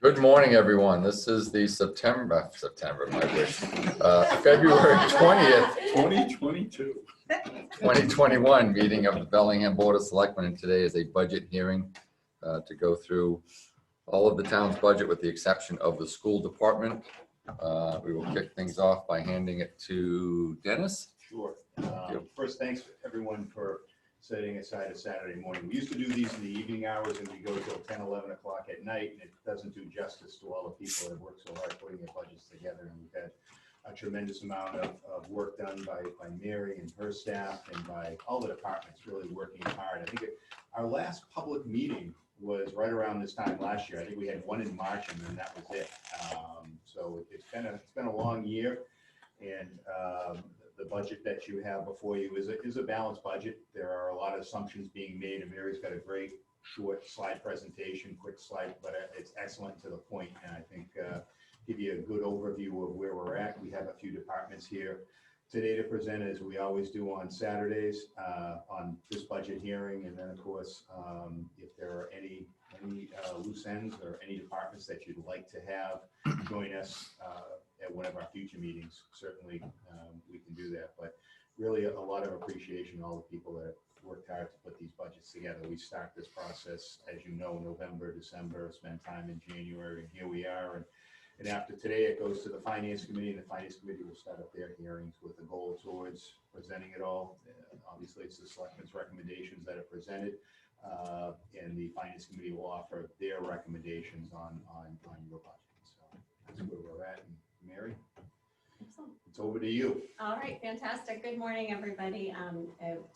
Good morning, everyone. This is the February 20th, 2021 meeting of the Bellingham Board of Selectmen. And today is a budget hearing to go through all of the town's budget with the exception of the school department. We will kick things off by handing it to Dennis. Sure. First, thanks everyone for setting aside a Saturday morning. We used to do these in the evening hours and we go till 10, 11 o'clock at night, and it doesn't do justice to all the people that have worked so hard putting their budgets together. And we've had a tremendous amount of work done by Mary and her staff and by all the departments really working hard. I think our last public meeting was right around this time last year. I think we had one in March and then that was it. So it's been a long year, and the budget that you have before you is a balanced budget. There are a lot of assumptions being made, and Mary's got a great short slide presentation, quick slide, but it's excellent to the point, and I think give you a good overview of where we're at. We have a few departments here today to present, as we always do on Saturdays on this budget hearing, and then of course if there are any loose ends or any departments that you'd like to have join us at one of our future meetings, certainly we can do that. But really a lot of appreciation to all the people that have worked hard to put these budgets together. We start this process, as you know, November, December, spend time in January, and here we are. And after today, it goes to the Finance Committee, and the Finance Committee will start up their hearings with a goal towards presenting it all. Obviously, it's the Selectmen's recommendations that are presented, and the Finance Committee will offer their recommendations on your budget. So that's where we're at. And Mary, excellent. It's over to you. All right, fantastic. Good morning, everybody.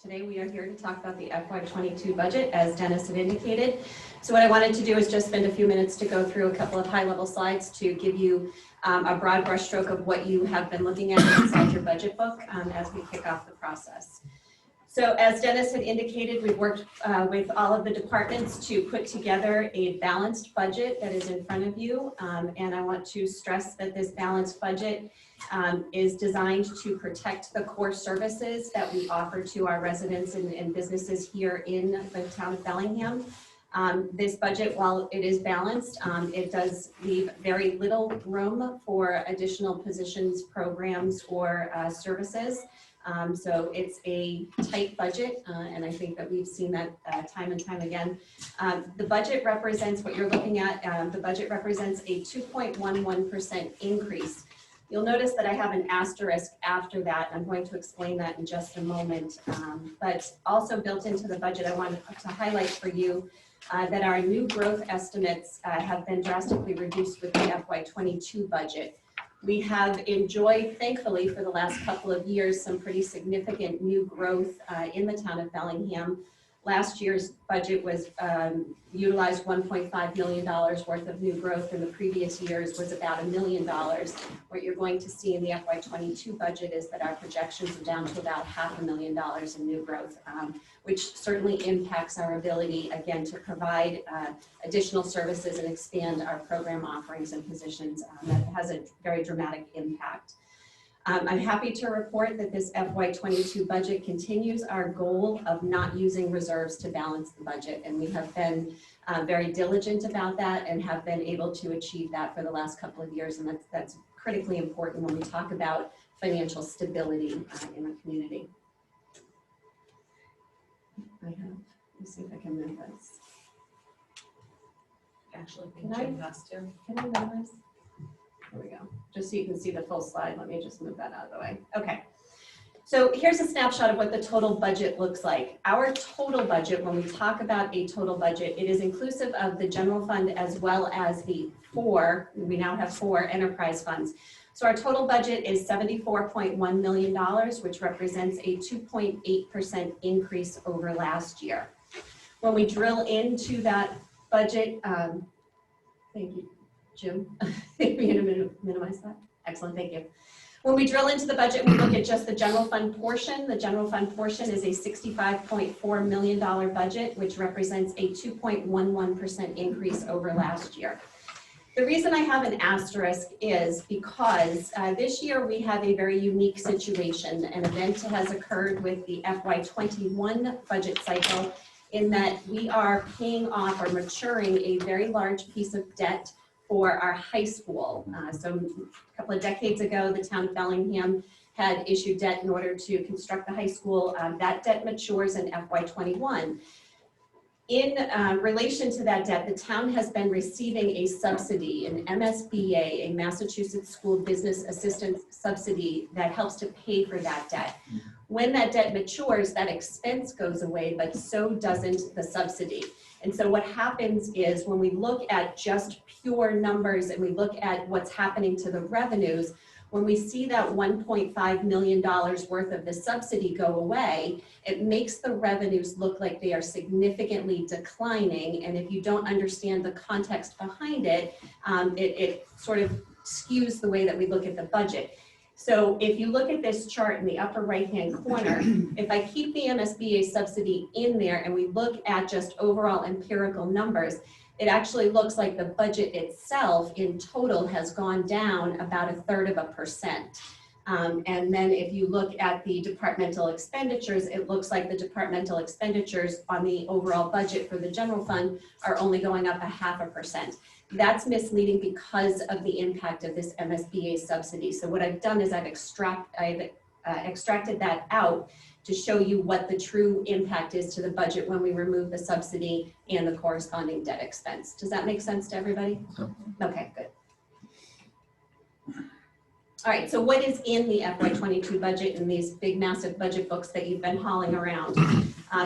Today we are here to talk about the FY22 budget, as Dennis had indicated. So what I wanted to do is just spend a few minutes to go through a couple of high-level slides to give you a broad brushstroke of what you have been looking at inside your budget book as we kick off the process. So as Dennis had indicated, we've worked with all of the departments to put together a balanced budget that is in front of you. And I want to stress that this balanced budget is designed to protect the core services that we offer to our residents and businesses here in the town of Bellingham. This budget, while it is balanced, it does leave very little room for additional positions, programs, or services. So it's a tight budget, and I think that we've seen that time and time again. The budget represents what you're looking at. The budget represents a 2.11% increase. You'll notice that I have an asterisk after that. I'm going to explain that in just a moment. But also built into the budget, I wanted to highlight for you that our new growth estimates have been drastically reduced with the FY22 budget. We have enjoyed, thankfully, for the last couple of years, some pretty significant new growth in the town of Bellingham. Last year's budget was utilized $1.5 million worth of new growth, and the previous years was about $1 million. What you're going to see in the FY22 budget is that our projections are down to about $500,000 in new growth, which certainly impacts our ability, again, to provide additional services and expand our program offerings and positions. That has a very dramatic impact. I'm happy to report that this FY22 budget continues our goal of not using reserves to balance the budget, and we have been very diligent about that and have been able to achieve that for the last couple of years, and that's critically important when we talk about financial stability in the community. Let me see if I can move this. Actually, Can I minimize? There we go. Just so you can see the full slide, let me just move that out of the way. Okay. So here's a snapshot of what the total budget looks like. Our total budget, when we talk about a total budget, it is inclusive of the general fund as well as the we now have 4 enterprise funds. So our total budget is $74.1 million, which represents a 2.8% increase over last year. When we drill into that budget, thank you, Jim. Maybe to minimize that. Excellent, thank you. When we drill into the budget, we look at just the general fund portion. The general fund portion is a $65.4 million budget, which represents a 2.11% increase over last year. The reason I have an asterisk is because this year we have a very unique situation. An event has occurred with the FY21 budget cycle in that we are paying off or maturing a very large piece of debt for our high school. So a couple of decades ago, the town of Bellingham had issued debt in order to construct the high school. That debt matures in FY21. In relation to that debt, the town has been receiving a subsidy, an MSBA, a Massachusetts School Business Assistance Subsidy that helps to pay for that debt. When that debt matures, that expense goes away, but so doesn't the subsidy. And so what happens is when we look at just pure numbers and we look at what's happening to the revenues, when we see that $1.5 million worth of the subsidy go away, it makes the revenues look like they are significantly declining. And if you don't understand the context behind it, it sort of skews the way that we look at the budget. So if you look at this chart in the upper right-hand corner, if I keep the MSBA subsidy in there and we look at just overall empirical numbers, it actually looks like the budget itself in total has gone down about 1/3%. And then if you look at the departmental expenditures, it looks like the departmental expenditures on the overall budget for the general fund are only going up 0.5%. That's misleading because of the impact of this MSBA subsidy. So what I've done is I've extracted that out to show you what the true impact is to the budget when we remove the subsidy and the corresponding debt expense. Does that make sense to everybody? Okay, good. All right, so what is in the FY22 budget in these big, massive budget books that you've been hauling around?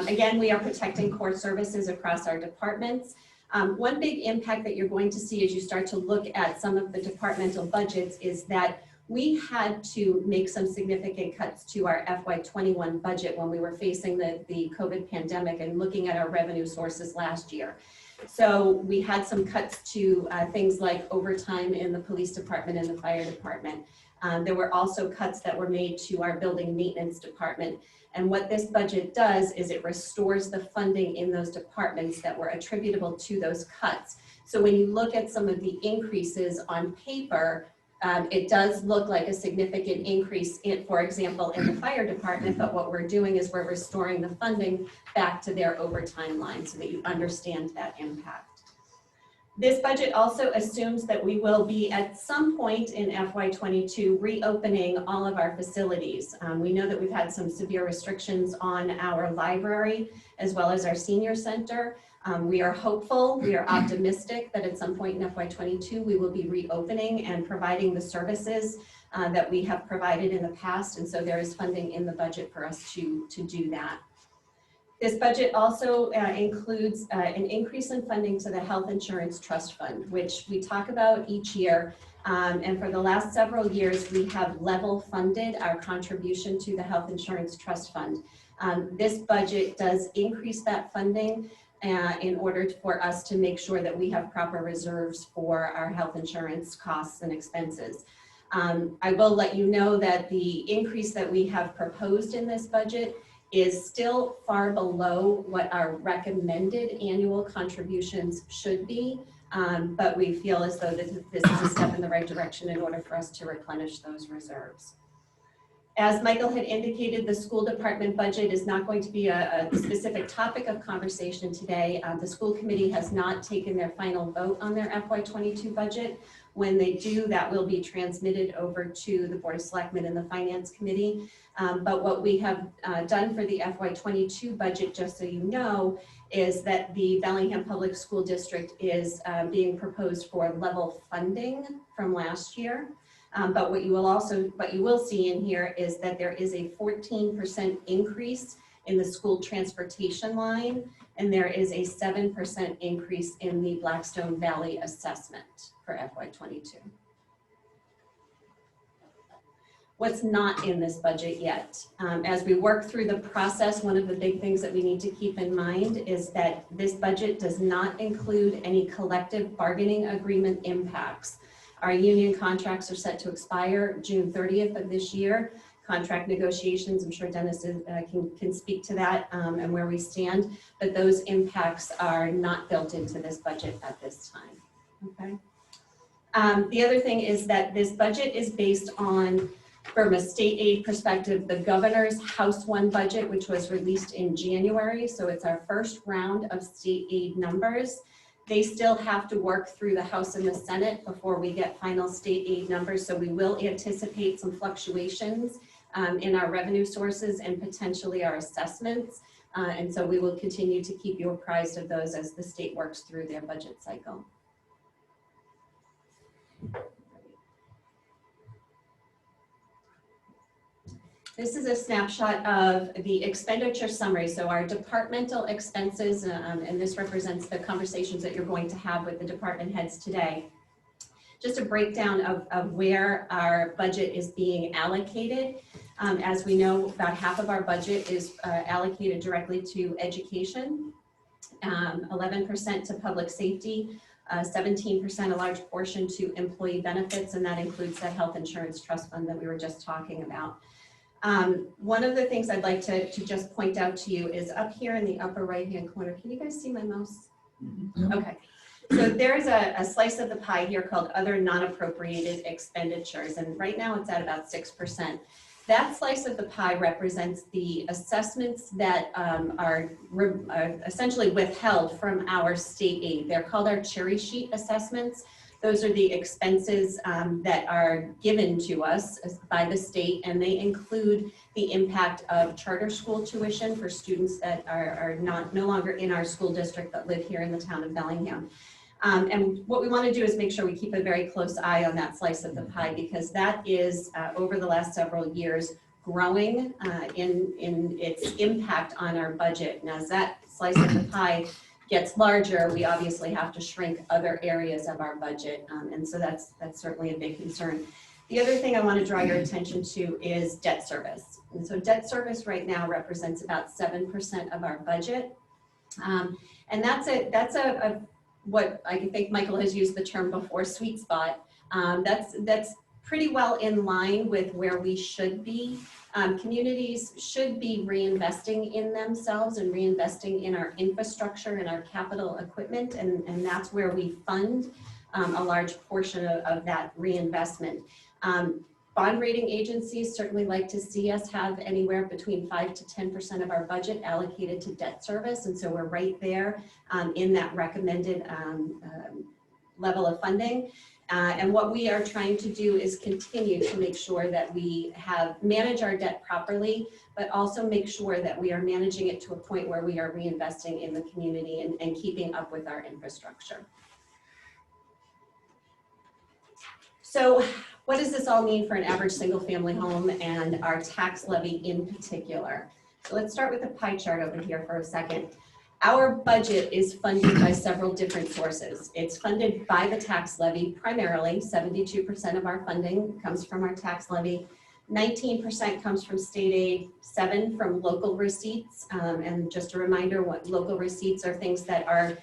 Again, we are protecting core services across our departments. One big impact that you're going to see as you start to look at some of the departmental budgets is that we had to make some significant cuts to our FY21 budget when we were facing the COVID pandemic and looking at our revenue sources last year. So we had some cuts to things like overtime in the police department and the fire department. There were also cuts that were made to our building maintenance department. And what this budget does is it restores the funding in those departments that were attributable to those cuts. So when you look at some of the increases on paper, it does look like a significant increase in, for example, in the fire department, but what we're doing is we're restoring the funding back to their overtime line so that you understand that impact. This budget also assumes that we will be at some point in FY22 reopening all of our facilities. We know that we've had some severe restrictions on our library as well as our senior center. We are hopeful, we are optimistic that at some point in FY22 we will be reopening and providing the services that we have provided in the past, and so there is funding in the budget for us to do that. This budget also includes an increase in funding to the Health Insurance Trust Fund, which we talk about each year, and for the last several years we have level funded our contribution to the Health Insurance Trust Fund. This budget does increase that funding in order for us to make sure that we have proper reserves for our health insurance costs and expenses. I will let you know that the increase that we have proposed in this budget is still far below what our recommended annual contributions should be, but we feel as though this is a step in the right direction in order for us to replenish those reserves. As Michael had indicated, the school department budget is not going to be a specific topic of conversation today. The school committee has not taken their final vote on their FY22 budget. When they do, that will be transmitted over to the Board of Selectmen and the Finance Committee. But what we have done for the FY22 budget, just so you know, is that the Bellingham Public School District is being proposed for level funding from last year. But what you will see in here is that there is a 14% increase in the school transportation line, and there is a 7% increase in the Blackstone Valley assessment for FY22. What's not in this budget yet? As we work through the process, one of the big things that we need to keep in mind is that this budget does not include any collective bargaining agreement impacts. Our union contracts are set to expire June 30th of this year. Contract negotiations, I'm sure Dennis can speak to that and where we stand, but those impacts are not built into this budget at this time, okay? The other thing is that this budget is based on From a state aid perspective, the governor's House 1 budget, which was released in January, so it's our first round of state aid numbers. They still have to work through the House and the Senate before we get final state aid numbers, so we will anticipate some fluctuations in our revenue sources and potentially our assessments. And so we will continue to keep you apprised of those as the state works through their budget cycle. This is a snapshot of the expenditure summary. So our departmental expenses, and this represents the conversations that you're going to have with the department heads today. Just a breakdown of where our budget is being allocated. As we know, about half of our budget is allocated directly to education, 11% to public safety, 17%, a large portion to employee benefits, and that includes that health insurance trust fund that we were just talking about. One of the things I'd like to just point out to you is up here in the upper right-hand corner. Can you guys see my mouse? Mm-hmm. Okay. So there's a slice of the pie here called other non-appropriated expenditures, and right now it's at about 6%. That slice of the pie represents the assessments that are essentially withheld from our state aid. They're called our cherry sheet assessments. Those are the expenses that are given to us by the state, and they include the impact of charter school tuition for students that are no longer in our school district but live here in the town of Bellingham. And what we want to do is make sure we keep a very close eye on that slice of the pie, because that is over the last several years growing in its impact on our budget. And as that slice of the pie gets larger, we obviously have to shrink other areas of our budget. And so that's certainly a big concern. The other thing I want to draw your attention to is debt service. And so debt service right now represents about 7% of our budget. And that's a what I think Michael has used the term before, sweet spot. That's pretty well in line with where we should be. Communities should be reinvesting in themselves and reinvesting in our infrastructure and our capital equipment, and that's where we fund a large portion of that reinvestment. Bond rating agencies certainly like to see us have anywhere between 5 to 10% of our budget allocated to debt service, and so we're right there in that recommended level of funding. And what we are trying to do is continue to make sure that we manage our debt properly, but also make sure that we are managing it to a point where we are reinvesting in the community and keeping up with our infrastructure. So what does this all mean for an average single family home and our tax levy in particular? So let's start with the pie chart over here for a second. Our budget is funded by several different sources. It's funded by the tax levy primarily. 72% of our funding comes from our tax levy. 19% comes from state aid, 7% from local receipts. And just a reminder, what local receipts are things that are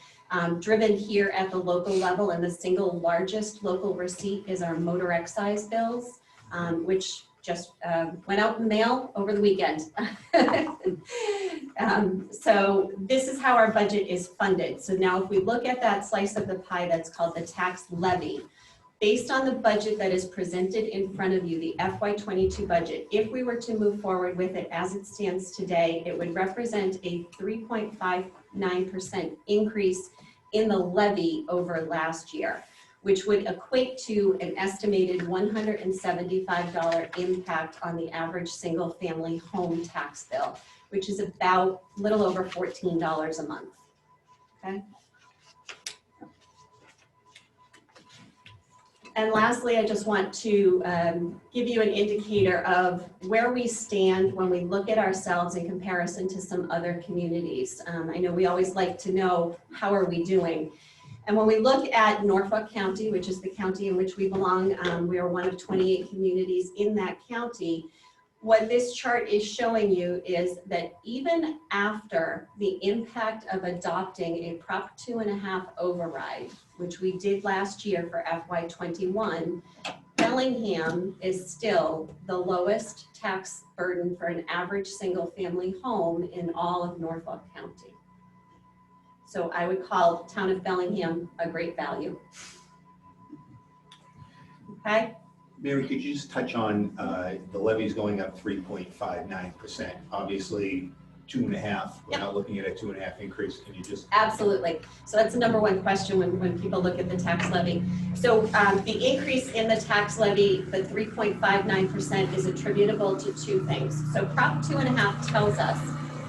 driven here at the local level, and the single largest local receipt is our motor excise bills, which just went out in the mail over the weekend. So this is how our budget is funded. So now if we look at that slice of the pie that's called the tax levy, based on the budget that is presented in front of you, the FY22 budget, if we were to move forward with it as it stands today, it would represent a 3.59% increase in the levy over last year, which would equate to an estimated $175 impact on the average single family home tax bill, which is about a little over $14 a month, okay? And lastly, I just want to give you an indicator of where we stand when we look at ourselves in comparison to some other communities. I know we always like to know, how are we doing? And when we look at Norfolk County, which is the county in which we belong, we are one of 28 communities in that county. What this chart is showing you is that even after the impact of adopting a Prop 2.5 override, which we did last year for FY21, Bellingham is still the lowest tax burden for an average single family home in all of Norfolk County. So I would call town of Bellingham a great value. Okay, Mary, could you just touch on the levies going up 3.59%? Obviously, 2.5. We're not looking at a 2.5 increase. Can you just? Absolutely. So that's the number one question when people look at the tax levy. So the increase in the tax levy, the 3.59%, is attributable to two things. So Prop 2.5 tells us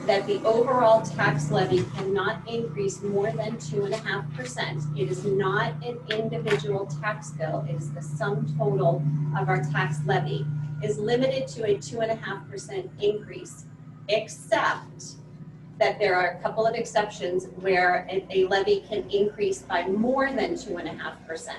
that the overall tax levy cannot increase more than 2.5%. It is not an individual tax bill. It is the sum total of our tax levy. It is limited to a 2.5% increase, except that there are a couple of exceptions where a levy can increase by more than 2.5%.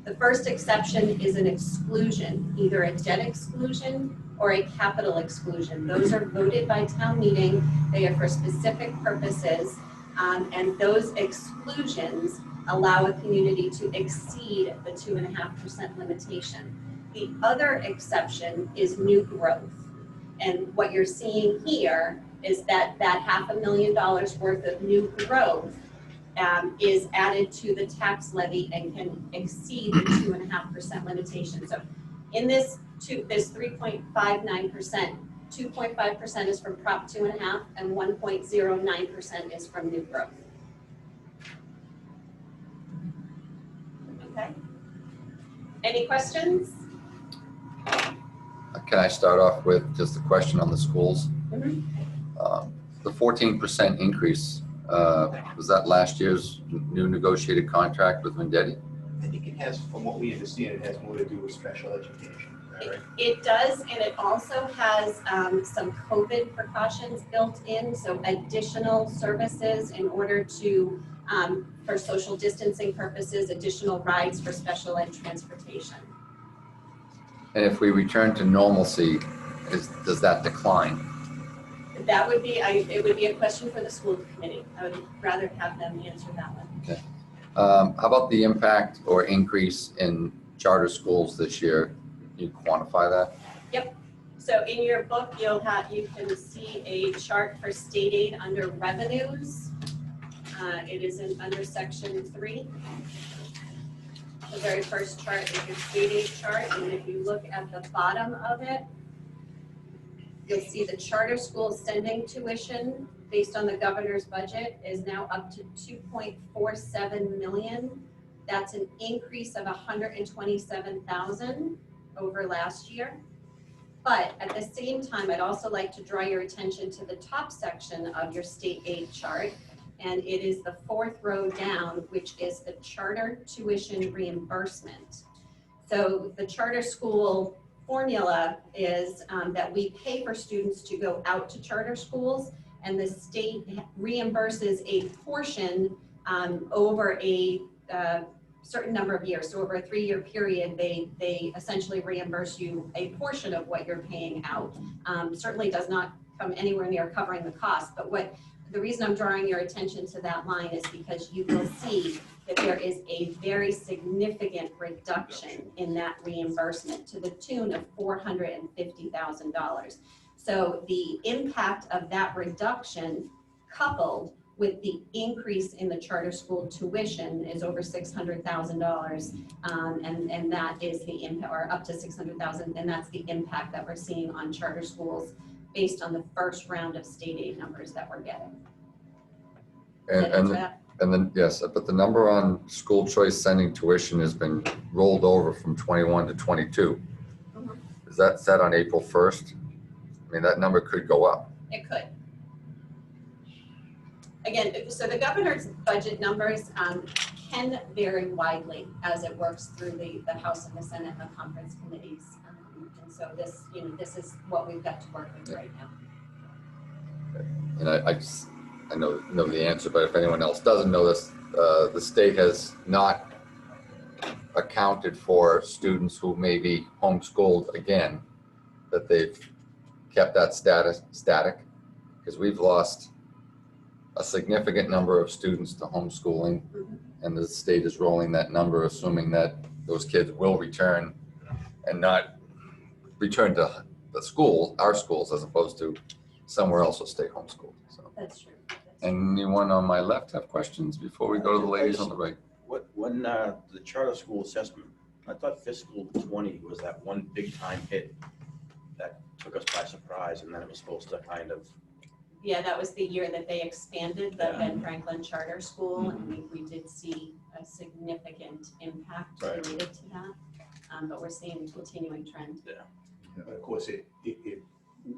The first exception is an exclusion, either a debt exclusion or a capital exclusion. Those are voted by town meeting. They are for specific purposes, and those exclusions allow a community to exceed the 2.5% limitation. The other exception is new growth. And what you're seeing here is that $500,000 worth of new growth is added to the tax levy and can exceed the 2.5% limitation. So in this 3.59%, 2.5% is from Prop 2.5 and 1.09% is from new growth. Okay. Any questions? Can I start off with just a question on the schools? Mm-hmm. The 14% increase, was that last year's new negotiated contract with Vendetti? I think it has, from what we understand, it has more to do with special education. Is that right? It does, and it also has some COVID precautions built in, so additional services in order to, for social distancing purposes, additional rides for special ed transportation. And if we return to normalcy, does that decline? That would be, it would be a question for the school committee. I would rather have them answer that one. Okay. How about the impact or increase in charter schools this year? Can you quantify that? Yep. So in your book, you can see a chart for state aid under revenues. It is under section 3. The very first chart is your state aid chart, and if you look at the bottom of it, you'll see the charter school sending tuition based on the governor's budget is now up to $2.47 million. That's an increase of $127,000 over last year. But at the same time, I'd also like to draw your attention to the top section of your state aid chart, and it is the 4th row down, which is the charter tuition reimbursement. So the charter school formula is that we pay for students to go out to charter schools, and the state reimburses a portion over a certain number of years. So over a 3-year period, they essentially reimburse you a portion of what you're paying out. Certainly does not come anywhere near covering the cost, but the reason I'm drawing your attention to that line is because you will see that there is a very significant reduction in that reimbursement to the tune of $450,000. So the impact of that reduction, coupled with the increase in the charter school tuition, is over $600,000, and that is the impact, or up to $600,000, and that's the impact that we're seeing on charter schools based on the first round of state aid numbers that we're getting. And then, yes, but the number on school choice sending tuition has been rolled over from 21 to 22. Mm-hmm. Is that set on April 1st? I mean, that number could go up. It could. Again, so the governor's budget numbers can vary widely as it works through the House and the Senate and the conference committees. And so this, this is what we've got to work with right now. And I know the answer, but if anyone else doesn't know this, the state has not accounted for students who may be homeschooled again, that they've kept that static, because we've lost a significant number of students to homeschooling, and the state is rolling that number, assuming that those kids will return and not return to the school, our schools, as opposed to somewhere else will stay homeschooled. So. That's true. Anyone on my left have questions before we go to the ladies on the right? When the charter school assessment I thought fiscal 20 was that one big time hit that took us by surprise, and then it was supposed to kind of. Yeah, that was the year that they expanded the Yeah. Ben Franklin Charter School, and we did see a significant impact Right. related to that. But we're seeing a continuing trend. But of course,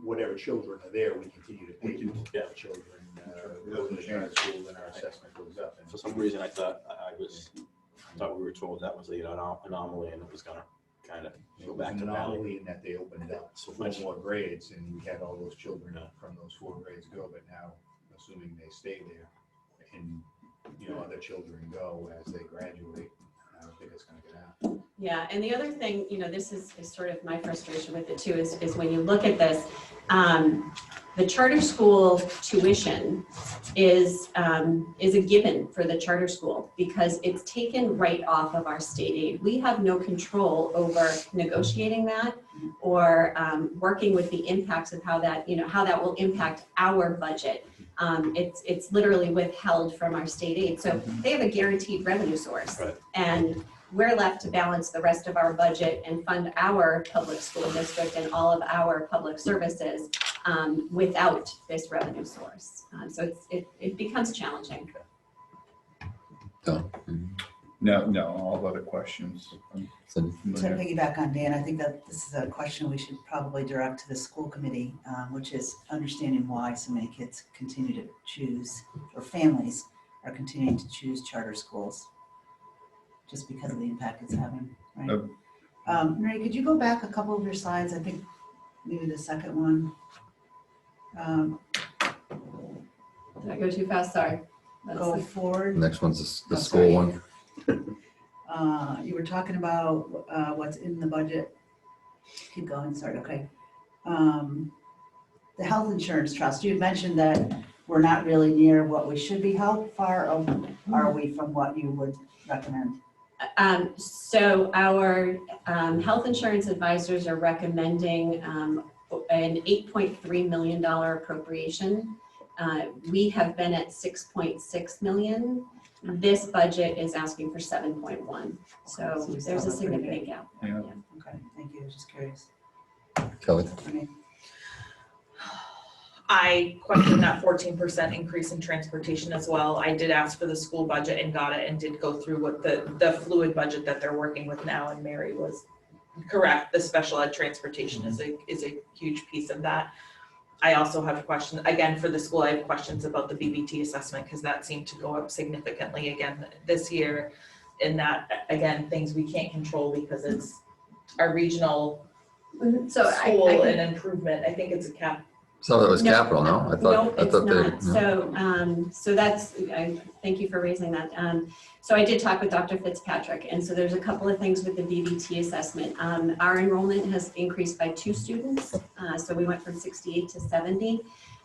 whatever children are there, we continue to pay for Yeah. the children. Go to the charter school, and our assessment goes up. And For some reason, I thought we were told that was the anomaly, and it was gonna kind of it go was back an to Valley. anomaly in that they opened up So 4 much. more grades, and we had all those children from those 4 grades go. But now, assuming they stay there, and other children go as they graduate, I don't think it's going to get out. Yeah, and the other thing, this is sort of my frustration with it too, is when you look at this, the charter school tuition is a given for the charter school because it's taken right off of our state aid. We have no control over negotiating that or working with the impacts of how that will impact our budget. It's literally withheld from our state aid. So they have a guaranteed revenue source. Right. And we're left to balance the rest of our budget and fund our public school district and all of our public services without this revenue source. So it becomes challenging. No, all other questions. So, To piggyback on Dan, I think that this is a question we should probably direct to the school committee, which is understanding why so many kids continue to choose, or families are continuing to choose charter schools, just because of the impact it's having, right? Mary, could you go back a couple of your slides? I think maybe the second one. Did I go too fast? Sorry. Go forward. next one's the Oh, school sorry. one. You were talking about what's in the budget. Keep going, sorry, okay. The health insurance trust, you mentioned that we're not really near what we should be. How far are we from what you would recommend? So our health insurance advisors are recommending an $8.3 million appropriation. We have been at 6.6 million. This budget is asking for 7.1. So So we there's still a have a pretty significant gap. Yeah. Okay, thank you, just curious. Kelly. Okay. I questioned that 14% increase in transportation as well. I did ask for the school budget and got it, and did go through what the fluid budget that they're working with now, and Mary was correct. The special ed transportation is a huge piece of that. I also have questions, again, for the school, I have questions about the Bbt assessment, because that seemed to go up significantly again this year. And that, again, things we can't control because it's our regional So school I and improvement. I think it's a cap. So that was No. capital, no? I No, it's thought they. not. So that's, thank you for raising that. So I did talk with Dr. Fitzpatrick, and so there's a couple of things with the BBT assessment. Our enrollment has increased by 2 students. So we went from 68 to 70.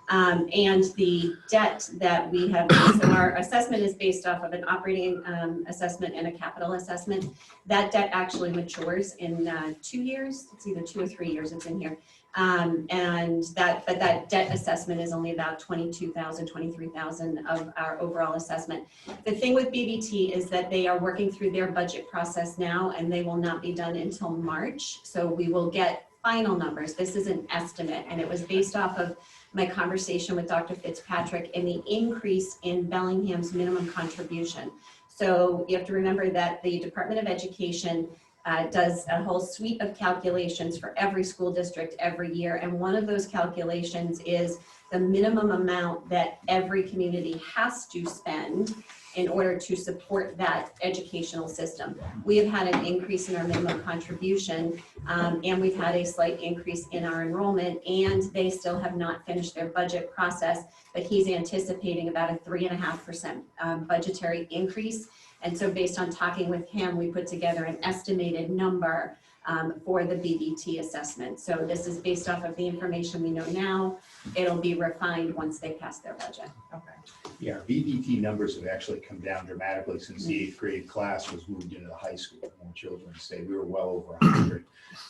And the debt that we have, so our assessment is based off of an operating assessment and a capital assessment. That debt actually matures in 2 years. It's either 2 or 3 years, it's in here. But that debt assessment is only about 22,000, 23,000 of our overall assessment. The thing with BBT is that they are working through their budget process now, and they will not be done until March. So we will get final numbers. This is an estimate, and it was based off of my conversation with Dr. Fitzpatrick and the increase in Bellingham's minimum contribution. So you have to remember that the Department of Education does a whole suite of calculations for every school district every year. And one of those calculations is the minimum amount that every community has to spend in order to support that educational system. We have had an increase in our minimum contribution, and we've had a slight increase in our enrollment, and they still have not finished their budget process, but he's anticipating about a 3.5% budgetary increase. And so based on talking with him, we put together an estimated number for the BBT assessment. So this is based off of the information we know now. It'll be refined once they pass their budget. Okay. Yeah, our BBT numbers have actually come down dramatically since the 8th grade class was moved into the high school. More children stayed. We were well over 100.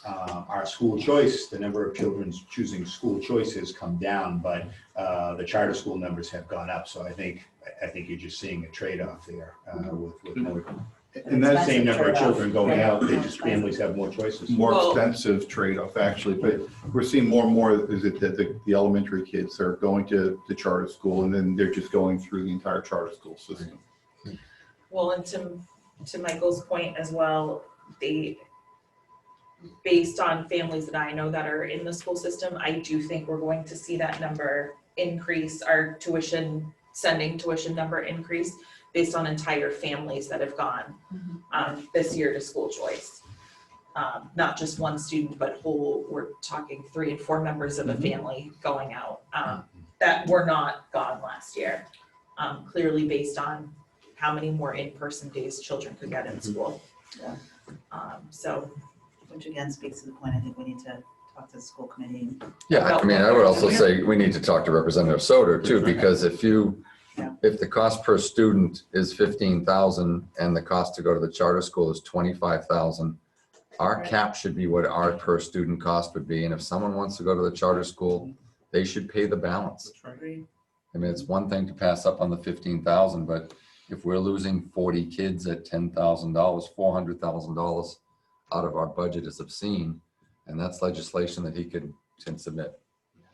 Our school choice, the number of children choosing school choice has come down, but the charter school numbers have gone up. So I think you're just seeing a trade-off there with more And that same number of Expensive children going trade-off. out, they just, families have more choices. More Well- expensive trade-off, actually, but we're seeing more and more is it that the elementary kids are going to the charter school and then they're just going through the entire charter school system. Well, and to Michael's point as well, based on families that I know that are in the school system, I do think we're going to see that number increase, our sending tuition number increase based on entire families that have gone this year to school choice. Not just one student, but we're talking 3 and 4 members of a family going out that were not gone last year. Clearly based on how many more in-person days children could get in school. Yeah. So. Which again speaks to the point, I think we need to talk to the school committee. Yeah, I mean, I would also say we need to talk to Representative Soder too, because if the cost per student is 15,000 and the cost to go to the charter school is 25,000, our cap should be what our per student cost would be. And if someone wants to go to the charter school, they should pay the balance. Agreed. I mean, it's one thing to pass up on the 15,000, but if we're losing 40 kids at $10,000, $400,000 out of our budget is obscene, and that's legislation that he can submit.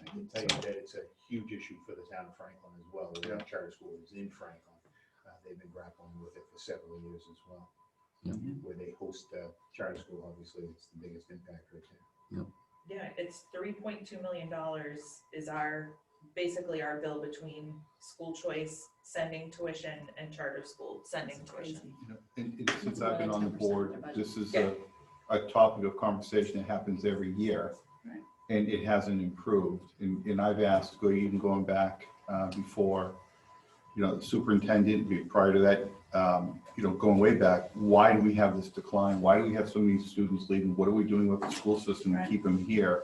I can tell you that it's a huge issue for the town of Franklin as well. The charter school is in Franklin. They've been grappling with it for several years as well. Where they host the charter school, obviously, it's the biggest impact right there. Yeah, it's $3.2 million is basically our bill between school choice, sending tuition, and charter school sending tuition. And since I've been on the board, this is Yeah. a topic of conversation that happens every year. Right. And it hasn't improved. And I've asked, even going back before, the superintendent, prior to that, going way back, why do we have this decline? Why do we have so many students leaving? What are we doing with the school system to keep them here?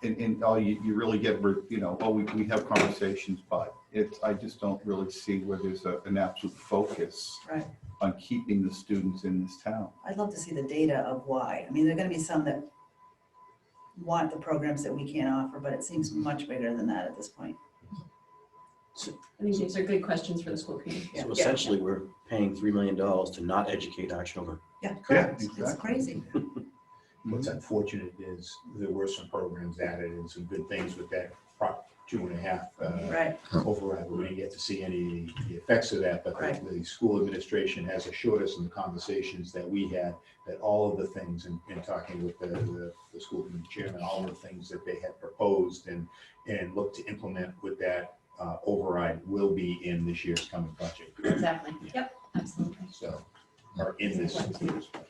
And all you really get, we have conversations, but I just don't really see where there's an absolute focus on keeping the students in this town. I'd love to see the data of why. I mean, there are going to be some that want the programs that we can't offer, but it seems much bigger than that at this point. I think these are good questions for the school committee. Yeah. So essentially, we're paying $3 million to not educate our children. Yeah, correct. exactly. It's crazy. What's unfortunate is there were some programs added and some good things with that Prop 2.5 Right. override. We didn't get to see any of the effects of that, but the school administration has assured us in the conversations that we had that all of the things, in talking with the school committee chairman, all of the things that they had proposed and looked to implement with that override will be in this year's coming budget. Exactly. Yep, absolutely. So, are in this year's budget.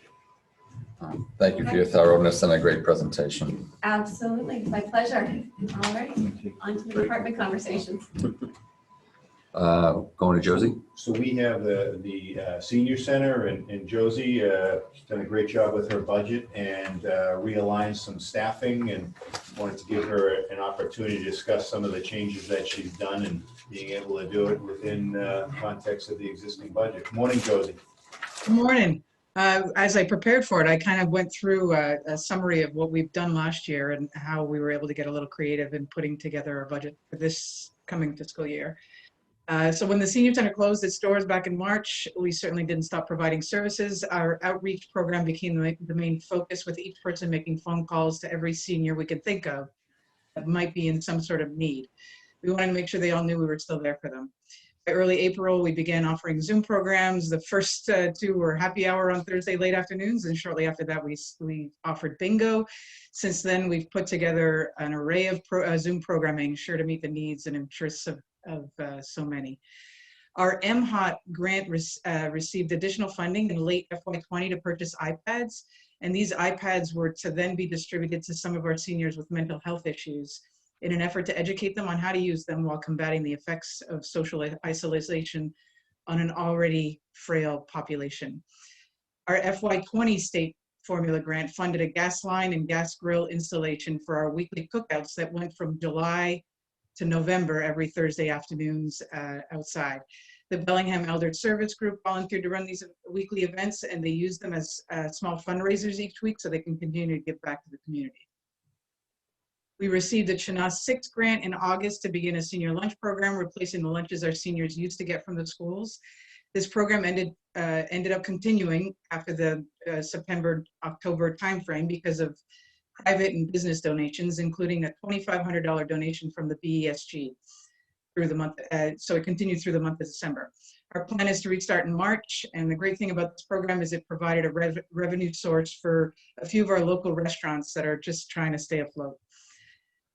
Thank you for your thoroughness and a great presentation. Absolutely, my pleasure. All right, on to the department conversations. Going to Josie? So we have the senior center and Josie, she's done a great job with her budget and realigned some staffing, and wanted to give her an opportunity to discuss some of the changes that she's done and being able to do it within context of the existing budget. Morning, Josie. Good morning. As I prepared for it, I kind of went through a summary of what we've done last year and how we were able to get a little creative in putting together our budget for this coming fiscal year. So when the senior center closed its doors back in March, we certainly didn't stop providing services. Our outreach program became the main focus, with each person making phone calls to every senior we could think of that might be in some sort of need. We wanted to make sure they all knew we were still there for them. By early April, we began offering Zoom programs. The first 2 were happy hour on Thursday late afternoons, and shortly after that, we offered bingo. Since then, we've put together an array of Zoom programming, sure to meet the needs and interests of so many. Our MHOT grant received additional funding in late FY20 to purchase iPads, and these iPads were to then be distributed to some of our seniors with mental health issues, in an effort to educate them on how to use them while combating the effects of social isolation on an already frail population. Our FY20 state formula grant funded a gas line and gas grill installation for our weekly cookouts that went from July to November every Thursday afternoons outside. The Bellingham Elder Service Group volunteered to run these weekly events, and they use them as small fundraisers each week so they can continue to give back to the community. We received a Chana 6 grant in August to begin a senior lunch program, replacing the lunches our seniors used to get from the schools. This program ended up continuing after the September-October timeframe because of private and business donations, including a $2,500 donation from the BESG through the month. So it continued through the month of December. Our plan is to restart in March, and the great thing about this program is it provided a revenue source for a few of our local restaurants that are just trying to stay afloat.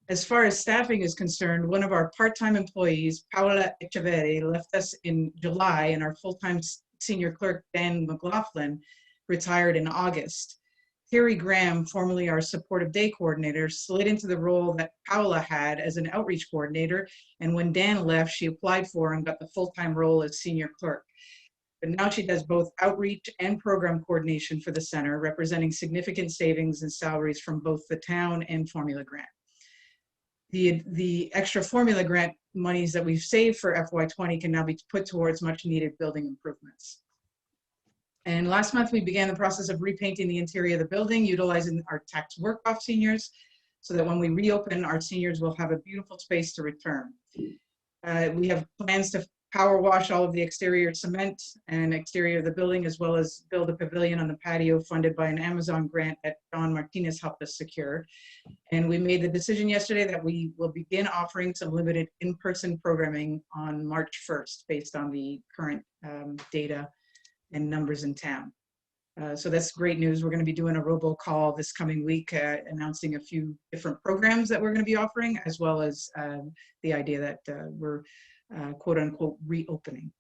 As far as staffing is concerned, one of our part-time employees, Paola Echeverri, left us in July, and our full-time senior clerk, Dan McLaughlin, retired in August. Terry Graham, formerly our supportive day coordinator, slid into the role that Paola had as an outreach coordinator, and when Dan left, she applied for and got the full-time role as senior clerk. But now she does both outreach and program coordination for the center, representing significant savings in salaries from both the town and formula grant. The extra formula grant monies that we've saved for FY20 can now be put towards much needed building improvements. And last month, we began the process of repainting the interior of the building, utilizing our tax work-off seniors, so that when we reopen, our seniors will have a beautiful space to return. We have plans to power wash all of the exterior cement and exterior of the building, as well as build a pavilion on the patio funded by an Amazon grant that Don Martinez helped us secure. And we made the decision yesterday that we will begin offering some limited in-person programming on March 1st, based on the current data and numbers in town. So that's great news. We're going to be doing a robocall this coming week, announcing a few different programs that we're going to be offering, as well as the idea that we're quote unquote reopening.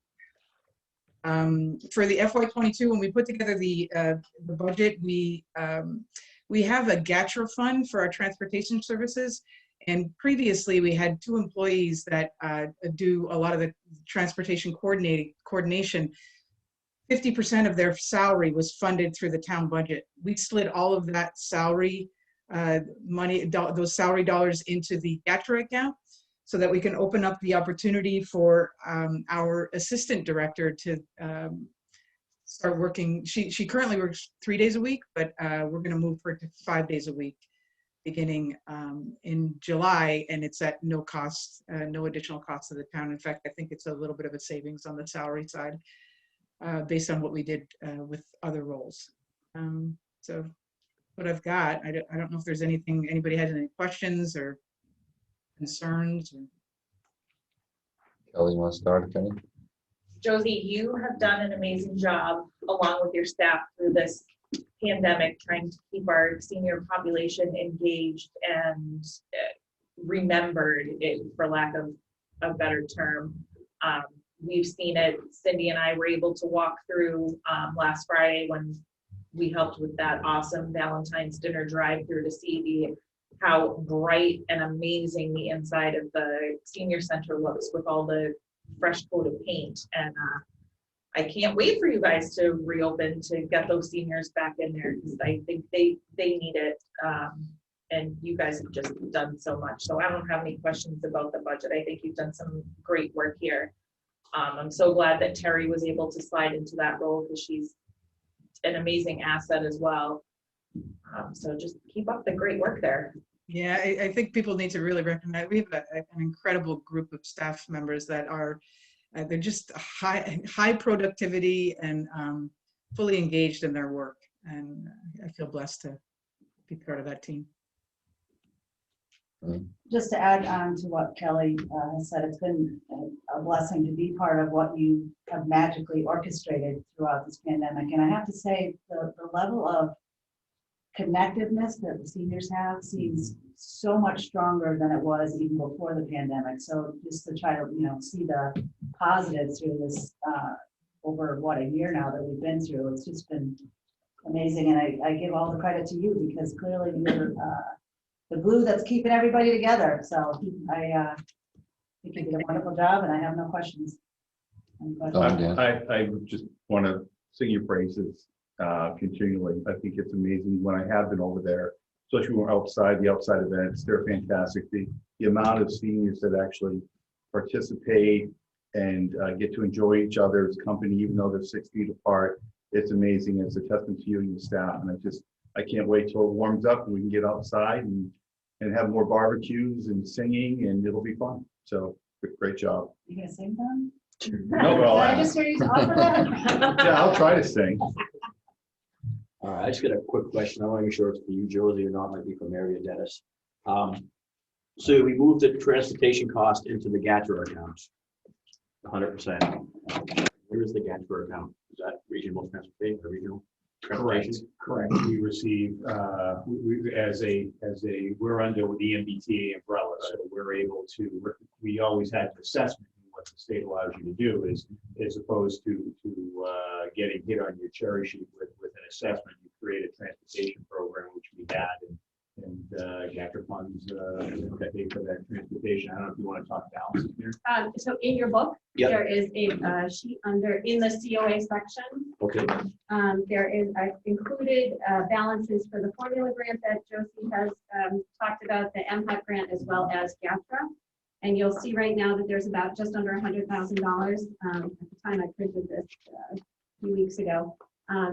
For the FY22, when we put together the budget, we have a GATRA fund for our transportation services. And previously we had 2 employees that do a lot of the transportation coordination. 50% of their salary was funded through the town budget. We slid all of that salary money, those salary dollars, into the GATRA account, so that we can open up the opportunity for our assistant director to start working. She currently works 3 days a week, but we're going to move her to 5 days a week beginning in July, and it's at no cost, no additional cost to the town. In fact, I think it's a little bit of a savings on the salary side, based on what we did with other roles. So what I've got, I don't know if there's anything, anybody has any questions or concerns. Kelly, you want to start, Kenny? Josie, you have done an amazing job along with your staff through this pandemic, trying to keep our senior population engaged and remembered, for lack of a better term. We've seen it. Cindy and I were able to walk through last Friday when we helped with that awesome Valentine's dinner drive-through to see how bright and amazing the inside of the senior center looks with all the fresh coat of paint. And I can't wait for you guys to reopen, to get those seniors back in there, because I think they need it. And you guys have just done so much. So I don't have any questions about the budget. I think you've done some great work here. I'm so glad that Terry was able to slide into that role, because she's an amazing asset as well. So just keep up the great work there. Yeah, I think people need to really recognize we have an incredible group of staff members that are, they're just high productivity and fully engaged in their work. And I feel blessed to be part of that team. Just to add on to what Kelly has said, it's been a blessing to be part of what you have magically orchestrated throughout this pandemic. And I have to say, the level of connectiveness that the seniors have seems so much stronger than it was even before the pandemic. So just to try to, see the positives through this over a year now that we've been through, it's just been amazing. And I give all the credit to you, because clearly you're the glue that's keeping everybody together. So I think you did a wonderful job, and I have no questions. I just want to sing your praises continually. I think it's amazing when I have been over there, especially when we're outside, the outside events, they're fantastic. The amount of seniors that actually participate and get to enjoy each other's company, even though they're 6 feet apart, it's amazing. It's a testament to you and your staff. And I can't wait till it warms up and we can get outside and have more barbecues and singing, and it'll be fun. So great job. You gonna sing them? No, but I'll ask. Yeah, I'll try to sing. All right, I just got a quick question. I want to make sure it's for you, Josie, or not, might be for Mary or Dennis. So we moved the transportation cost into the GATRA accounts, 100%. Where is the GATRA account? Is that regional transportation or regional transportation? Correct. We receive, we're under the MBTA umbrella, so we're able to, we always had an assessment. What the state allows you to do is, as opposed to getting hit on your cherry sheet with an assessment, you create a transportation program, which we had, and GATRA funds pay for that transportation. I don't know if you want to talk balances here. So in your book, Yep. there is a sheet in the COA section. Okay. There is included balances for the formula grant that Josie has talked about, the MPAC grant, as well as GATRA. And you'll see right now that there's about just under $100,000 at the time I printed this a few weeks ago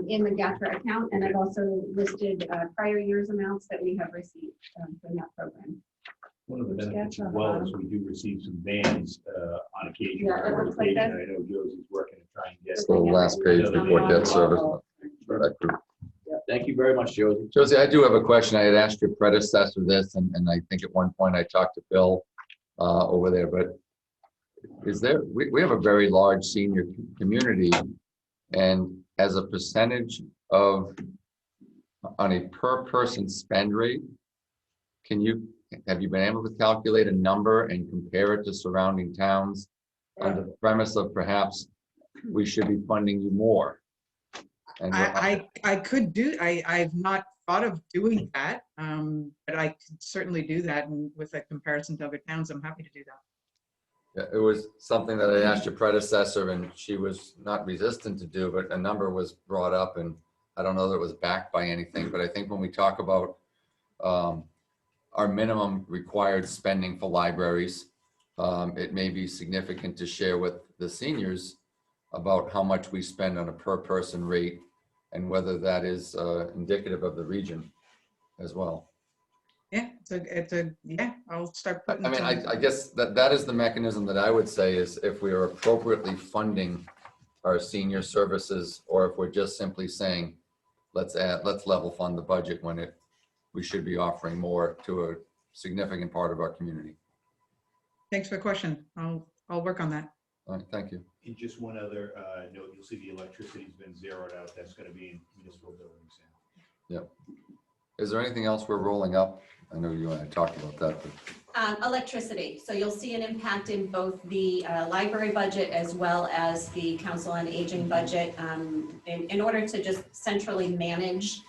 in the GATRA account. And I've also listed prior year's amounts that we have received from that program. One of the benefits as well is we do receive some vans on occasion. Yeah, it looks like that. I know Josie's working to try and get. So the last page before debt service. Thank you very much, Josie. Josie, I do have a question. I had asked your predecessor this, and I think at one point I talked to Bill over there, but we have a very large senior community, and as a percentage of on a per person spend rate, have you been able to calculate a number and compare it to surrounding towns under the premise of perhaps we should be funding you more? And I could do, I've not thought of doing that, but I could certainly do that, and with a comparison to other towns, I'm happy to do that. Yeah, it was something that I asked your predecessor, and she was not resistant to do, but a number was brought up, and I don't know that it was backed by anything, but I think when we talk about our minimum required spending for libraries, it may be significant to share with the seniors about how much we spend on a per person rate and whether that is indicative of the region as well. Yeah, yeah, I'll start putting. I mean, I guess that is the mechanism that I would say is if we are appropriately funding our senior services, or if we're just simply saying, let's level fund the budget when we should be offering more to a significant part of our community. Thanks for the question. I'll work on that. All right, thank you. And just one other note, you'll see the electricity's been zeroed out. That's going to be in municipal buildings now. Yep. Is there anything else we're rolling up? I know you and I talked about that, but Electricity. So you'll see an impact in both the library budget as well as the Council on Aging budget in order to just centrally manage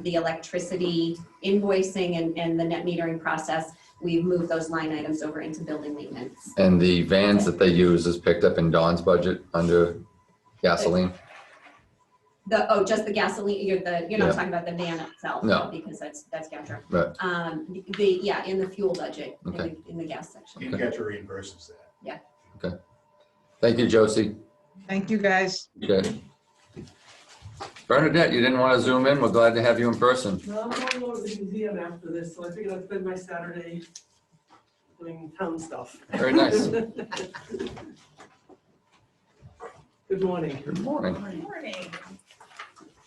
the electricity invoicing and the net metering process. We've moved those line items over into building maintenance. and the vans that they use is picked up in Dawn's budget under gasoline. Just the gasoline. You're Yeah. not talking about the van itself, No. because that's GATRA. Right. In the fuel budget, Okay. in the gas section. And GATRA reimburses that. Thank you, Josie. Thank you, guys. Okay. Bernadette, you didn't want to zoom in. We're glad to have you in person. No, I'm going to go to the museum after this, so I figured I'd spend my Saturday doing town stuff. Very nice. Good morning. Good morning. Morning.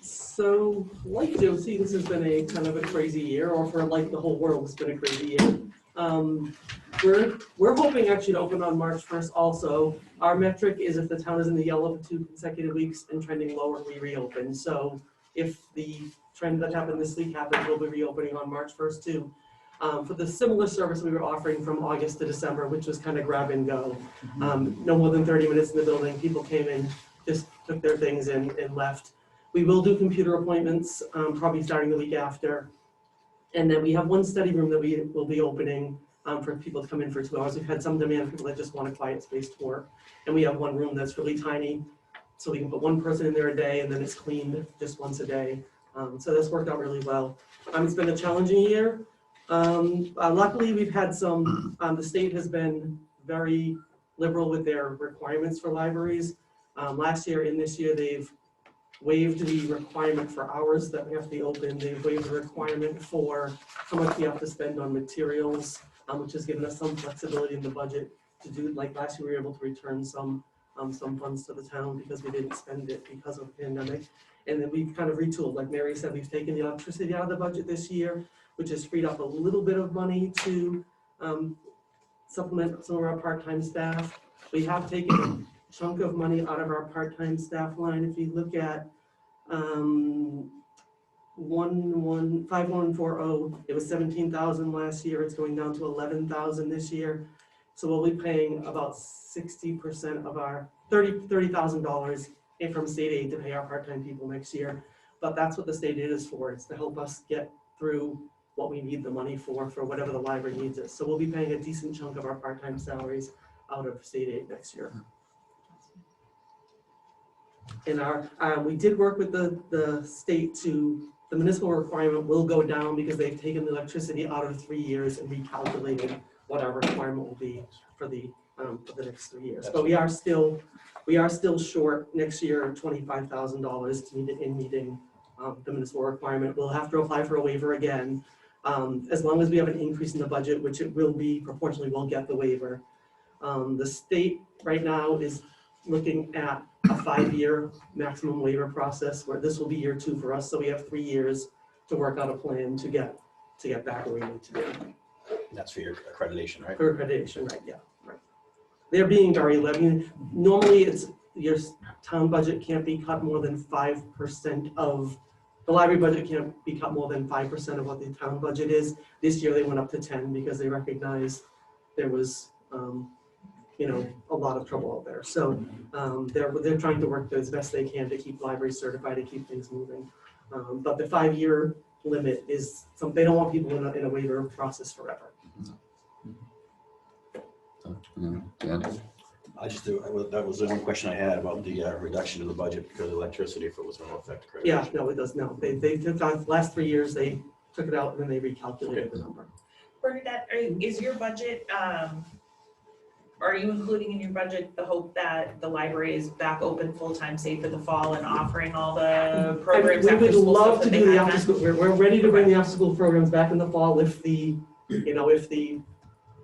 So, like Josie, this has been a kind of a crazy year, or for like the whole world, it's been a crazy year. We're hoping actually to open on March 1st also. Our metric is if the town is in the yellow for 2 consecutive weeks and trending lower, we reopen. So if the trend that happened this week happens, we'll be reopening on March 1st too. For the similar service we were offering from August to December, which was kind of grab and go. No more than 30 minutes in the building, people came in, just took their things and left. We will do computer appointments, probably starting the week after. And then we have one study room that we will be opening for people to come in for 2 hours. We've had some demand, people that just want a quiet space to work. And we have one room that's really tiny, so we can put one person in there a day, and then it's cleaned just once a day. So that's worked out really well. It's been a challenging year. Luckily, we've had some, the state has been very liberal with their requirements for libraries. Last year and this year, they've waived the requirement for hours that we have to be open. They've waived the requirement for how much we have to spend on materials, which has given us some flexibility in the budget to do, like last year, we were able to return some some funds to the town because we didn't spend it because of the pandemic. And then we've kind of retooled, like Mary said, we've taken the electricity out of the budget this year, which has freed up a little bit of money to supplement some of our part-time staff. We have taken a chunk of money out of our part-time staff line. If you look at 5140, it was 17,000 last year. It's going down to 11,000 this year. So we'll be paying about 60% of our $30,000 from state aid to pay our part-time people next year. But that's what the state aid is for. It's to help us get through what we need the money for whatever the library needs it. So we'll be paying a decent chunk of our part-time salaries out of state aid next year. And we did work with the state to, the municipal requirement will go down because they've taken the electricity out of 3 years and recalculated what our requirement will be for the next 3 years. But we are still short next year $25,000 to meet in meeting the municipal requirement. We'll have to apply for a waiver again. As long as we have an increase in the budget, which it will be proportionally, we'll get the waiver. The state right now is looking at a 5-year maximum waiver process where this will be year 2 for us. So we have 3 years to work out a plan to get back where we need to be. That's for your accreditation, right? For accreditation, right, yeah, right. They're being very limited. Normally it's your town budget can't be cut more than 5% of, the library budget can't be cut more than 5% of what the town budget is. This year they went up to 10 because they recognized there was a lot of trouble out there. So they're trying to work as best they can to keep libraries certified, to keep things moving. But the 5-year limit is something, they don't want people in a waiver process forever. That was the one question I had about the reduction of the budget because of electricity, if it was going to affect credit. Yeah, no, it does, no. They took out, last 3 years, they took it out and then they recalculated the number. Bernadette, is your budget, are you including in your budget the hope that the library is back open full-time, say for the fall, and offering all the programs We after would school love stuff to that do they the have after done? school, we're ready to bring the after school programs back in the fall if the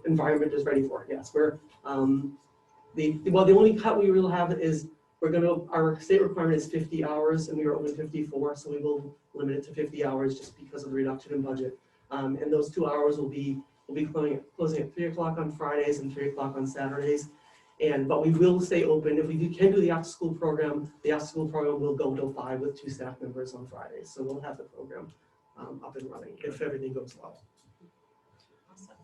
environment is ready for it, yes. We're, the only cut we will have is our state requirement is 50 hours and we are only 54, so we will limit it to 50 hours just because of the reduction in budget. And those 2 hours will be closing at 3 o'clock on Fridays and 3 o'clock on Saturdays. But we will stay open. If we can do the after school program, the after school program will go till 5 with 2 staff members on Fridays. So we'll have the program up and running if everything goes well.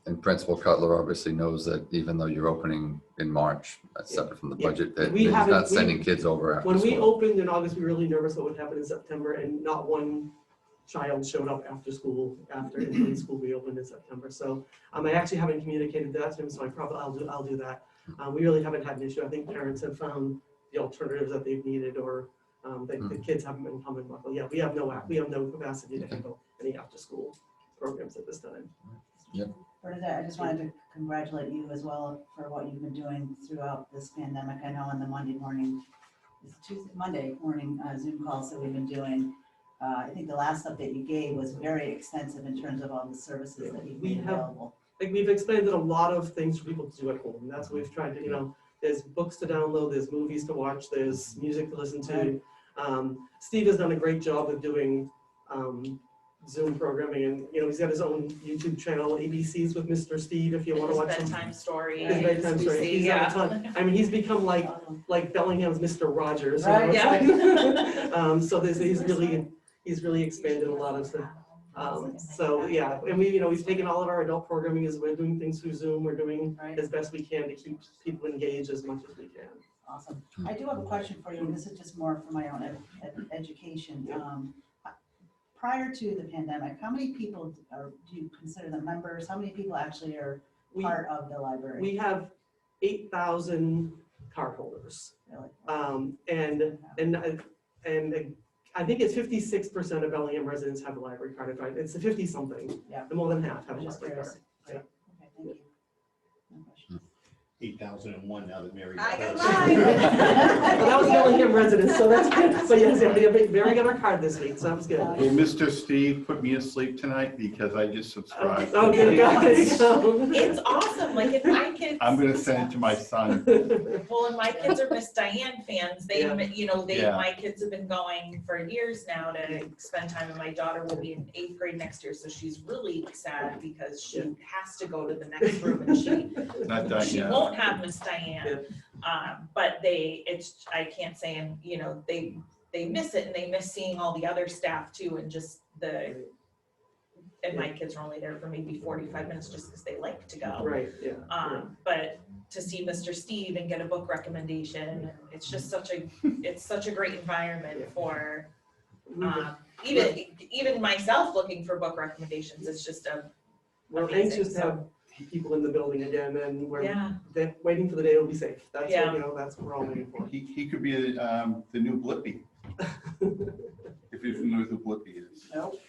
And Principal Cutler obviously knows that even though you're opening in March, that's separate from the budget, that he's not sending kids over after When we school. opened in August, we were really nervous what would happen in September, and not one child showed up after school, when school reopened in September. So I actually haven't communicated that to him, so I'll do that. We really haven't had an issue. I think parents have found the alternatives that they've needed, or the kids haven't been coming. Luckily, yeah, we have no capacity to handle any after school programs at this time. Yep. Bernadette, I just wanted to congratulate you as well for what you've been doing throughout this pandemic. I know on the Monday morning Zoom calls that we've been doing, I think the last update you gave was very extensive in terms of all the services that you've made available. We've explained a lot of things for people to do at home. That's what we've tried to, there's books to download, there's movies to watch, there's music to listen to. Steve has done a great job of doing Zoom programming, and he's got his own YouTube channel, ABCs with Mr. Steve, if you want to watch His bedtime story. His bedtime story. He's done a ton. I mean, he's become like Bellingham's Mr. Rogers. Right. Yeah. So he's really expanded a lot of stuff. So yeah, and we've taken all of our adult programming as we're doing things through Zoom. We're doing as best we can to keep people engaged as much as we can. Awesome. I do have a question for you, and this is just more for my own education. Prior to the pandemic, how many people do you consider them members? How many people actually are part of the library? We have 8,000 cardholders. Really? And I think it's 56% of Bellingham residents have a library card. It's 50 something. Yeah. More than half have a I'm just library curious. card. Yeah. Okay, thank you. No question. 8,001 now that Mary. I got can hers. lie. Well, that was Bellingham resident, so that's good. But yes, Mary got our card this week, so that was good. Well, Mr. Steve put me asleep tonight because I just subscribed. Oh, good God. It's awesome, like if my kids. I'm gonna send it to my son. Well, and my kids are Miss Diane fans. They, Yeah. you know, Yeah. my kids have been going for years now to spend time, and my daughter will be in 8th grade next year, so she's really sad because she has to go to the next room and Not done she yet. won't have Miss Diane. But I can't say, and you know, they miss it, and they miss seeing all the other staff too, and just and my kids are only there for maybe 45 minutes just because they like to go. Right, yeah. But to see Mr. Steve and get a book recommendation, it's just such a great environment for even myself looking for book recommendations. It's just We're amazing, anxious to so- have people in the building again, and we're yeah. waiting for the day it'll be safe. That's Yeah. what, you know, that's what we're all waiting for. He could be the new Blippi, if you're familiar with who Blippi is. Nope.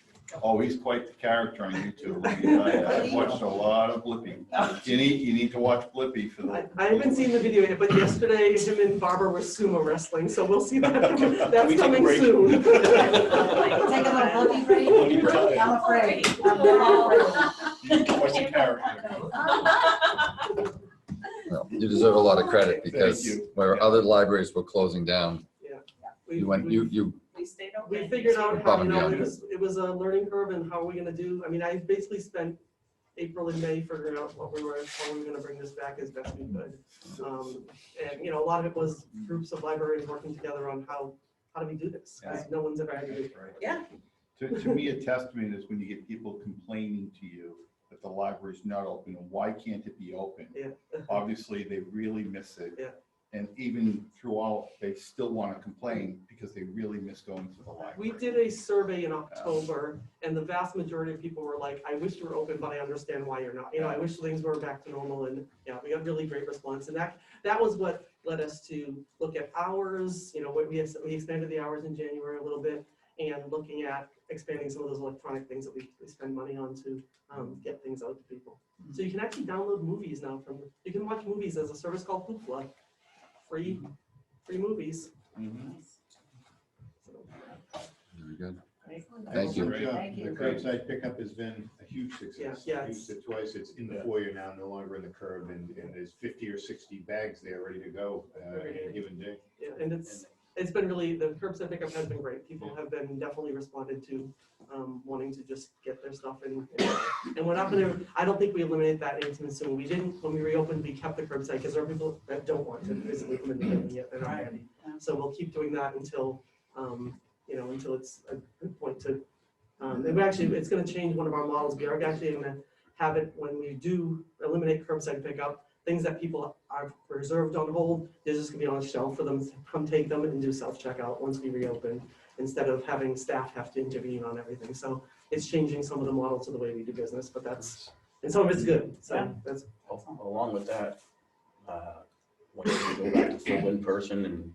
Oh, he's quite the character on YouTube. I've watched a lot of Blippi. You need to watch Blippi for the. I haven't seen the video yet, but yesterday him and Barbara were sumo wrestling, so we'll see that. That's we take a coming break? soon. Take a little Blippi break. I'm afraid. I'm very afraid. He's quite the character. Well, you deserve a lot of credit because Thank you. where other libraries were closing down, We- you went, we- you We stayed open. We figured out how, Above and beyond. it was a learning curve and how are we gonna do, I mean, I basically spent April and May figuring out how we were gonna bring this back as best we could. And, you know, a lot of it was groups of libraries working together on how do we do this? Because no one's ever had to do it. Yeah. To me, a testament is when you get people complaining to you that the library's not open, and why can't it be open? Yeah. Obviously, they really miss it. Yeah. And even throughout, they still want to complain because they really miss going to the library. We did a survey in October and the vast majority of people were like, I wish you were open, but I understand why you're not. You know, I wish things were back to normal, and yeah, we got really great response. And that was what led us to look at hours, you know, we expanded the hours in January a little bit, and looking at expanding some of those electronic things that we spend money on to get things out to people. So you can actually download movies now you can watch movies as a service called Hoopla. Free movies. Very good. Excellent. Thank you. Thank The you. curbside pickup has been a huge success. Yeah, I've used it twice. It's in the foyer now, no longer in the curb, and there's 50 or 60 bags there ready to go in a given day. Yeah, and it's been really, the curbside pickup has been great. People have been definitely responded to wanting to just get their stuff in. And we're not gonna, I don't think we eliminate that anytime soon. We didn't, when we reopened, we kept the curbside because there are people that don't want to physically come in the building yet, they're not ready. So we'll keep doing that until, you know, until it's a good point to, and we actually, it's gonna change one of our models. We are actually gonna have it when we do eliminate curbside pickup, things that people are reserved on hold, they're just gonna be on a shelf for them to come take them and do self-checkout once we reopen, instead of having staff have to intervene on everything. So it's changing some of the models of the way we do business, but and some of it's good, so that's. Along with that, when you go back to full in person and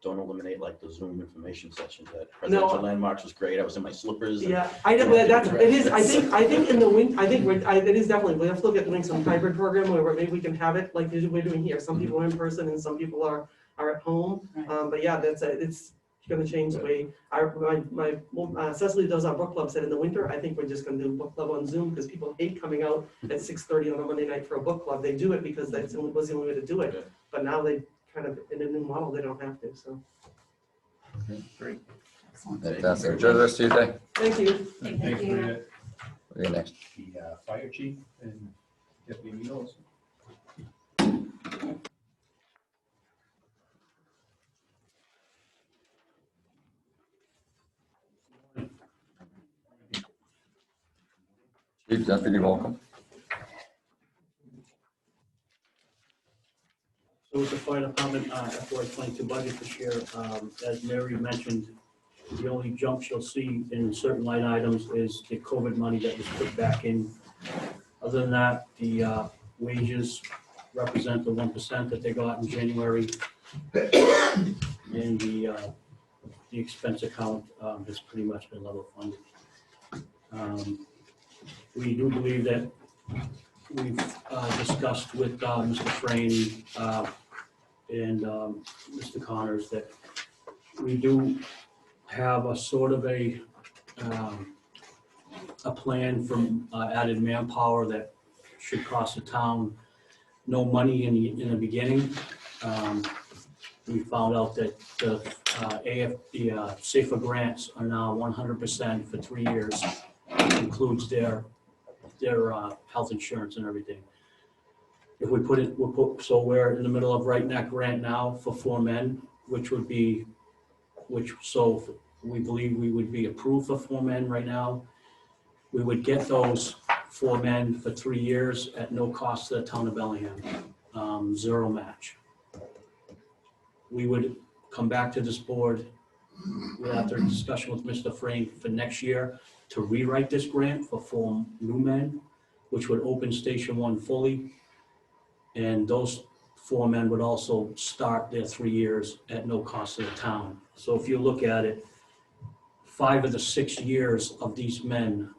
don't eliminate like the Zoom information sessions, that presidential landmarks was great. I was in my slippers. Yeah, I know, it is, I think in the winter, it is definitely, we have to look at doing some hybrid program where maybe we can have it like we're doing here. Some people are in person and some people are at home. But yeah, it's gonna change the way Cecily does our book club said in the winter, I think we're just gonna do book club on Zoom because people hate coming out at 6:30 on a Monday night for a book club. They do it because was the only way to do it. But now they kind of, in a new model, they don't have to, so. Great. Fantastic. Enjoy the rest of your day. Thank you. Thanks, Maria. You're next. The fire chief and Deputy Mills. Chief Deputy, welcome. So with the fire department, FY '22 budget this year, as Mary mentioned, the only jumps you'll see in certain line items is the COVID money that was put back in. Other than that, the wages represent the 1% that they got in January. And the expense account has pretty much been level funded. We do believe that we've discussed with Mr. Frame and Mr. Connors that we do have a sort of a plan from added manpower that should cost the town no money in the beginning. We found out that the Safer grants are now 100% for 3 years. Includes their health insurance and everything. If we put it, so we're in the middle of writing that grant now for 4 men, so we believe we would be approved for 4 men right now. We would get those 4 men for 3 years at no cost to the town of Bellingham, 0 match. We would come back to this board after a discussion with Mr. Frame for next year to rewrite this grant for 4 new men, which would open Station 1 fully. And those 4 men would also start their 3 years at no cost to the town. So if you look at it, 5 of the 6 years of these men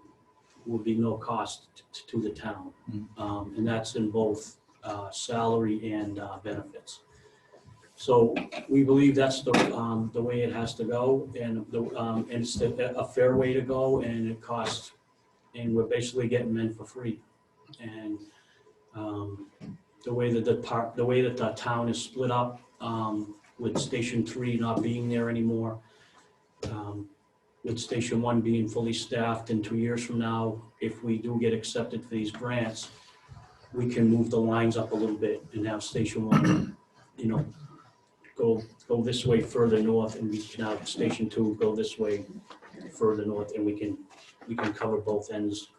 will be no cost to the town. And that's in both salary and benefits. So we believe that's the way it has to go, and it's a fair way to go, and it costs, and we're basically getting men for free. And the way that the town is split up, with Station 3 not being there anymore, with Station 1 being fully staffed, and 2 years from now, if we do get accepted for these grants, we can move the lines up a little bit and have Station 1, go this way further north, and we can have Station 2 go this way further north, and we can cover both ends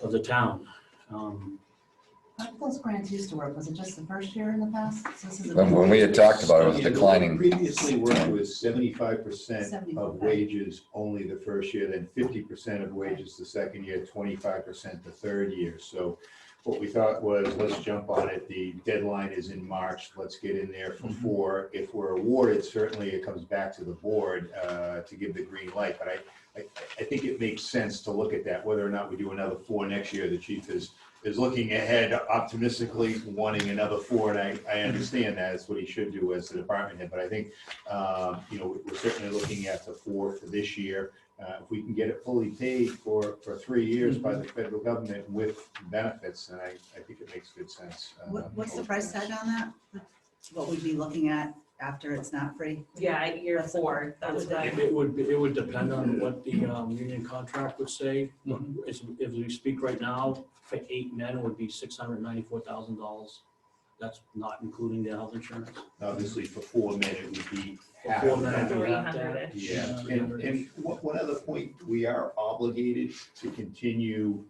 of the town. How did those grants used to work? Was it just the first year in the past? So this is a When we had talked about it, it was declining. Previously worked with 75% 75. of wages only the first year, then 50% of wages the second year, 25% the third year. So what we thought was, let's jump on it. The deadline is in March. Let's get in there for 4. If we're awarded, certainly it comes back to the board to give the green light. But I think it makes sense to look at that, whether or not we do another 4 next year. The chief is looking ahead optimistically, wanting another 4, and I understand that. That's what he should do as the department head. But I think, we're certainly looking at the 4 for this year. If we can get it fully paid for 3 years by the federal government with benefits, then I think it makes good sense. What's the price tag on that? What we'd be looking at after it's not free? Yeah, at year 4, that's right. It would depend on what the union contract would say. If we speak right now, for 8 men, it would be $694,000. That's not including the health insurance. Obviously, for 4 men, it would be half 4 of men, that. it'd be half that. 300-ish. Yeah, and one other point, we are obligated to continue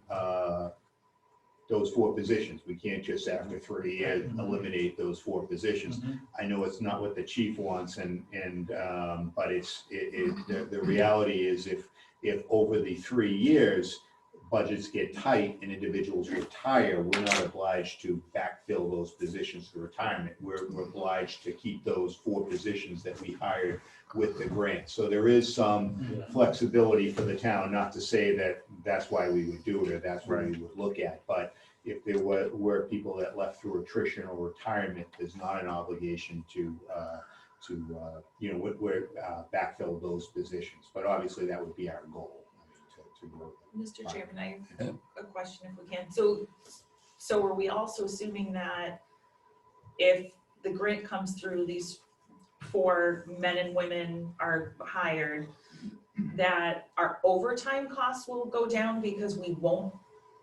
those 4 positions. We can't just after 3 years eliminate those 4 positions. I know it's not what the chief wants, but the reality is if over the 3 years budgets get tight and individuals retire, we're not obliged to backfill those positions for retirement. We're obliged to keep those 4 positions that we hired with the grant. So there is some flexibility for the town, not to say that that's why we would do it or that's what we would look at. But if there were people that left through attrition or retirement, there's not an obligation to backfill those positions. But obviously that would be our goal. Mr. Chairman, I have a question if we can. So are we also assuming that if the grant comes through, these 4 men and women are hired, that our overtime costs will go down because we won't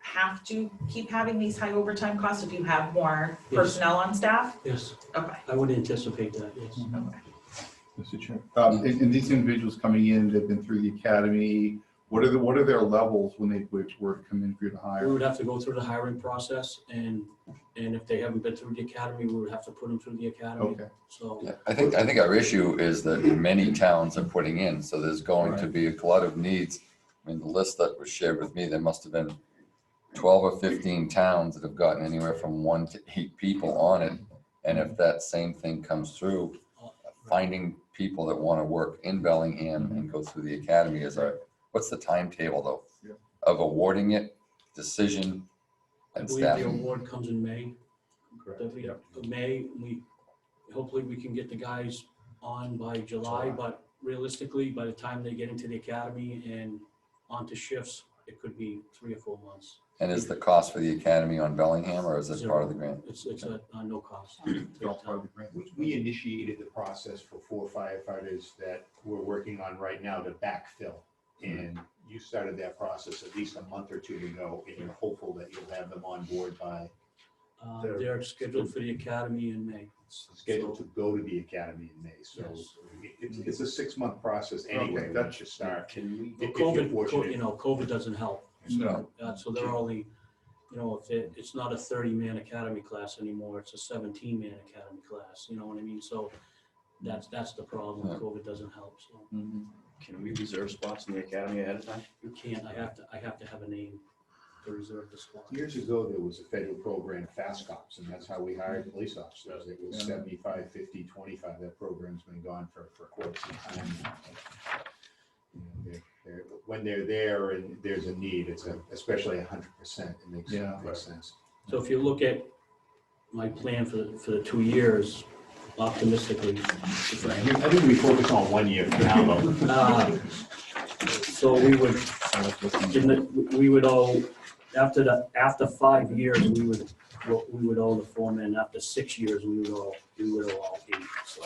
have to keep having these high overtime costs if you have more personnel on staff? Yes, Okay. I would anticipate that, yes. Okay. Mr. Chair. And these individuals coming in, they've been through the academy. What are their levels when they were to come in for you to hire? We would have to go through the hiring process, and if they haven't been through the academy, we would have to put them through the academy. Okay. So Yeah, I think our issue is that many towns are putting in, so there's going to be a glut of needs. I mean, the list that was shared with me, there must have been 12 or 15 towns that have gotten anywhere from 1 to 8 people on it. And if that same thing comes through, finding people that want to work in Bellingham and go through the academy is what's the timetable though of awarding it? decision I and believe the staffing. award comes in May. Correct. May, hopefully we can get the guys on by July, but realistically, by the time they get into the academy and onto shifts, it could be 3 or 4 months. And is the cost for the academy on Bellingham, or is it part of the grant? It's a no cost. It's all part of the grant. We initiated the process for 4 firefighters that we're working on right now to backfill. And you started that process at least a month or 2 ago, and you're hopeful that you'll have them on board by They're scheduled for the academy in May. scheduled to go to the academy in May. So Yes. it's a 6-month process anyway, Okay, once you start. Can we, If you're COVID, fortunate. COVID doesn't help. No. So they're only, if it's not a 30-man academy class anymore, it's a 17-man academy class, you know what I mean? So that's the problem. COVID doesn't help, so can we reserve spots in the academy ahead of time? you can't, I have to have a name to reserve the spot. Years ago, there was a federal program, Fast Cops, and that's how we hired police officers. It was 75, 50, 25. That program's been gone for quite some time now. When they're there and there's a need, especially 100%, it makes sense. So if you look at my plan for the 2 years, optimistically, I think we focus on 1 year for now, though. so we would owe, after 5 years, we would owe the foreman. After 6 years, we would owe all 8. So,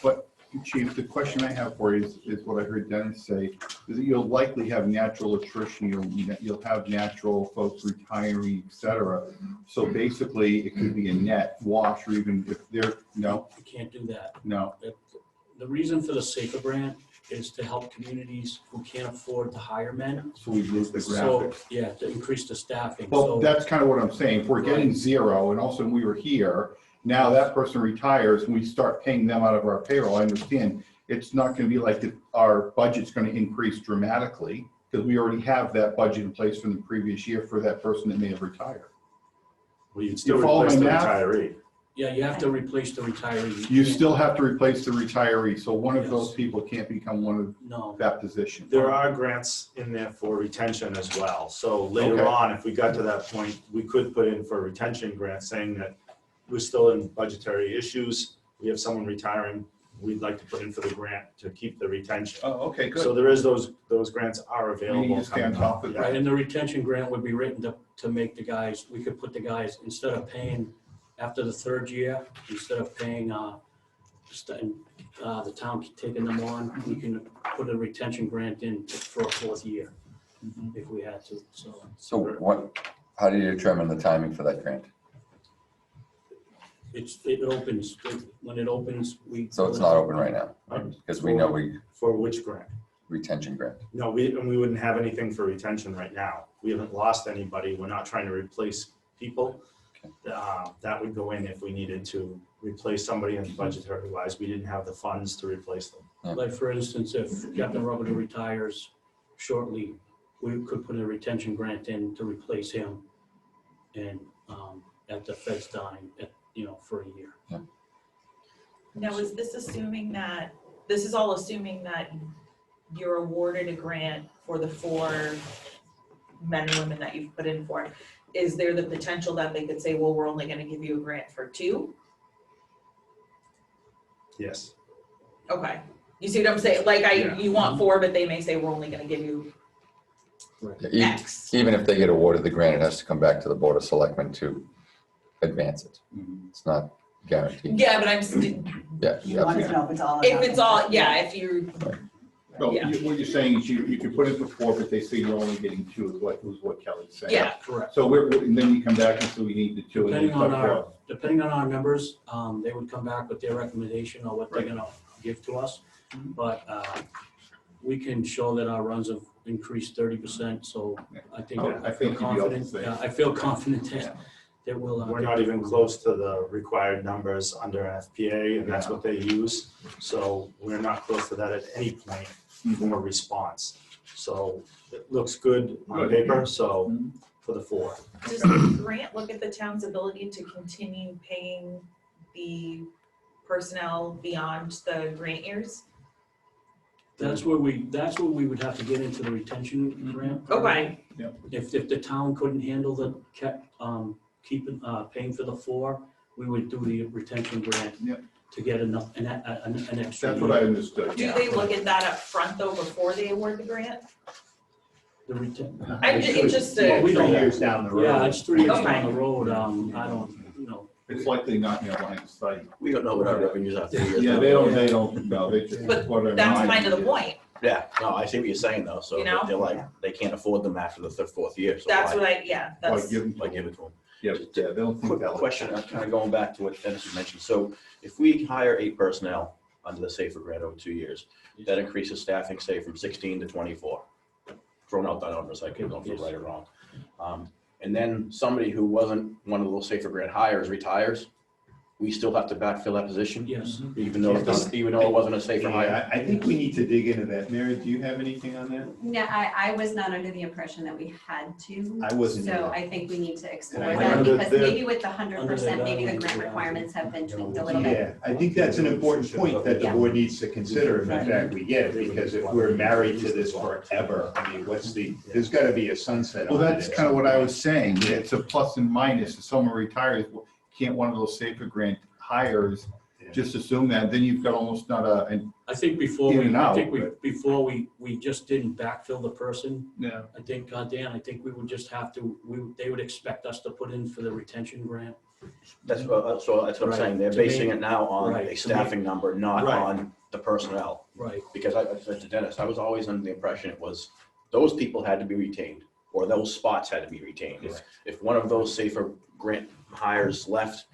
But Chief, the question I have for you is what I heard Dennis say, is that you'll likely have natural attrition, you'll have natural folks retiring, et cetera. So basically, it could be a net wash, or even if they're, no, you can't do that. no. The reason for the SAFER grant is to help communities who can't afford to hire men. So we lose the So, graphic. yeah, to increase the staffing. Well, So that's kind of what I'm saying. If we're getting 0 and also we were here, now that person retires and we start paying them out of our payroll, I understand it's not going to be like our budget's going to increase dramatically because we already have that budget in place from the previous year for that person that may have retired. Well, you'd still follow replace the my math? retiree. yeah, you have to replace the retiree. You still have to replace the retiree, so one of those people can't become one of No. that position. There are grants in there for retention as well. So later Okay. on, if we got to that point, we could put in for retention grants saying that we're still in budgetary issues. We have someone retiring. We'd like to put in for the grant to keep the retention. Oh, okay, So there is those grants are We need available. to stay on top of Yeah. Right, and the retention grant would be written to make the guys, we could put the guys, instead of paying after the 3rd year, instead of paying, the town taking them on, we can put a retention grant in for a 4th year if we had to, so. So how do you determine the timing for that grant? It opens, when it opens, So it's not open right now, because we know For which grant? retention grant. No, we wouldn't have anything for retention right now. We haven't lost anybody. We're not trying to replace people. That would go in if we needed to replace somebody, and budgetary wise, we didn't have the funds to replace them. Like, for instance, if Captain Robert retires shortly, we could put a retention grant in to replace him. And at the Fed's dying, for a year. Now, is this assuming that, this is all assuming that you're awarded a grant for the 4 men and women that you've put in for? Is there the potential that they could say, well, we're only gonna give you a grant for 2? Yes. Okay, you see what I'm saying? Like, Yeah. you want 4, but they may say, we're only gonna give you X. Even if they get awarded the grant, it has to come back to the Board of Selectmen to advance it. It's not guaranteed. Yeah, but Yeah. You want to know if it's all. or if nothing. it's all, yeah, if you, No, Yeah. what you're saying is you could put it for 4, but they say you're only getting 2 is what Kelly's saying. yeah, Correct. So and then you come back and say we need the 2. and then Depending on our members, they would come back with their recommendation or what they're gonna give to us. But we can show that our runs have increased 30%, so I think Oh, I think you'd be able to confident, say. yeah, I feel confident that we'll. We're not even close to the required numbers under FPA, and that's what they use. So we're not close to that at any point for response. So it looks good on paper, so for the 4. does the grant look at the town's ability to continue paying the personnel beyond the grant years? That's where we would have to get into the retention grant. Okay, If the town couldn't handle the paying for the 4, we would do the retention grant Yep. to get enough, an extra. That's what I understood. do they look at that up front though before they award the grant? The retention. It's just Well, we don't- 3 years down the road. Yeah, it's 3 years Okay. down the road. I don't, It's likely not in their line of sight. We don't know what our revenues are 3 years. Yeah, down they the road. don't, no, they just. But what they're That's not- kind of the point. Yeah, no, I see what you're saying though, so You know? they're like, they can't afford them after the 4th year, so That's why, what Why that's, give them, why give it to them? yeah, they don't think Quick that. question, kind of going back to what Dennis had mentioned. So if we hire 8 personnel under the SAFER grant over 2 years, that increases staffing, say, from 16 to 24. Throwing out that number, so I don't feel right or wrong. And then somebody who wasn't one of those SAFER grant hires retires, we still have to backfill that position? yes. Even though it wasn't a SAFER hire? Yeah, I think we need to dig into that. Mary, do you have anything on that? No, I was not under the impression that we had to. I wasn't So either. I think we need to explore And I that know because that maybe with the 100%, Under the maybe the guidelines, grant yeah. requirements have been tweaked a little bit. Yeah, I think that's an important point that the Yeah. board needs to consider if in fact we get it, because if we're married to this forever, I mean, there's gotta be a sunset Well, on that's this. kind of what I was saying. It's a plus and minus. If someone retires, can't one of those SAFER grant hires just assume that, then you've got almost not an, I think before In we, and I out, think but- before we just didn't backfill the person. yeah. I think, Dan, I think we would just have to, they would expect us to put in for the retention grant. That's what I'm saying. They're To me- basing it now on right, to a me- staffing number, not Right. on the personnel. Right. Because I said to Dennis, I was always under the impression it was, those people had to be retained, or those spots had to be retained. If one of those SAFER grant hires left,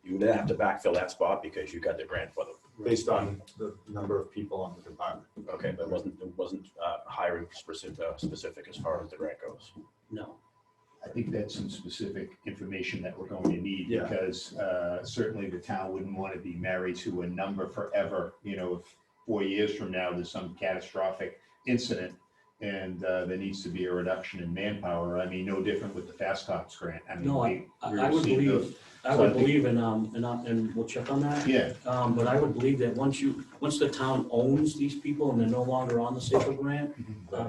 you would then have to backfill that spot because you got the grant for them. Based on the number of people on the department. Okay, but it wasn't hiring specific as far as the grant goes. No. I think that's some specific information that we're going to need, Yeah. because certainly the town wouldn't want to be married to a number forever. You know, if 4 years from now, there's some catastrophic incident and there needs to be a reduction in manpower, I mean, no different with the Fast Cops grant. I mean, No, we I would received believe, I So I would think- believe and we'll check on that. Yeah, But I would believe that once the town owns these people and they're no longer on the SAFER grant,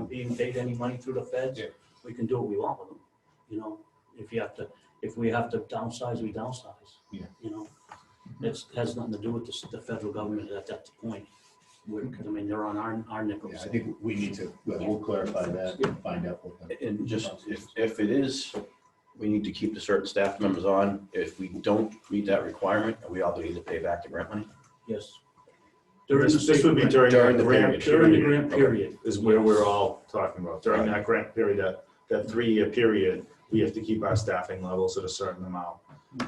being paid any money through the feds, Yeah. we can do what we want with them. You know, if we have to downsize, we downsize. Yeah. You know, it has nothing to do with the federal government at that point. I mean, they're on our nickels. yeah, I think we need to, we'll clarify that and find out what the. And just, if it is, we need to keep the certain staff members on. If we don't meet that requirement, are we obligated to pay back the grant money? Yes. During the This would be SAFER during During the the grant period. during the period. grant period. Is where we're all talking about. During that grant period, that 3-year period, we have to keep our staffing levels at a certain amount.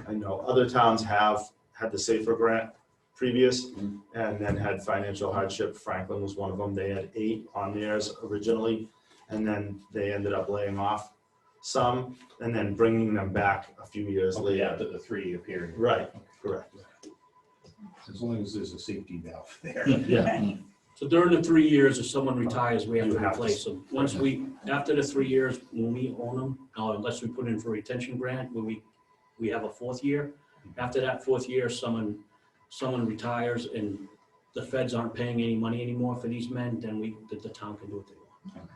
I know other towns have had the SAFER grant previous and then had financial hardship. Franklin was one of them. They had 8 on theirs originally, and then they ended up laying off some and then bringing them back a few years later. After the 3-year period. Right, correct. As long as there's a safety valve there. Yeah. So during the 3 years, if someone retires, we have You to have to- replace them. Once after the 3 years, when we own them, unless we put in for a retention grant, where we have a 4th year. After that 4th year, someone retires and the feds aren't paying any money anymore for these men, then the town can do what they want.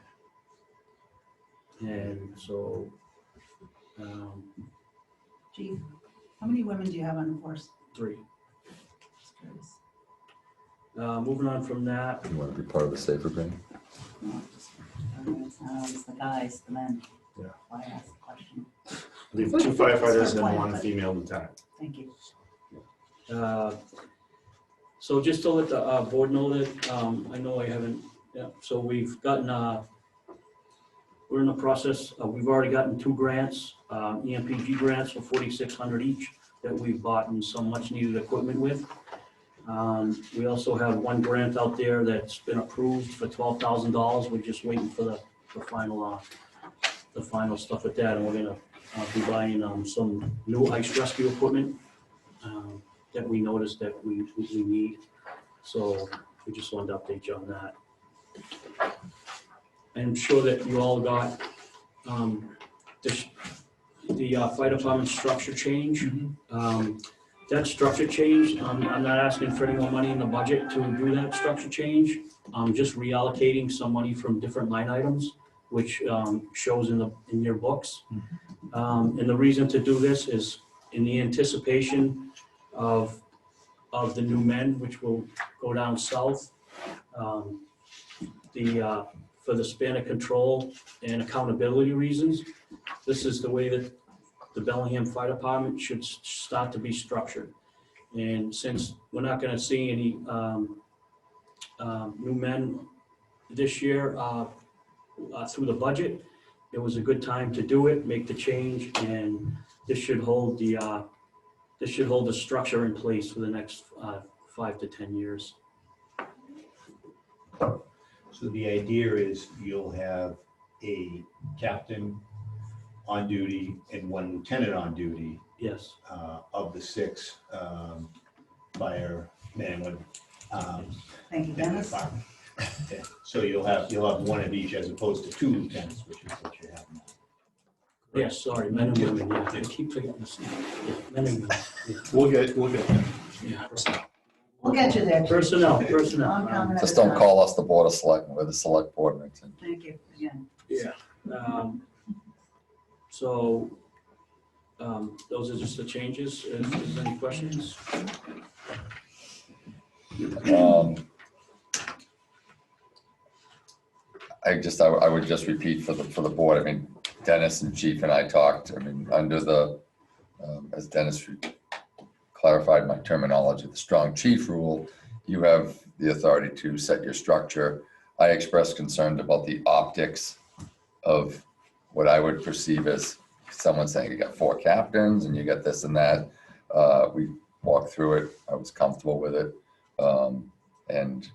And so, Chief, how many women do you have on the force? 3. Just curious. Moving on from that, You want to be part of the SAFER grant? No, just- It's not always the guys, the men. Yeah. Why I asked the question. We have 2 firefighters and 1 female lieutenant. Thank you. so just to let the board know that, I know I haven't, so we've gotten, we're in the process, we've already gotten 2 grants, EMPG grants for $4,600 each that we've bought in some much needed equipment with. We also have 1 grant out there that's been approved for $12,000. We're just waiting for the final stuff with that, and we're gonna be buying some new ice rescue equipment that we noticed that we need. So we just wanted to update you on that. I'm sure that you all got the fire department structure change. That structure change, I'm not asking for any more money in the budget to do that structure change. I'm just reallocating some money from different line items, which shows in your books. And the reason to do this is in the anticipation of the new men, which will go down south. For the span of control and accountability reasons, this is the way that the Bellingham Fire Department should start to be structured. And since we're not gonna see any new men this year through the budget, it was a good time to do it, make the change, and this should hold the structure in place for the next 5 to 10 years. So the idea is you'll have a captain on duty and one lieutenant on duty Yes, of the 6 firemen and women. Thank you, in the Dennis. department. Okay. So you'll have one of each as opposed to 2 lieutenants, which is what you have now. yes, sorry, men and women, yeah, I keep forgetting this. Yeah, men and women, yeah. We'll get there. Yeah. We'll get you there. Personnel. Long comment at Just a don't time. call us the Board of Selectmen, we're the Select Board. Thank you again. Yeah. So, those are just the changes. Is there any questions? I would just repeat for the board, I mean, Dennis and Chief and I talked, I mean, under the, as Dennis clarified my terminology, the strong chief rule, you have the authority to set your structure. I expressed concern about the optics of what I would perceive as someone saying you got 4 captains and you got this and that. We walked through it, I was comfortable with it. And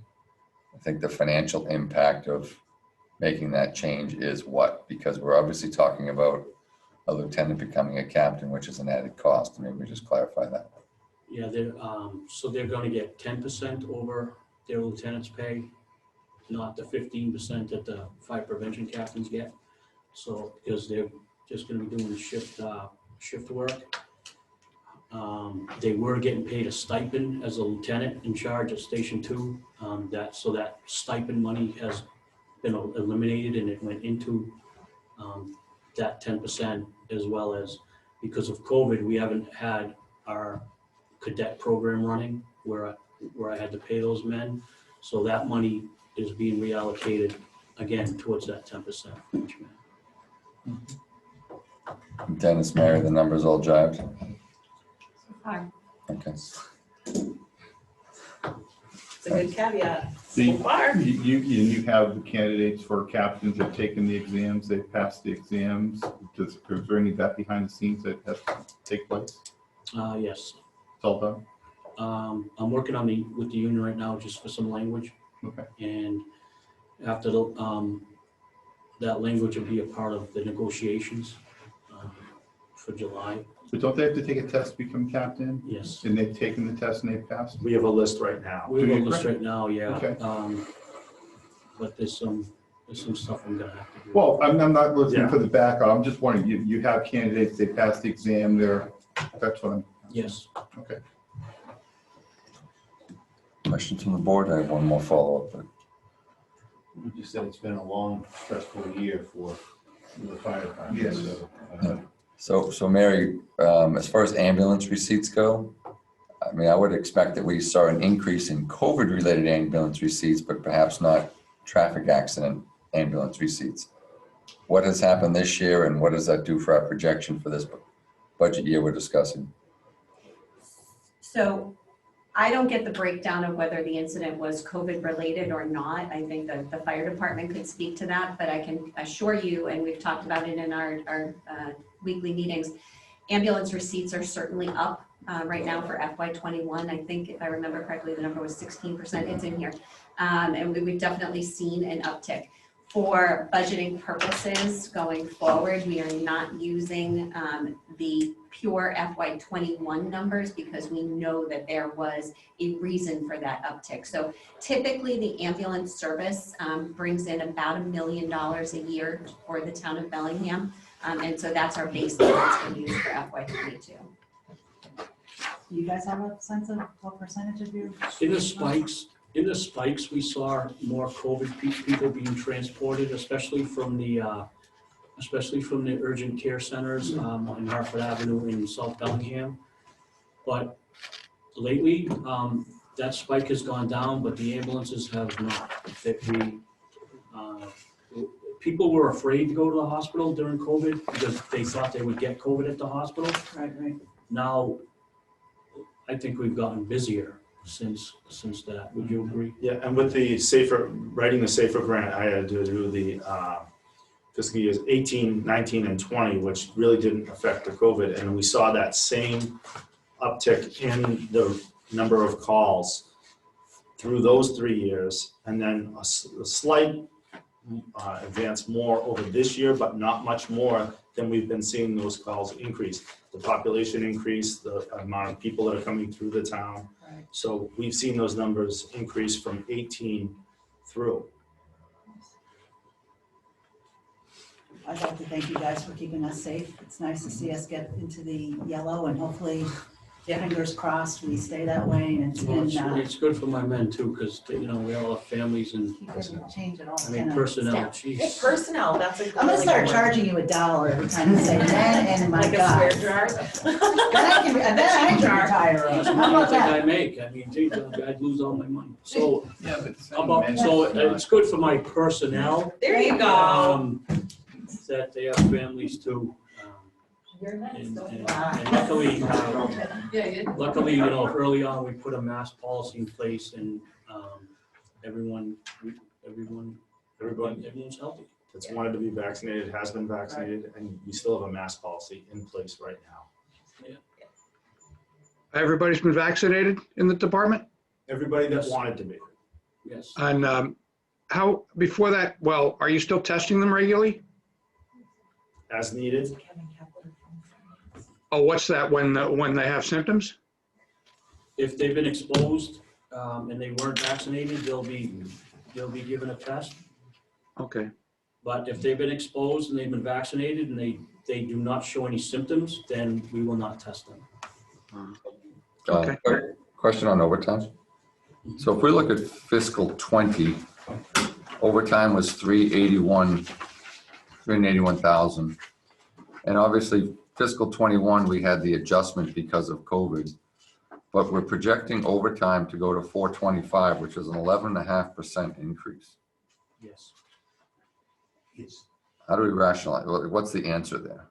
I think the financial impact of making that change is what? Because we're obviously talking about a lieutenant becoming a captain, which is an added cost. Maybe we just clarify that. Yeah, so they're gonna get 10% over their lieutenant's pay, not the 15% that the fire prevention captains get. So, because they're just gonna be doing shift work. They were getting paid a stipend as a lieutenant in charge at Station 2. So that stipend money has been eliminated and it went into that 10%, as well as because of COVID, we haven't had our cadet program running where I had to pay those men. So that money is being reallocated again towards that 10% for each man. Dennis, Mary, the numbers all jived? Far. Okay. It's a good caveat. The- So far. You have the candidates for captains that have taken the exams, they've passed the exams. Is there any of that behind the scenes that has to take place? Yes. It's all done? I'm working with the union right now just for some language. Okay. And after that language will be a part of the negotiations for July. But don't they have to take a test to become captain? Yes. And they've taken the test and they've passed? We have a list right now. We're Do you on this correct? right now, yeah. Okay. But there's some stuff I'm gonna have to do. Well, I'm not looking Yeah. for the backup. I'm just wondering, you have candidates, they passed the exam, that's what I'm. Yes. Okay. Questions from the board? I have one more follow-up, but You just said it's been a long, stressful year for the fire department. Yes. So Mary, as far as ambulance receipts go, I mean, I would expect that we saw an increase in COVID-related ambulance receipts, but perhaps not traffic accident ambulance receipts. What has happened this year and what does that do for our projection for this budget year we're discussing? So I don't get the breakdown of whether the incident was COVID related or not. I think that the fire department could speak to that, but I can assure you, and we've talked about it in our weekly meetings, ambulance receipts are certainly up right now for FY21. I think if I remember correctly, the number was 16%, it's in here. And we've definitely seen an uptick. For budgeting purposes going forward, we are not using the pure FY21 numbers because we know that there was a reason for that uptick. So typically the ambulance service brings in about $1 million a year for the town of Bellingham. And so that's our baseline that's been used for FY22. Do you guys have a sense of what percentage of your? In the spikes, we saw more COVID people being transported, especially from the urgent care centers on Hartford Avenue in South Bellingham. But lately, that spike has gone down, but the ambulances have not. People were afraid to go to the hospital during COVID because they thought they would get COVID at the hospital. Right, right. Now, I think we've gotten busier since that. Would you agree? Yeah, and with the writing the safer grant, I had to do the fiscal years 18, 19, and 20, which really didn't affect the COVID. And we saw that same uptick in the number of calls through those 3 years. And then a slight advance more over this year, but not much more than we've been seeing those calls increase. The population increase, the amount of people that are coming through the town. Right. So we've seen those numbers increase from 18 through. I'd like to thank you guys for keeping us safe. It's nice to see us get into the yellow and hopefully, fingers crossed, we stay that way. And it's Well, been, it's good for my men too, because, we all have families and, he didn't change it all. I mean, can I? personnel, It's jeez. personnel, that's a. I'm gonna start charging you $1 every time you say men and my Like a God. swear jar. Then I can retire. That's How what about I think that? I make. I mean, geez, I'd lose all my money. So, Yeah, but it's good for my personnel, There you go. that they have families too. And luckily, early on, we put a mask policy in place and everyone's healthy. That's wanted to be vaccinated, has been vaccinated, and we still have a mask policy in place right now. Everybody's been vaccinated in the department? Everybody that Yes. wanted to be. Yes. And how, before that, well, are you still testing them regularly? As needed. Oh, what's that, when they have symptoms? If they've been exposed and they weren't vaccinated, they'll be given a test. Okay. But if they've been exposed and they've been vaccinated and they do not show any symptoms, then we will not test them. Okay. Question on overtime. So if we look at fiscal 20, overtime was 381,000. And obviously fiscal 21, we had the adjustment because of COVID, but we're projecting overtime to go to 425, which is an 11.5% increase. Yes. How do we rationalize? What's the answer there?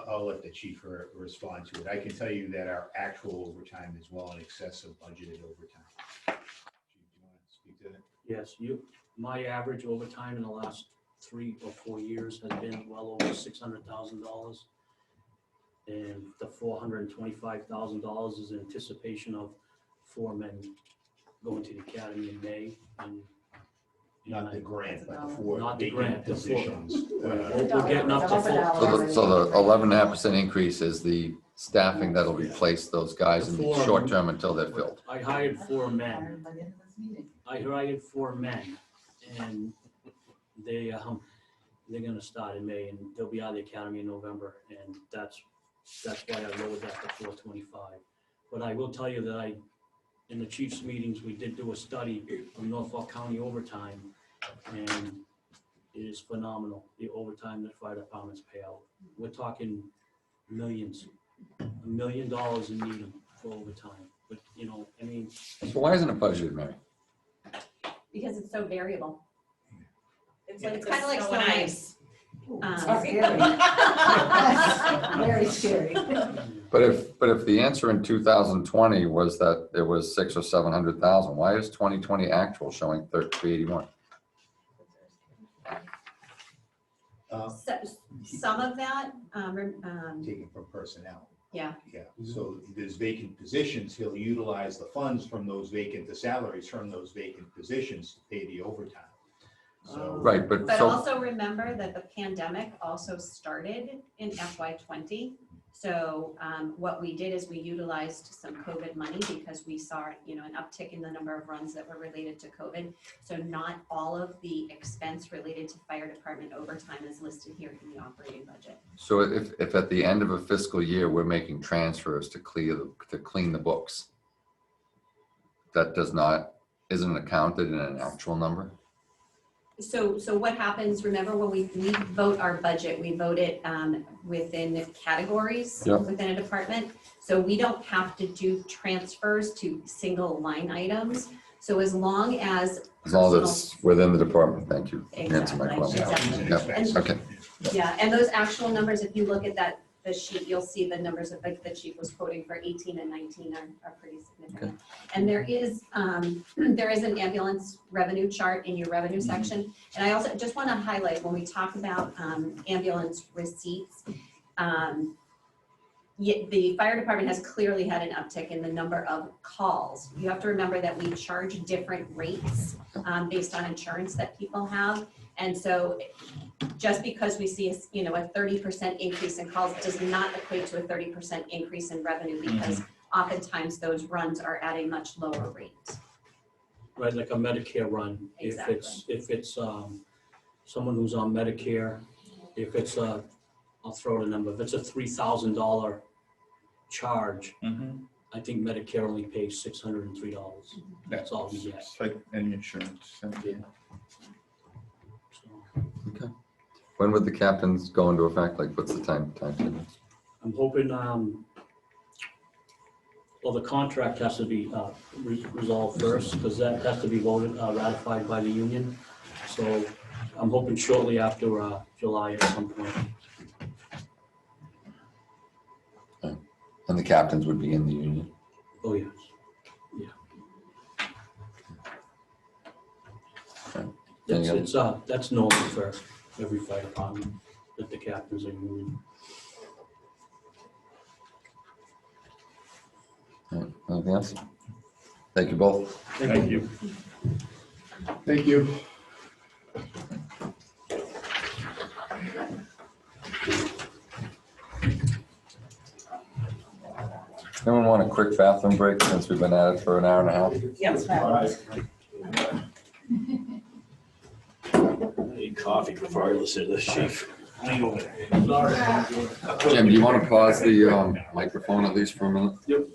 I'll let the chief respond to it. I can tell you that our actual overtime is well in excess of budgeted overtime. Chief, do you want to speak to that? Yes, my average overtime in the last 3 or 4 years has been well over $600,000. And the $425,000 is in anticipation of 4 men going to the academy in May. And Not the grant, but the 4 Not the vacant grant, the 4. positions. We're getting up to 4. So the 11.5% increase is the staffing that'll replace those guys in the short term until they're filled. I hired 4 men. By the end of this meeting. I hired 4 men, and they're gonna start in May, and they'll be out of the academy in November, and that's why I lowered that to 425. But I will tell you that in the chief's meetings, we did do a study on Norfolk County overtime, and it is phenomenal, the overtime that fire departments pay out. We're talking millions, $1 million in Needham for overtime, but I mean. So why isn't it budgeted, Mary? Because it's so variable. It's It's like kinda like snow and snow and ice. Very scary. But if the answer in 2020 was that there was 600,000 or 700,000, why is 2020 actual showing 381? Some of that, Taken from personnel. yeah, Yeah, so there's vacant positions, he'll utilize the funds from those vacant, the salaries from those vacant positions to pay the overtime. So. Right, but but so, also remember that the pandemic also started in FY20. So what we did is we utilized some COVID money because we saw, an uptick in the number of runs that were related to COVID. So not all of the expense related to fire department overtime is listed here in the operating budget. So if at the end of a fiscal year, we're making transfers to clean the books, that isn't accounted in an actual number? So what happens, remember when we vote our budget, we vote it within categories Yep. within a department. So we don't have to do transfers to single line items. So as long as It's within the department, thank you. Answer my Exactly, question. exactly. Yep, okay. Yeah, and those actual numbers, if you look at the sheet, you'll see the numbers that the chief was quoting for 18 and 19 are pretty significant. And there is an ambulance revenue chart in your revenue section. And I also just want to highlight when we talk about ambulance receipts, the fire department has clearly had an uptick in the number of calls. You have to remember that we charge different rates based on insurance that people have. And so just because we see a 30% increase in calls does not equate to a 30% increase in revenue, because oftentimes those runs are at a much lower rate. Right, like a Medicare run. Exactly. If it's someone who's on Medicare, if it's I'll throw out a number, if it's a $3,000 charge, I think Medicare only pays $603. That's all we get. It's like any insurance. Yeah. So, When would the captains go into effect? Like, what's the time? I'm hoping, well, the contract has to be resolved first, because that has to be voted, ratified by the union. So I'm hoping shortly after July at some point. And the captains would be in the union. Oh, yes. Yeah. Any That's normal for every fire department, that the captains are union. Anything else? Thank you both. Thank you. Thank you. Anyone want a quick bathroom break since we've been at it for an hour and a half? Yes. All right. I need coffee before I listen to this, chief. Jim, do you want to pause the microphone at least for a minute? Yep.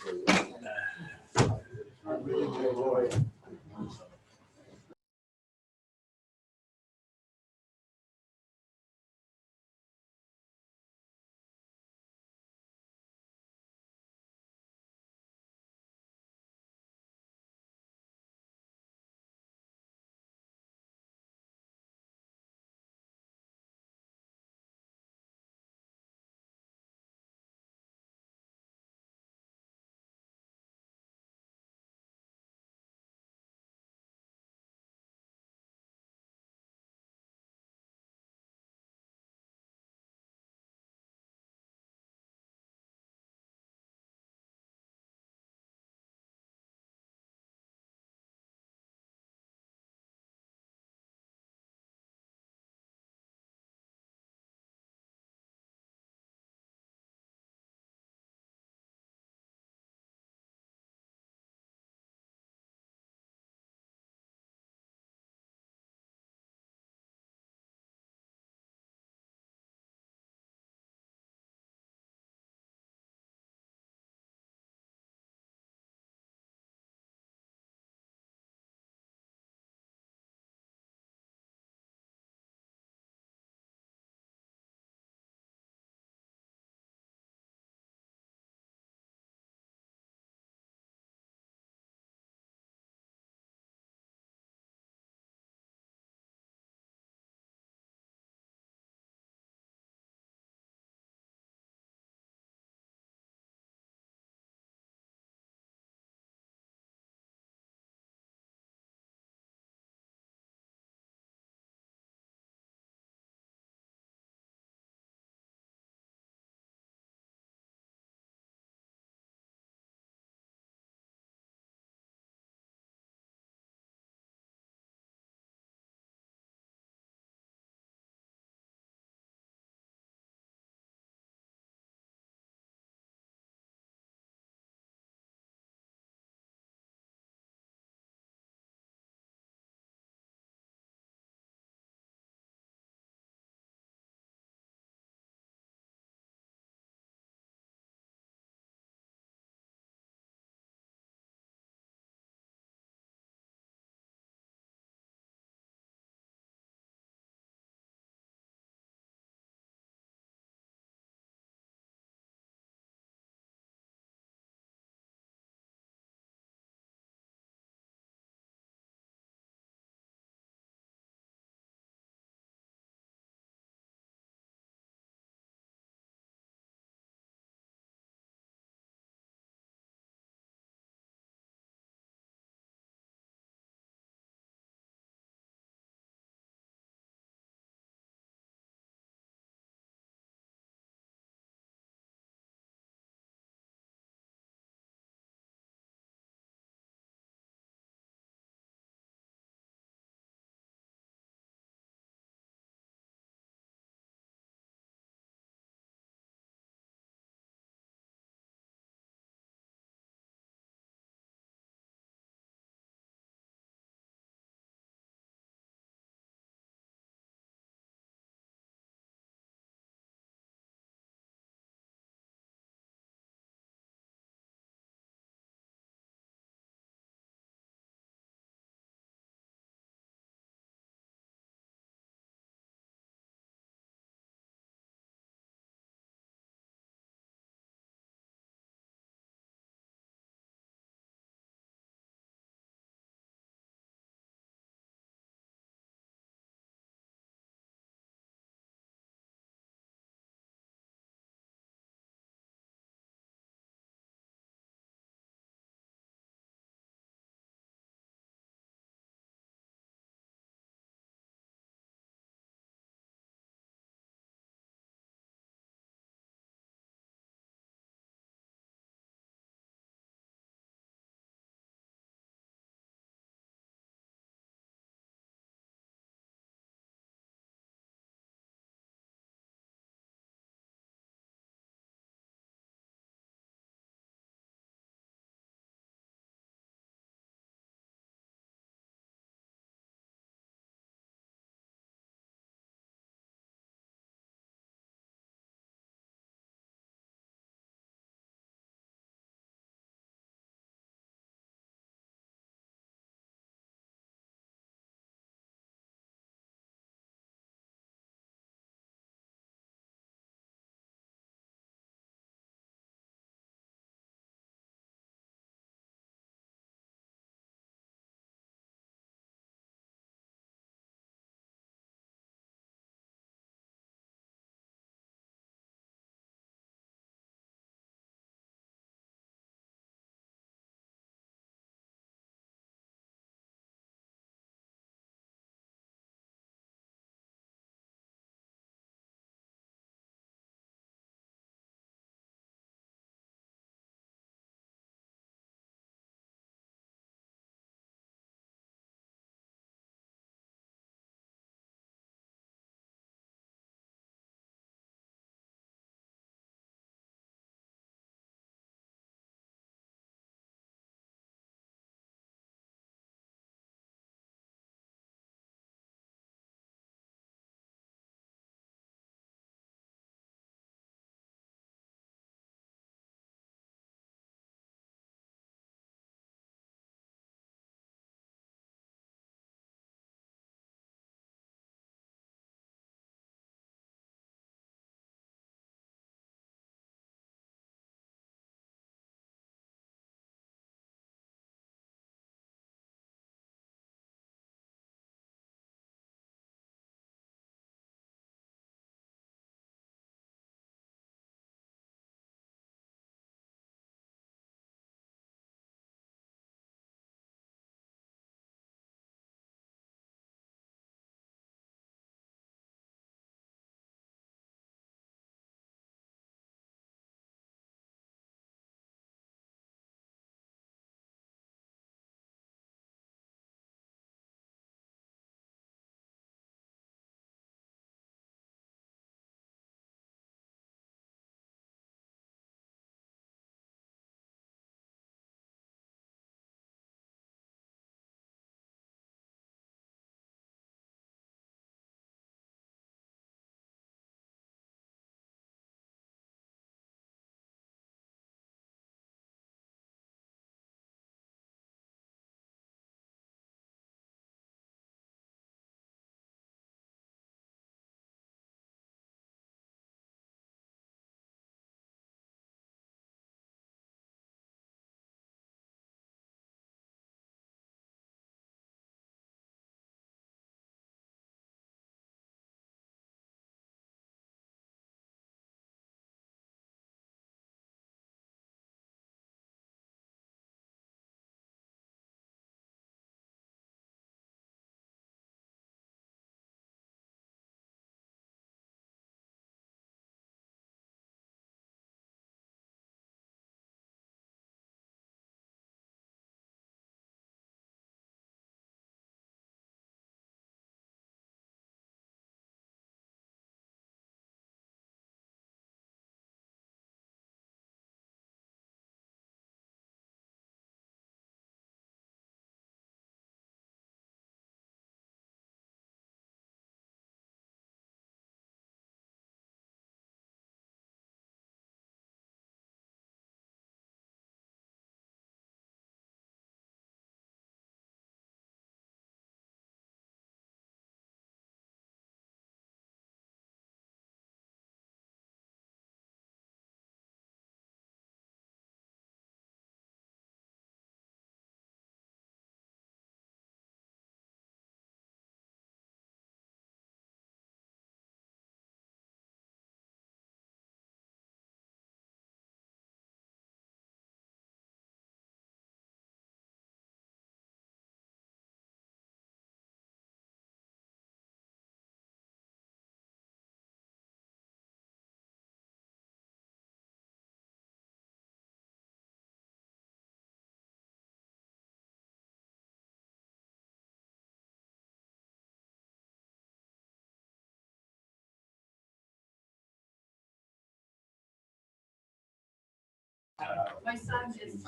My son is.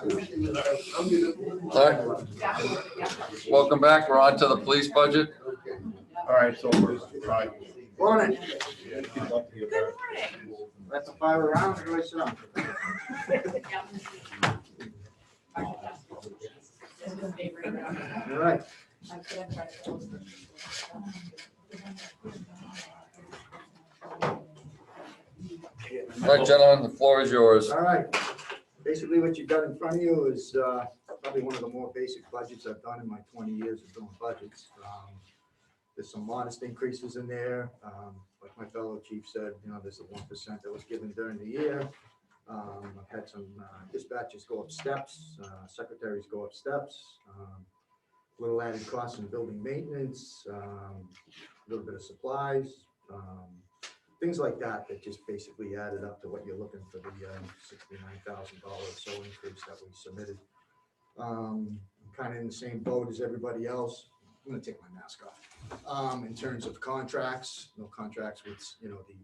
All right. Welcome back. We're on to the police budget. All right, so we're, right. Morning. Good morning. Let the fire around and race it up. All right. All right, gentlemen, the floor is yours. All right. Basically, what you've got in front of you is probably one of the more basic budgets I've done in my 20 years of doing budgets. There's some modest increases in there. Like my fellow chief said, there's the 1% that was given during the year. I've had some dispatches go up steps, secretaries go up steps, little added costs in building maintenance, a little bit of supplies, things like that, that just basically added up to what you're looking for the $69,000 or so increase that we submitted. I'm kind of in the same boat as everybody else. I'm going to take my mask off. In terms of contracts, no contracts with, the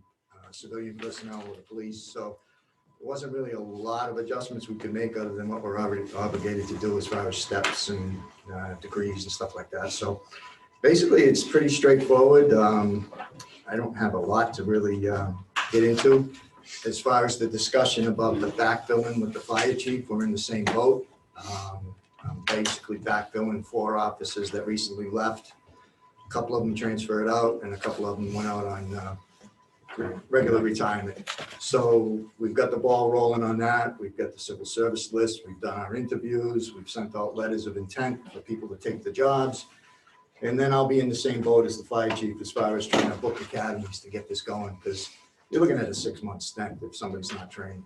civilian personnel or the police. So there wasn't really a lot of adjustments we could make other than what we're already obligated to do as far as steps and degrees and stuff like that. So basically, it's pretty straightforward. I don't have a lot to really get into. As far as the discussion about the backfilling with the fire chief, we're in the same boat. I'm basically backfilling 4 officers that recently left. A couple of them transferred out and a couple of them went out on regular retirement. So we've got the ball rolling on that. We've got the civil service list. We've done our interviews. We've sent out letters of intent for people to take the jobs. And then I'll be in the same boat as the fire chief as far as trying to book academies to get this going, because you're looking at a 6-month stint if somebody's not trained.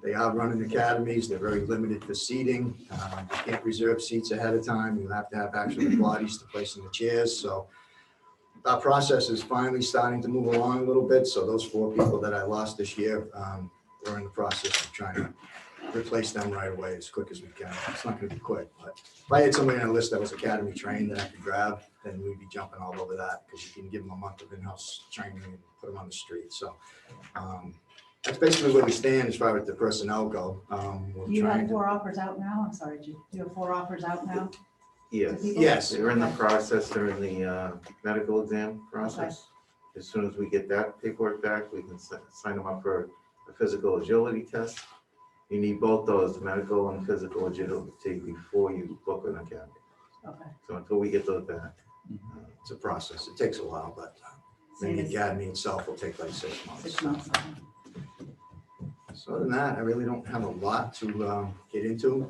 They are running academies. They're very limited for seating. You can't reserve seats ahead of time. You have to have actual bodies to place in the chairs. So our process is finally starting to move along a little bit. So those 4 people that I lost this year, we're in the process of trying to replace them right away as quick as we can. It's not going to be quick, but if I had somebody on a list that was academy trained that I could grab, then we'd be jumping all over that, because you can give them a month of in-house training and put them on the street. So that's basically where we stand as far as the personnel go. You have 4 offers out now? I'm sorry, do you have 4 offers out now? Yes. Yes. They're in the process, they're in the medical exam process. As soon as we get that paperwork back, we can sign them up for a physical agility test. You need both those, medical and physical agility, before you book an academy. Okay. So until we get those back. It's a process. It takes a while, but the academy itself will take like 6 months. 6 months. So other than that, I really don't have a lot to get into.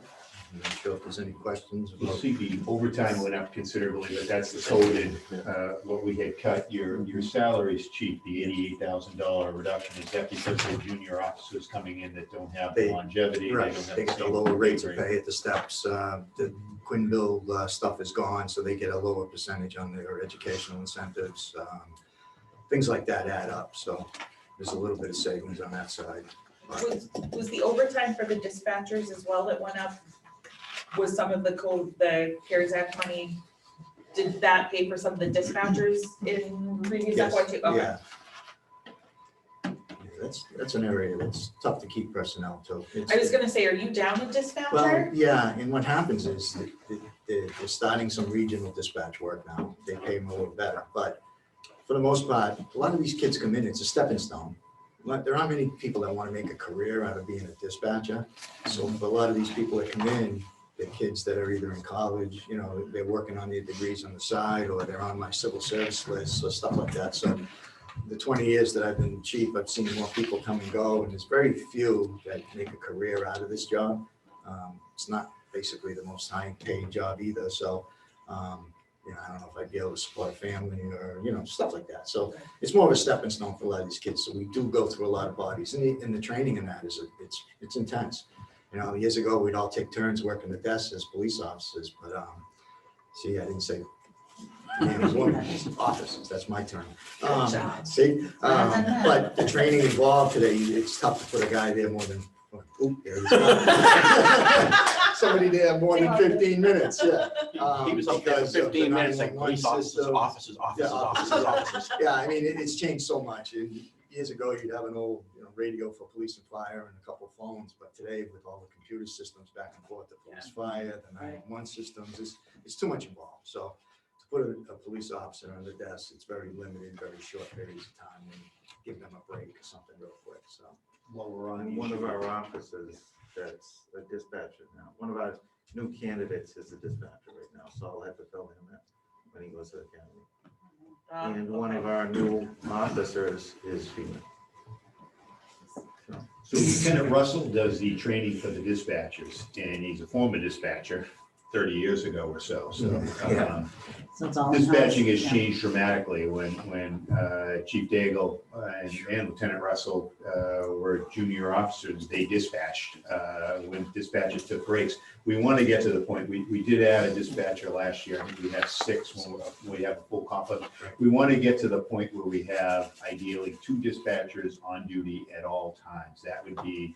I'm not sure if there's any questions. You'll see the overtime went up considerably, but that's the COVID, what we had cut. Your salaries, chief, the $88,000 reduction, is that because the junior officers coming in that don't have the longevity? Right, they get the lower rates of pay at the steps. The Quinville stuff is gone, so they get a lower percentage on their educational incentives. Things like that add up, so there's a little bit of savings on that side. Was the overtime for the dispatchers as well that went up? Was some of the CARES Act money, did that pay for some of the dispatchers in previous Yes, FY2? Okay. yeah. That's an area that's tough to keep personnel to. I was gonna say, are you down a dispatcher? Well, yeah, and what happens is that they're starting some regional dispatch work now. They pay them a little better, but for the most part, a lot of these kids come in, it's a stepping stone. There aren't many people that want to make a career out of being a dispatcher. So for a lot of these people that come in, they're kids that are either in college, they're working on their degrees on the side, or they're on my civil service list or stuff like that. So the 20 years that I've been chief, I've seen more people come and go, and there's very few that make a career out of this job. It's not basically the most high paid job either. So, I don't know if I'd be able to support a family or, stuff like that. So it's more of a stepping stone for a lot of these kids. So we do go through a lot of bodies, and the training in that it's intense. Years ago, we'd all take turns working the desk as police officers, but see, I didn't say man was woman, officers, that's my term. See, but the training involved today, it's tough to put a guy there more than, there he's going. Somebody there more than 15 minutes, yeah. He was up there for 15 minutes, like police officers, officers. Yeah, I mean, it's changed so much. years ago, you'd have an old, radio for police and fire and a couple of phones, but today with all the computer systems back and forth, the police fire, the 911 systems, it's too much involved. So to put a police officer on the desk, it's very limited, very short periods of time, and give them a break or something real quick, so. Well, we're on one of our offices that's a dispatcher now. One of our new candidates is a dispatcher right now, so I'll have to fill him in when he goes to the academy. And one of our new officers is female. So Lieutenant Russell does the training for the dispatchers, and he's a former dispatcher 30 years ago or so. So So it's all in-house, dispatching has yeah. changed dramatically when Chief Daigle and Lieutenant Russell were junior officers. They dispatched when dispatchers took breaks. We want to get to the point, we did add a dispatcher last year. I think we had 6 when we have a full complement. We want to get to the point where we have ideally 2 dispatchers on duty at all times. That would be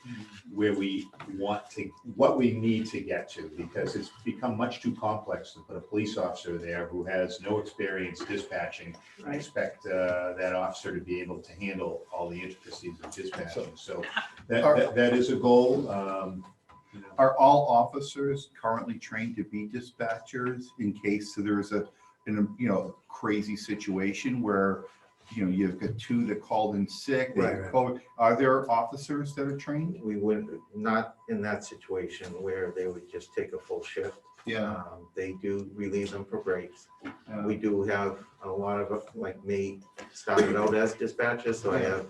where we want to, what we need to get to, because it's become much too complex to put a police officer there who has no experience dispatching. I expect that officer to be able to handle all the intricacies of dispatching. So that is a goal. Are all officers currently trained to be dispatchers in case there's a crazy situation where, you've got 2 that called in sick? Are there officers that are trained? We would not in that situation where they would just take a full shift. Yeah. They do relieve them for breaks. We do have a lot of, like me, started out as dispatchers, so I have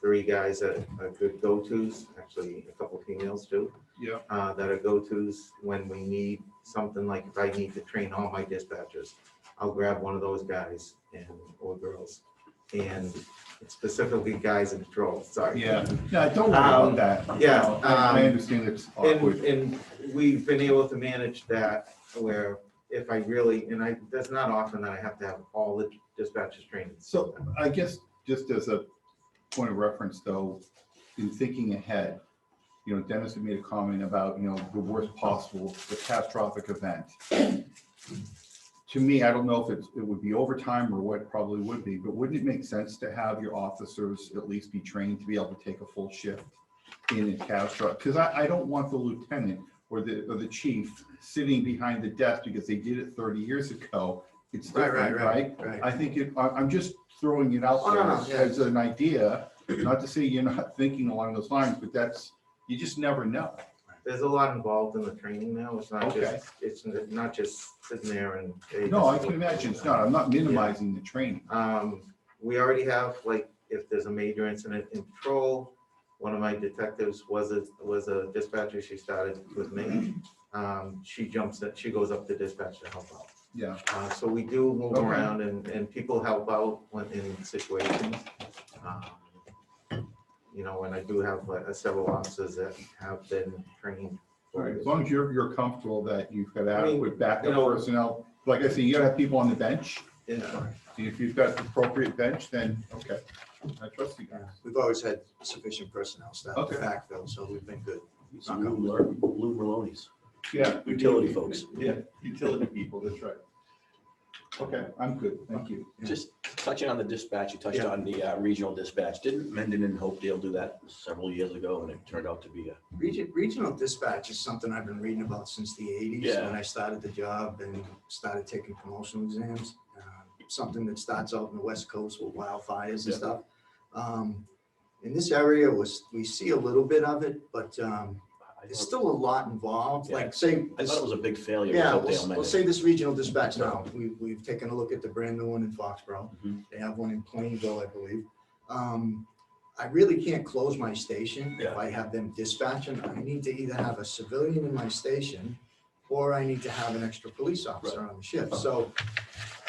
3 guys that are good go-tos, actually a couple females too. Yeah. That are go-tos when we need something, like if I need to train all my dispatchers, I'll grab one of those guys or girls, and specifically guys in patrol, sorry. Yeah, no, don't worry about that. Yeah. I understand it's awkward. And we've been able to manage that where if I really, that's not often that I have to have all the dispatchers trained. So I guess just as a point of reference though, in thinking ahead, Dennis had made a comment about, the worst possible, the catastrophic event. To me, I don't know if it would be overtime or what it probably would be, but wouldn't it make sense to have your officers at least be trained to be able to take a full shift in a catastrophic? Because I don't want the lieutenant or the chief sitting behind the desk because they did it 30 years ago. It's different, right? I think I'm just throwing it out there as an idea, not to say you're not thinking along those lines, but you just never know. There's a lot involved in the training now. It's not it's not just sitting there and. No, I can imagine it's not. I'm not minimizing the training. We already have, like, if there's a major incident in patrol, one of my detectives was a dispatcher. She started with me. She goes up to dispatch to help out. Yeah. So we do move around and people help out in situations. And I do have several officers that have been trained. Right. As long as you're comfortable that you've got adequate backup personnel, like I said, you gotta have people on the bench. Yeah. If you've got the appropriate bench, then okay. I trust you guys. We've always had sufficient personnel staff to backfill, so we've been good. Some blue Maloney's. Yeah. Utility folks. Yeah, utility people, that's right. Okay, I'm good, thank you. Just touching on the dispatch, you touched on the regional dispatch. Didn't Mendon and Hopedale do that several years ago, and it turned out to be a Regional dispatch is something I've been reading about since the 80s when I started the job and started taking promotional exams. Something that starts out in the West Coast with wildfires and stuff. In this area, we see a little bit of it, but there's still a lot involved. Like say, I thought it was a big failure. Yeah, with Hopedale we'll say this regional dispatch now. We've taken a look at the brand new one in Foxborough. They have one in Plainville, I believe. I really can't close my station if I have them dispatching. I need to either have a civilian in my station or I need to have an extra police officer on the shift. So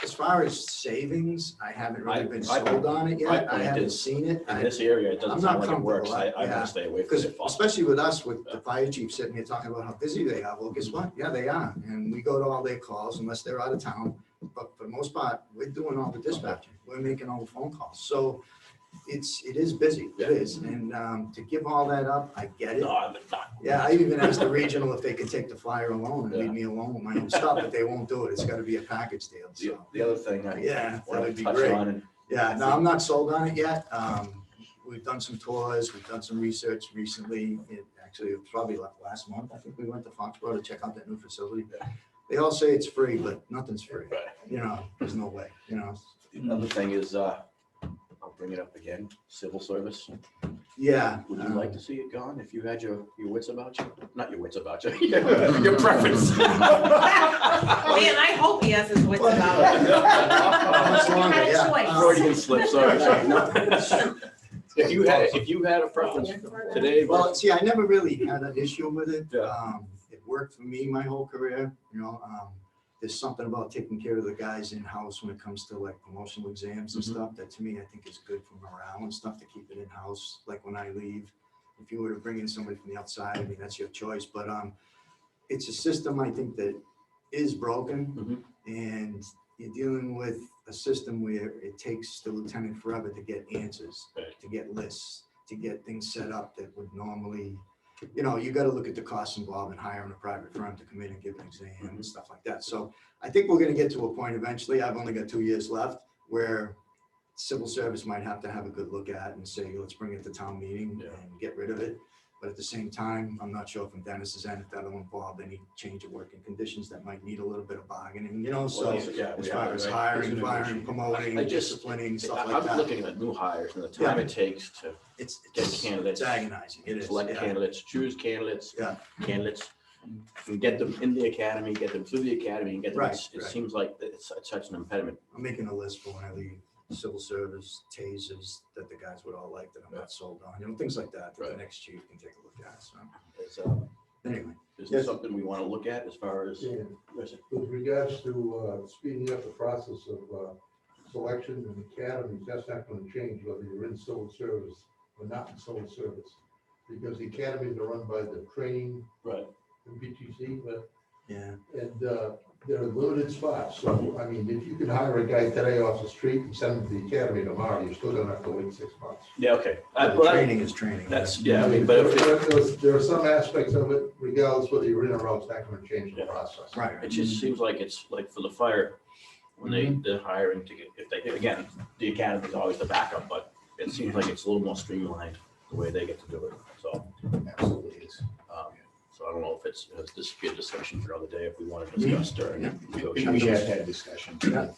as far as savings, I haven't really been sold on it yet. I haven't seen it. In this area, it doesn't sound like it works. I'm gonna stay away from it. Especially with us, with the fire chief sitting here talking about how busy they are. Well, guess what? Yeah, they are. And we go to all their calls unless they're out of town. But for the most part, we're doing all the dispatching. We're making all the phone calls. So it is busy. It is. And to give all that up, I get it. Yeah, I even asked the regional if they could take the flyer alone and leave me alone with my own stuff, but they won't do it. It's got to be a package deal. So. The other thing that would be touch great. on, and Yeah, no, I'm not sold on it yet. We've done some tours, we've done some research recently. Actually, it was probably like last month. I think we went to Foxborough to check out that new facility. They all say it's free, but nothing's free. You know, there's no way, you know. The other thing is, I'll bring it up again, civil service. Yeah. Would you like to see it gone if you had your wits about you? Not your wits about you, your preference. Man, I hope he has his wits about him. Much longer, Had a yeah. choice. Freudian slip, sorry. If you had a preference today. Well, see, I never really had an issue with it. Yeah. It worked for me my whole career, you know. There's something about taking care of the guys in-house when it comes to like promotional exams and stuff that to me, I think is good for morale and stuff to keep it in-house. Like when I leave, if you were to bring in somebody from the outside, I mean, that's your choice. But it's a system I think that is broken, and you're dealing with a system where it takes the lieutenant forever to get answers, to get lists, to get things set up that would normally, you know, you got to look at the costs involved in hiring a private firm to come in and give an exam and stuff like that. So I think we're going to get to a point eventually, I've only got 2 years left, where civil service might have to have a good look at and say, let's bring it to town meeting and get rid of it. But at the same time, I'm not sure from Dennis's end if that'll involve any change of working conditions that might need a little bit of bargaining, you know, so as far as hiring, firing, promoting, disciplining, stuff like that. I'm looking at new hires and the time it takes to get candidates. It's agonizing, it is. Select candidates, choose candidates, and get them in the academy, get them through the academy and get them, it seems like it's such an impediment. I'm making a list for when I leave. Civil service, tasers that the guys would all like that I'm not sold on, you know, things like that, that the next chief can take a look at, so. Anyway. Is there something we want to look at as far as? With regards to speeding up the process of selection and academies, that's not going to change whether you're in civil service or not in civil service, because the academies are run by the training, and BTC, but and there are limited spots. So I mean, if you can hire a guy today off the street and send him to the academy tomorrow, you're still going to have to wait 6 months. Yeah, okay. Training is training. That's I mean, but there are some aspects of it, regardless whether you're in or out, it's not going to change the process. Right. It just seems like it's like for the fire, when they're hiring to get, if they, again, the academy is always the backup, but it seems like it's a little more streamlined the way they get to do it, so. Absolutely is. So I don't know if this could be a discussion for another day if we want to discuss during negotiations. We have had discussions about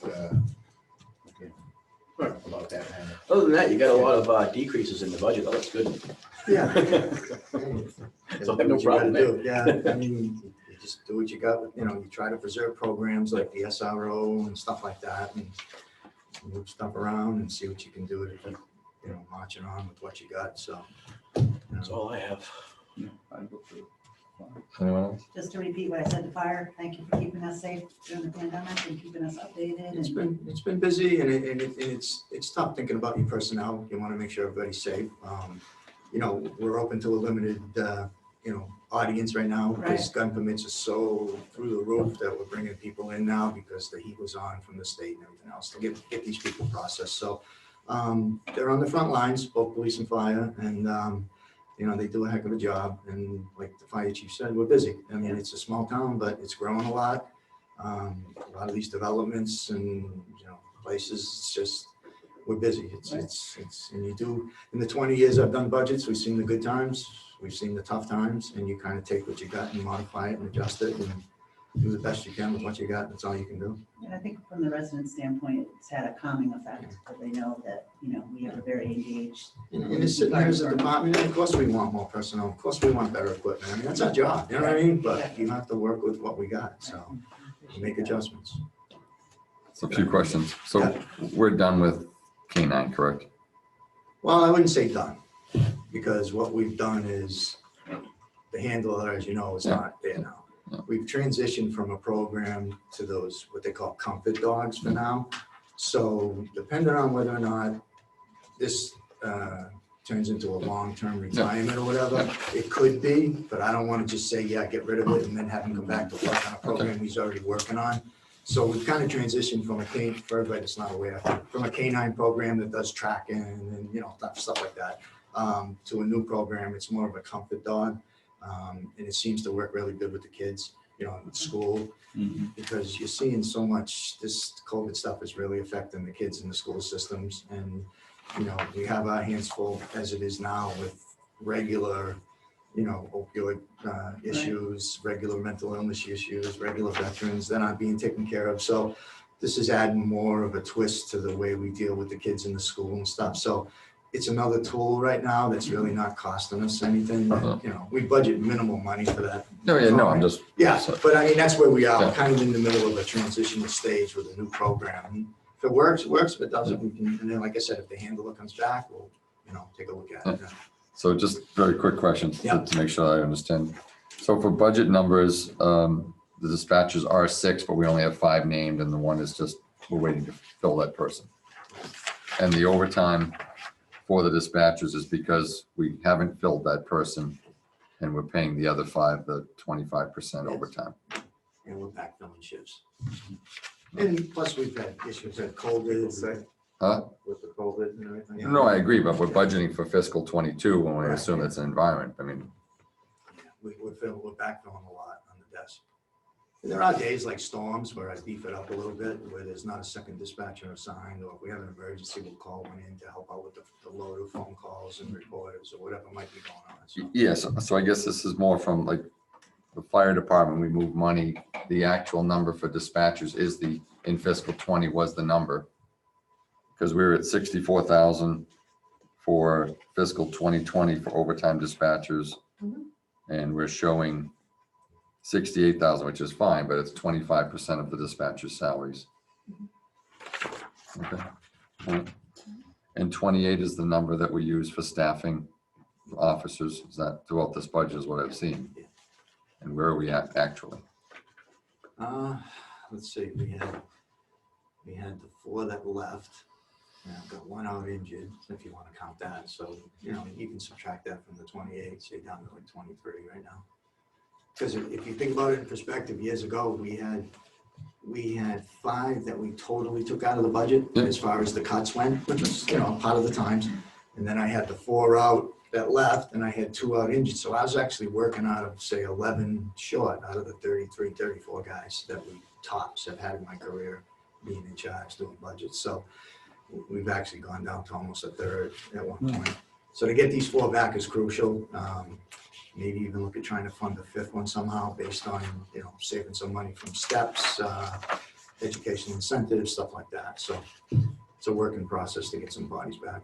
that. Other than that, you got a lot of decreases in the budget. Oh, that's good. Yeah. So I have no problem there. Yeah, I mean, you just do what you got, you know, you try to preserve programs like the SRO and stuff like that, and move stuff around and see what you can do to keep, you know, marching on with what you got, so. That's all I have. Anyone else? Just to repeat what I said to fire, thank you for keeping us safe during the pandemic and keeping us updated. It's been busy, and it's tough thinking about your personnel. You want to make sure everybody's safe. You know, we're open to a limited, you know, audience right now because gun permits are so through the roof that we're bringing people in now because the heat was on from the state and everything else to get these people processed. So they're on the front lines, both police and fire, and you know, they do a heck of a job. And like the fire chief said, we're busy. I mean, it's a small town, but it's growing a lot. A lot of these developments and, you know, places, it's just, we're busy. And you do, in the 20 years I've done budgets, we've seen the good times, we've seen the tough times, and you kind of take what you got and modify it and adjust it and do the best you can with what you got. That's all you can do. And I think from the resident standpoint, it's had a calming effect, because they know that, you know, we have a very engaged. And it's sitting there as a department, and of course we want more personnel, of course we want better equipment. I mean, that's our job, you know what I mean? But you have to work with what we got, so you make adjustments. So a few questions. So we're done with K-9, correct? Well, I wouldn't say done, because what we've done is the handler, as you know, is not there now. We've transitioned from a program to those, what they call comfort dogs for now. So depending on whether or not this turns into a long-term retirement or whatever, it could be, but I don't want to just say, yeah, get rid of it and then have him come back to work on a program he's already working on. So we've kind of transitioned from for everybody that's not aware, from a K-9 program that does tracking and, you know, stuff like that, to a new program. It's more of a comfort dog. And it seems to work really good with the kids. in school, because you're seeing so much, this COVID stuff is really affecting the kids in the school systems. And, we have our hands full as it is now with regular, opioid issues, regular mental illness issues, regular veterans that aren't being taken care of. So this is adding more of a twist to the way we deal with the kids in the school and stuff. So it's another tool right now that's really not costing us anything. We budget minimal money for that. No, I'm just. Yeah, but I mean, that's where we are. Yeah. We're kind of in the middle of a transitional stage with a new program. And if it works, it works. If it doesn't, we can, and then, like I said, if the handler comes back, we'll, take a look at it. So just very quick questions Yeah. to make sure I understand. So for budget numbers, the dispatchers are 6, but we only have 5 named, and the one is just, we're waiting to fill that person. And the overtime for the dispatchers is because we haven't filled that person, and we're paying the other 5 the 25% overtime. And we're backfilling shifts. And plus we've had issues with COVID. Huh? With the COVID and everything. No, I agree, but we're budgeting for fiscal 22 when we assume it's an environment. I mean, We're backfilling a lot on the desk. And there are days like storms where I beef it up a little bit, where there's not a second dispatcher assigned, or if we have an emergency, we'll call one in to help out with the load of phone calls and reporters or whatever might be going on. So, yes, so I guess this is more from like the fire department, we move money. The actual number for dispatchers is in fiscal 20 was the number. Because we were at 64,000 for fiscal 2020 for overtime dispatchers. And we're showing 68,000, which is fine, but it's 25% of the dispatcher's salaries. Okay. All right. And 28 is the number that we use for staffing for officers. Is that throughout this budget is what I've seen? And where are we at actually? let's see, we had the 4 that left. And I've got 1 out injured, if you want to count that. So, you can subtract that from the 28, so you're down to like 23 right now. Because if you think about it in perspective, years ago, we had 5 that we totally took out of the budget as far as the cuts went, which was, part of the times. And then I had the 4 out that left, and I had 2 out injured. So I was actually working out of, say, 11 short out of the 33, 34 guys that we tops have had in my career being in charge doing budgets. So we've actually gone down to almost a third at one point. So to get these 4 back is crucial. Maybe even look at trying to fund a 5th one somehow based on, saving some money from steps, education incentives, stuff like that. So it's a working process to get some bodies back.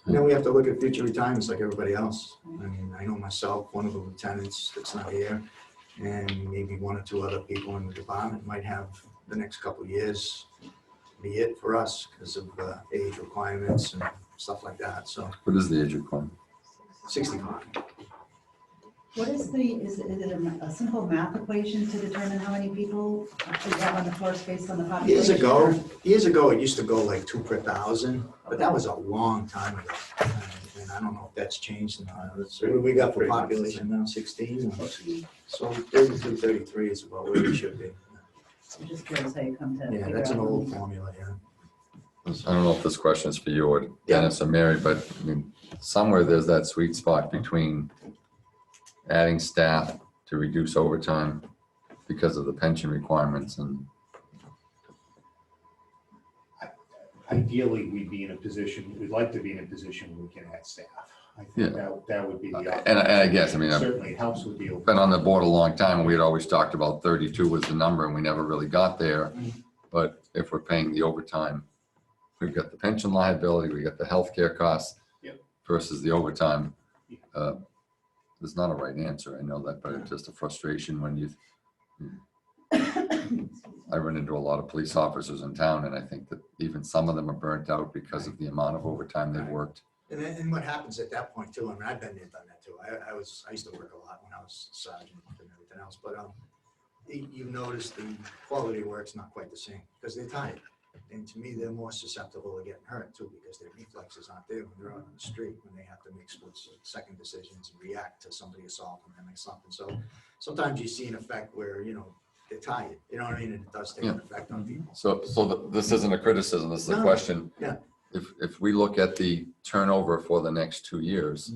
And then we have to look at future retirements like everybody else. I mean, I know myself, one of the lieutenants that's not here, and maybe 1 or 2 other people in the department might have the next couple of years be it for us because of age requirements and stuff like that. So What is the age requirement? 65. What is is it a simple math equation to determine how many people we have on the force based on the population? Years ago, it used to go like 2 per 1,000, but that was a long time ago. And I don't know if that's changed now. What do we got for population now, 16? So 32, 33 is about where we should be. I'm just curious how you come to. Yeah, that's an old formula, yeah. I don't know if this question is for you or Dennis or Mary, but I mean, somewhere there's that sweet spot between adding staff to reduce overtime because of the pension requirements and Ideally, we'd like to be in a position where we can add staff. I think that would be the option. and I guess, I mean, Certainly it helps with the. I've been on the board a long time and we had always talked about 32 was the number and we never really got there. But if we're paying the overtime, we've got the pension liability, we got the healthcare costs versus the overtime. There's not a right answer, I know that, but it's just a frustration when I run into a lot of police officers in town and I think that even some of them are burnt out because of the amount of overtime they've worked. And what happens at that point too, I mean, I've been there, done that too. I used to work a lot when I was sergeant and everything else, but you notice the quality of work's not quite the same because they're tired. And to me, they're more susceptible to getting hurt too because their reflexes aren't there when they're out on the street, when they have to make split-second decisions and react to somebody assaulting them or something. So sometimes you see an effect where, they're tired, you know what I mean? And it does take an effect on people. So this isn't a criticism, this is a question. Yeah. If we look at the turnover for the next 2 years,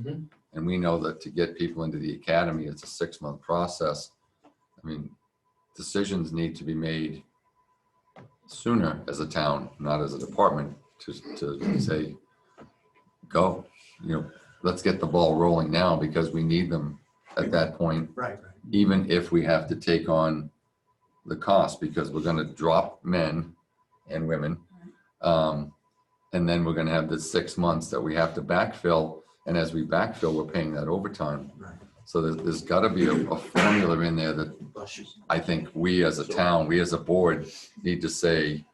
and we know that to get people into the academy, it's a 6-month process. I mean, decisions need to be made sooner as a town, not as a department, to say, go, let's get the ball rolling now because we need them at that point, Right, even if we have to take on the cost, because we're gonna drop men and women. And then we're gonna have the 6 months that we have to backfill, and as we backfill, we're paying that overtime. right. So there's gotta be a formula in there that I think we as a town, we as a board need to say,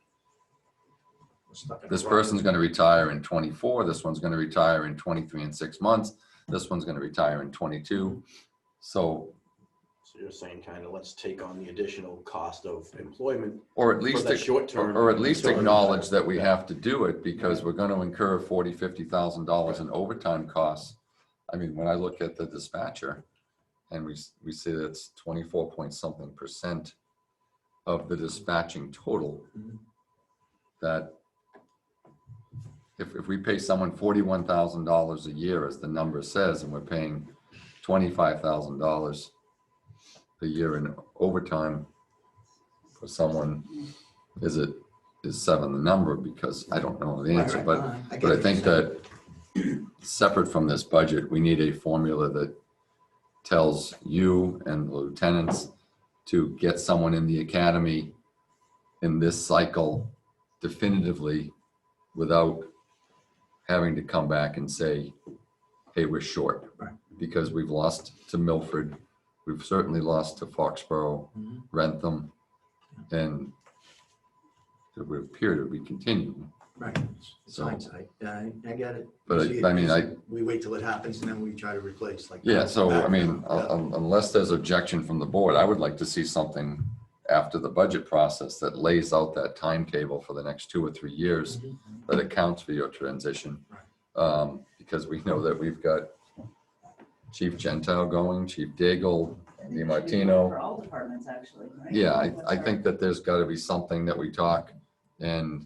this person's gonna retire in 24, this one's gonna retire in 23 and 6 months, this one's gonna retire in 22. So you're saying kind of let's take on the additional cost of employment. or at least, for that short term. or at least until- acknowledge that we have to do it because we're gonna incur $40,000, $50,000 in overtime costs. I mean, when I look at the dispatcher and we see that's 24 point something % of the dispatching total, that if we pay someone $41,000 a year, as the number says, and we're paying $25,000 a year in overtime for someone, is 7 the number? Because I don't know the answer, but I think that separate from this budget, we need a formula that tells you and the lieutenants to get someone in the academy in this cycle definitively without having to come back and say, hey, we're short. Right. Because we've lost to Milford, we've certainly lost to Foxborough, Rentham, and it would appear to be continuing. Right, it's So- hindsight, I get it. But We see it I mean, as we wait till it happens and then we try to replace like. Yeah, so I mean, Yeah. unless there's objection from the board, I would like to see something after the budget process that lays out that timetable for the next 2 or 3 years that accounts for your transition. Because we know that we've got Chief Gentile going, Chief Daigle, DiMartino. For all departments, actually, right? Yeah, I think that there's got to be something that we talk, and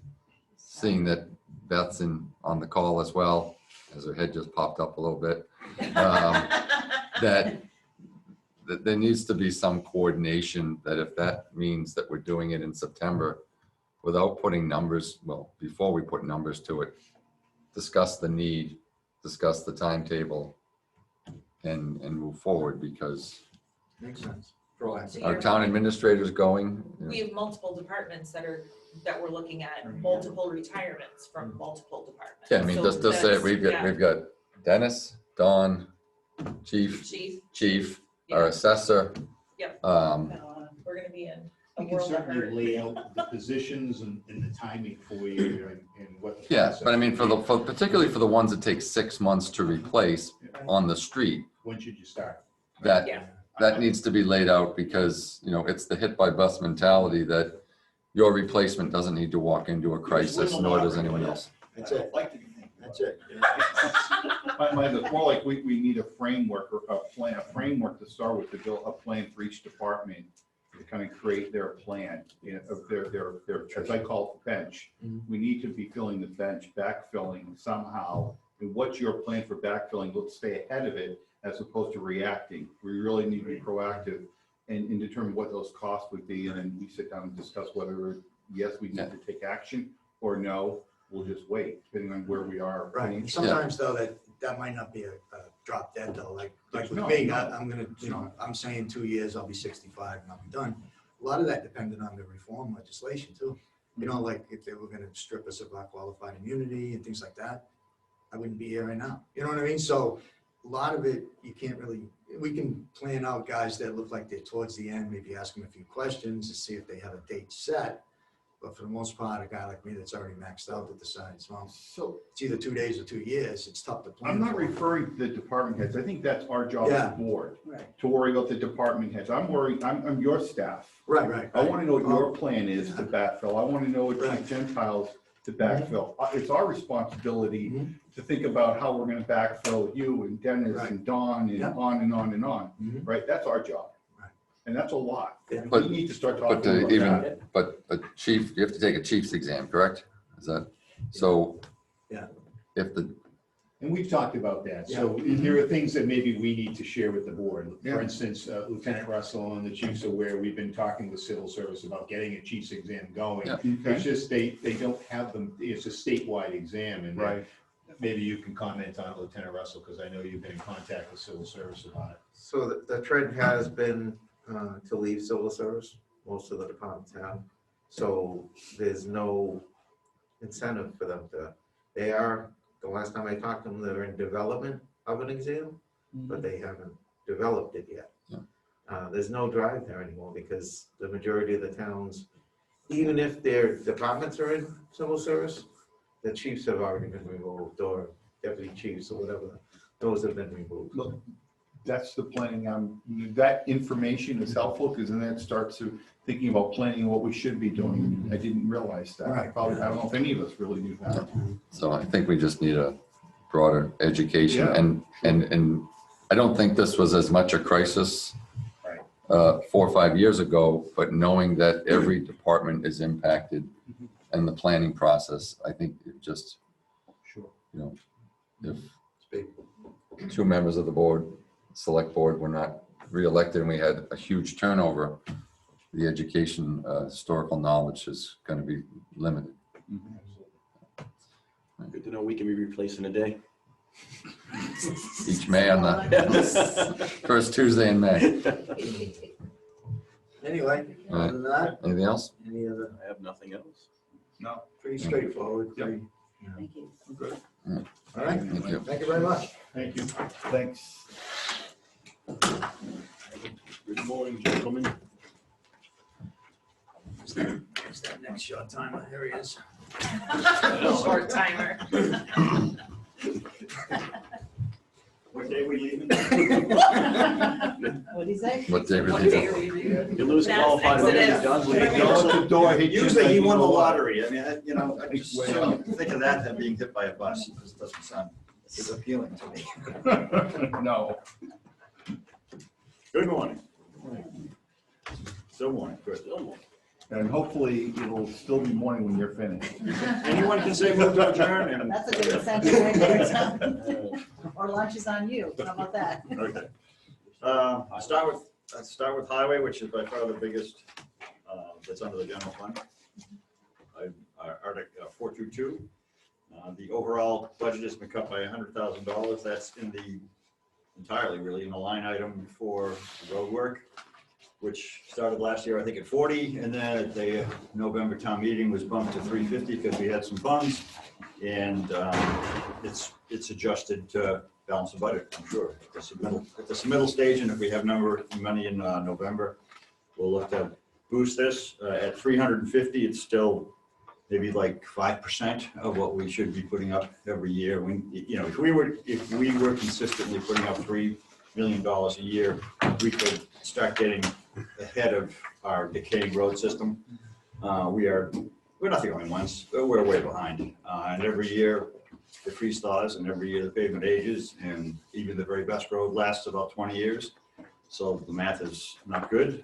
seeing that Beth's on the call as well, as her head just popped up a little bit, that there needs to be some coordination, that if that means that we're doing it in September without putting numbers, well, before we put numbers to it, discuss the need, discuss the timetable, and move forward, because Makes sense. our town administrator's going. We have multiple departments that we're looking at, multiple retirements from multiple departments. Yeah, I mean, So just say that's- we've yeah. got Dennis, Dawn, Chief, our yeah. assessor. Yep. We're gonna be in a We can world of certainly hurt. lay out the positions and the timing for you and what. the Yeah, but I mean, process will be. particularly for the ones that take 6 months to replace on the street, When should you start? that needs to be laid out, because, it's the hit by bus mentality that your replacement doesnn't need to walk into a crisis, nor does anyone else. That's it. That's it. It's more like we need a framework or a framework to start with, to build a plan for each department to kind of create their plan, of their, as I call it, bench. We need to be filling the bench, backfilling somehow. And what's your plan for backfilling? Let's stay ahead of it as opposed to reacting. We really need to be proactive and determine what those costs would be. And then we sit down and discuss whether, yes, we need to take action, or no, we'll just wait, depending on where we are. Right, and sometimes though, that might not be a drop dead though, like with No, me, no. I'm gonna, I'm saying 2 years, I'll be 65 and I'll be done. A lot of that depended on the reform legislation too. Like if they were gonna strip us of our qualified immunity and things like that, I wouldn't be here right now. You know what I mean? So a lot of it, you can't really, we can plan out guys that look like they're towards the end, maybe ask them a few questions to see if they have a date set. But for the most part, a guy like me that's already maxed out that decides, well, So it's either 2 days or 2 years, it's tough to plan. I'm not for. referring to the department heads. I think that's our job Yeah. as a board, Right. to worry about the department heads. I'm worried, I'm your staff. Right. I want to know what your plan is to backfill. I want to know what Right. Chief Gentiles to backfill. It's our responsibility to think about how we're going to backfill you and Dennis Right. and Dawn and Yeah. on and on and on, Mhm. right? That's our job. Right. And that's a lot. Yeah. We need to start But talking about that. but Chief, you have to take a chief's exam, correct? Is that, so Yeah. if And we've talked about that. So there are things that maybe we need to share with the board. For Yeah. instance, Lieutenant Russell and the chief's aware, we've been talking with civil service about getting a chief's exam going. Yeah. It's just they don't have them, it's a statewide exam and Right. maybe you can comment on it, Lieutenant Russell, because I know you've been in contact with civil service about it. So the trend has been to leave civil service, most of the departments have. So there's no incentive for them to, they are, the last time I talked to them, they're in development of an exam, but they haven't developed it yet. There's no drive there anymore because the majority of the towns, even if their departments are in civil service, the chiefs have already been removed, or deputy chiefs or whatever, those have been removed. Well, that's the planning. That information is helpful because then that starts to thinking about planning what we should be doing. I didn't realize that. I don't know if any of us really knew that. So I think we just need a broader education Yeah. and I don't think this was as much a crisis Right. 4 or 5 years ago, but knowing that every department is impacted in the planning process, I think it just, Sure. you know, if 2 members of the board, select board, were not reelected and we had a huge turnover, the education, historical knowledge is going to be limited. Good to know we can be replaced in a day. Each May on the first Tuesday in May. Anyway, All right. other than that, Anything else? any other, I have nothing else. No. pretty straightforward, Yep. pretty, Thank you. Good. all right? Thank you. Thank you very much. Thank you. Thanks. Good morning, gentlemen. What's that next short timer? Here he is. Short timer. What day were you leaving? What'd he say? What day What was day it? are we leaving? You lose That's qualified voting, Exodus. you're done. Right. Go out the door, hit you, Usually he then won the you go out. lottery. I mean, I just Way sort up. of think of that than being hit by a bus. It just doesn't sound as appealing to me. No. Good morning. Still morning, good. And hopefully it'll still be morning when you're finished. Anyone can say move to adjourn and. That's a good incentive right there. Or lunch is on you. How about that? Okay. I'll start with highway, which is by far the biggest, that's under the general fund. Article 422. The overall budget has been cut by $100,000. That's entirely really in the line item for road work, which started last year, I think, at 40, and then at the November town meeting was bumped to 350 because we had some funds, and it's adjusted to balance the budget, I'm sure. At the submittal stage, and if we have money in November, we'll look to boost this. At 350, it's still maybe like 5% of what we should be putting up every year. If we were consistently putting up $3 million a year, we could start getting ahead of our decaying road system. We're not the only ones, but we're way behind. And every year the freeze thaws, and every year the pavement ages, and even the very best road lasts about 20 years. So the math is not good.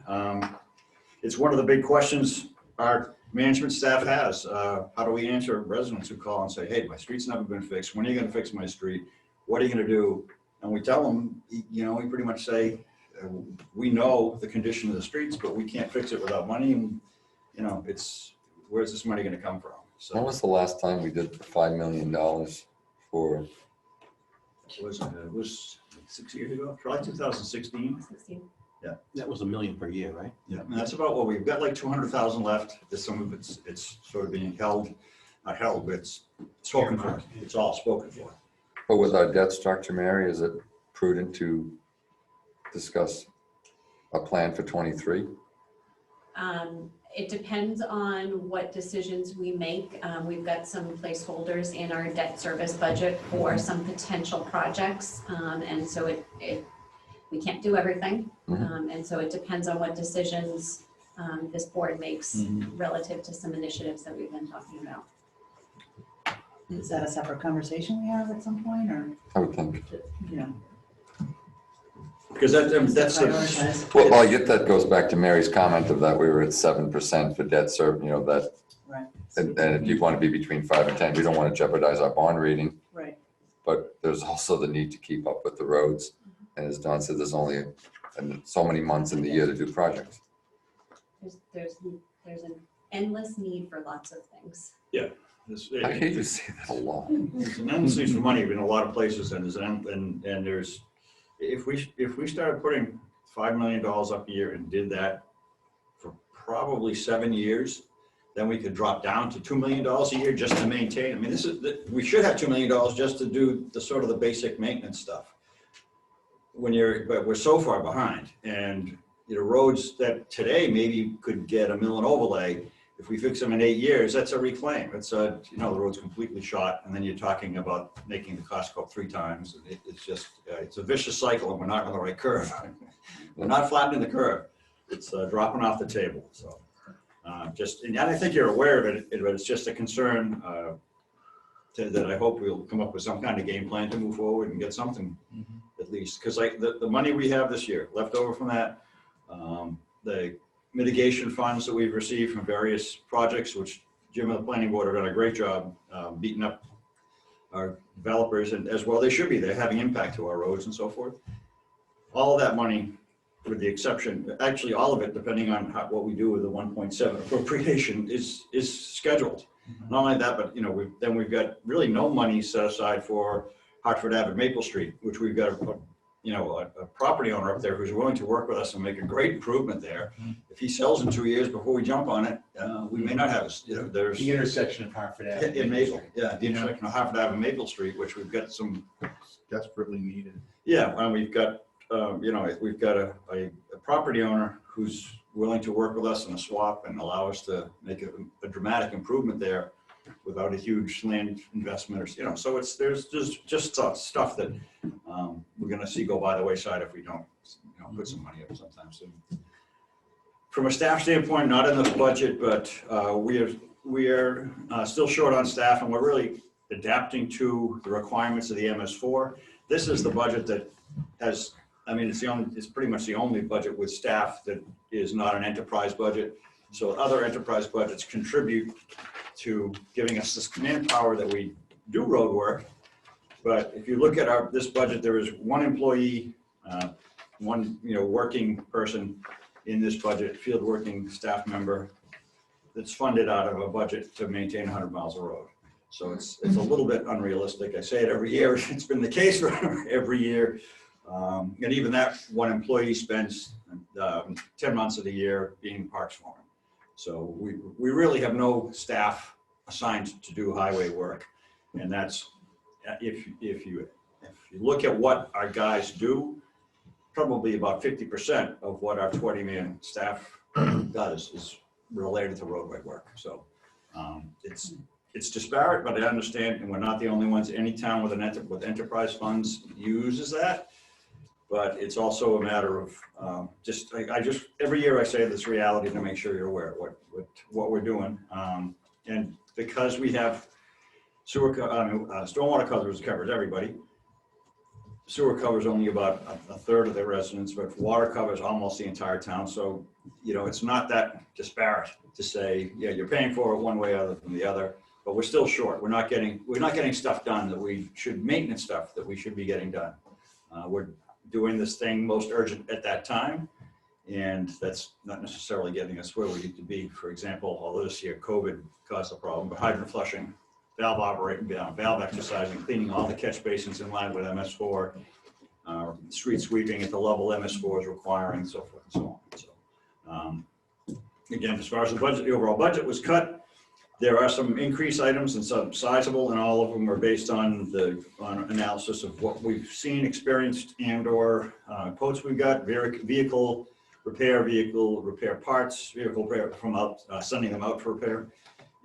It's one of the big questions our management staff has. How do we answer residents who call and say, hey, my street's never been fixed. When are you going to fix my street? What are you going to do? And we tell them, we pretty much say, we know the condition of the streets, but we can't fix it without money. And, where's this money going to come from? So When was the last time we did $5 million for? it was 6 years ago, probably 2016. 16. Yeah. That was $1 million per year, right? Yeah, and that's about what we've got, like 200,000 left. There's some of it's sort of being not held, but it's spoken for. It's all spoken for. But with our debt structure, Mary, is it prudent to discuss a plan for 23? It depends on what decisions we make. We've got some placeholders in our debt service budget for some potential projects. And so we can't do everything. And so it depends on what decisions this board makes relative to some initiatives that we've been talking about. Is that a separate conversation we have at some point, or, I would think. Because that's prioritize? Well, I get that goes back to Mary's comment of that we were at 7% for debt service, Right. and if you want to be between 5 and 10, we don't want to jeopardize our bond rating. Right. but there's also the need to keep up with the roads. And as Don said, there's only so many months in the year to do projects. There's an endless need for lots of things. How can you just say that alone? There's an endless need for money in a lot of places, and there's, if we started putting $5 million up a year and did that for probably 7 years, then we could drop down to $2 million a year just to maintain. I mean, we should have $2 million just to do the sort of the basic maintenance stuff. But we're so far behind, and roads that today maybe could get a mill and overlay. If we fix them in 8 years, that's a reclaim. It's the road's completely shot, and then you're talking about making the cost go up 3 times. It's just, it's a vicious cycle, and we're not on the right curve. We're not flattening the curve. It's dropping off the table. So and I think you're aware of it, but it's just a concern that I hope we'll come up with some kind of game plan to move forward and get something at least. Because like the money we have this year, left over from that, the mitigation funds that we've received from various projects, which Jim and the planning board have done a great job beating up our developers, and as well they should be. They're having impact to our roads and so forth. All of that money, with the exception, actually all of it, depending on what we do with the 1.7 appropriation, is scheduled. Not only that, but we've got really no money set aside for Hartford Ave, Maple Street, which we've got a property owner up there who's willing to work with us and make a great improvement there. If he sells in 2 years before we jump on it, we may not have, there's The intersection of Hartford Ave. in Maple, the intersection of Hartford Ave and Maple Street, which we've got some Desperately needed. and we've got we've got a property owner who's willing to work with us in a swap and allow us to make a dramatic improvement there without a huge land investment, or so there's just stuff that we're going to see go by the wayside if we don't put some money up sometime soon. From a staff standpoint, not in the budget, but we are still short on staff, and we're really adapting to the requirements of the MS4. This is the budget that has, it's pretty much the only budget with staff that is not an enterprise budget. So other enterprise budgets contribute to giving us this manpower that we do road work. But if you look at this budget, there is one employee, one working person in this budget, field working staff member, that's funded out of a budget to maintain 100 miles of road. So it's a little bit unrealistic. I say it every year. It's been the case for every year. And even that one employee spends 10 months of the year being parks foreman. So we really have no staff assigned to do highway work. And that's, if you look at what our guys do, probably about 50% of what our 20-man staff does is related to roadway work. So it's disparate, but I understand, and we're not the only ones. Any town with enterprise funds uses that. But it's also a matter of I just every year I say this reality to make sure you're aware of what we're doing. And because we have stormwater covers everybody. Sewer covers only about a third of the residents, but water covers almost the entire town. So it's not that disparate to say, you're paying for it one way other than the other, but we're still short. We're not getting stuff done that we should, maintenance stuff that we should be getting done. We're doing this thing most urgent at that time, and that's not necessarily getting us where we need to be. For example, although this year COVID caused a problem, but hydrant flushing, valve operating, valve exercising, cleaning all the catch basins in line with MS4, street sweeping at the level MS4 is requiring, so forth and so on. So again, as far as the budget, the overall budget was cut. There are some increased items and some sizable, and all of them are based on analysis of what we've seen, experienced, and/or quotes we've got. Vehicle repair parts, vehicle repair from sending them out for repair,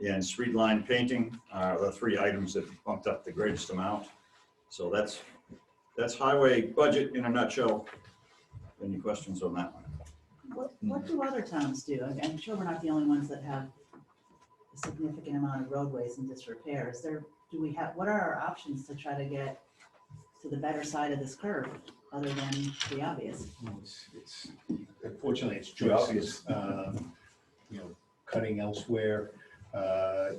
and street line painting are the 3 items that bumped up the greatest amount. So that's highway budget in a nutshell. Any questions on that one? What do other towns do? I'm sure we're not the only ones that have a significant amount of roadways in disrepair. What are our options to try to get to the better side of this curve, other than the obvious? Unfortunately, it's too obvious. Cutting elsewhere.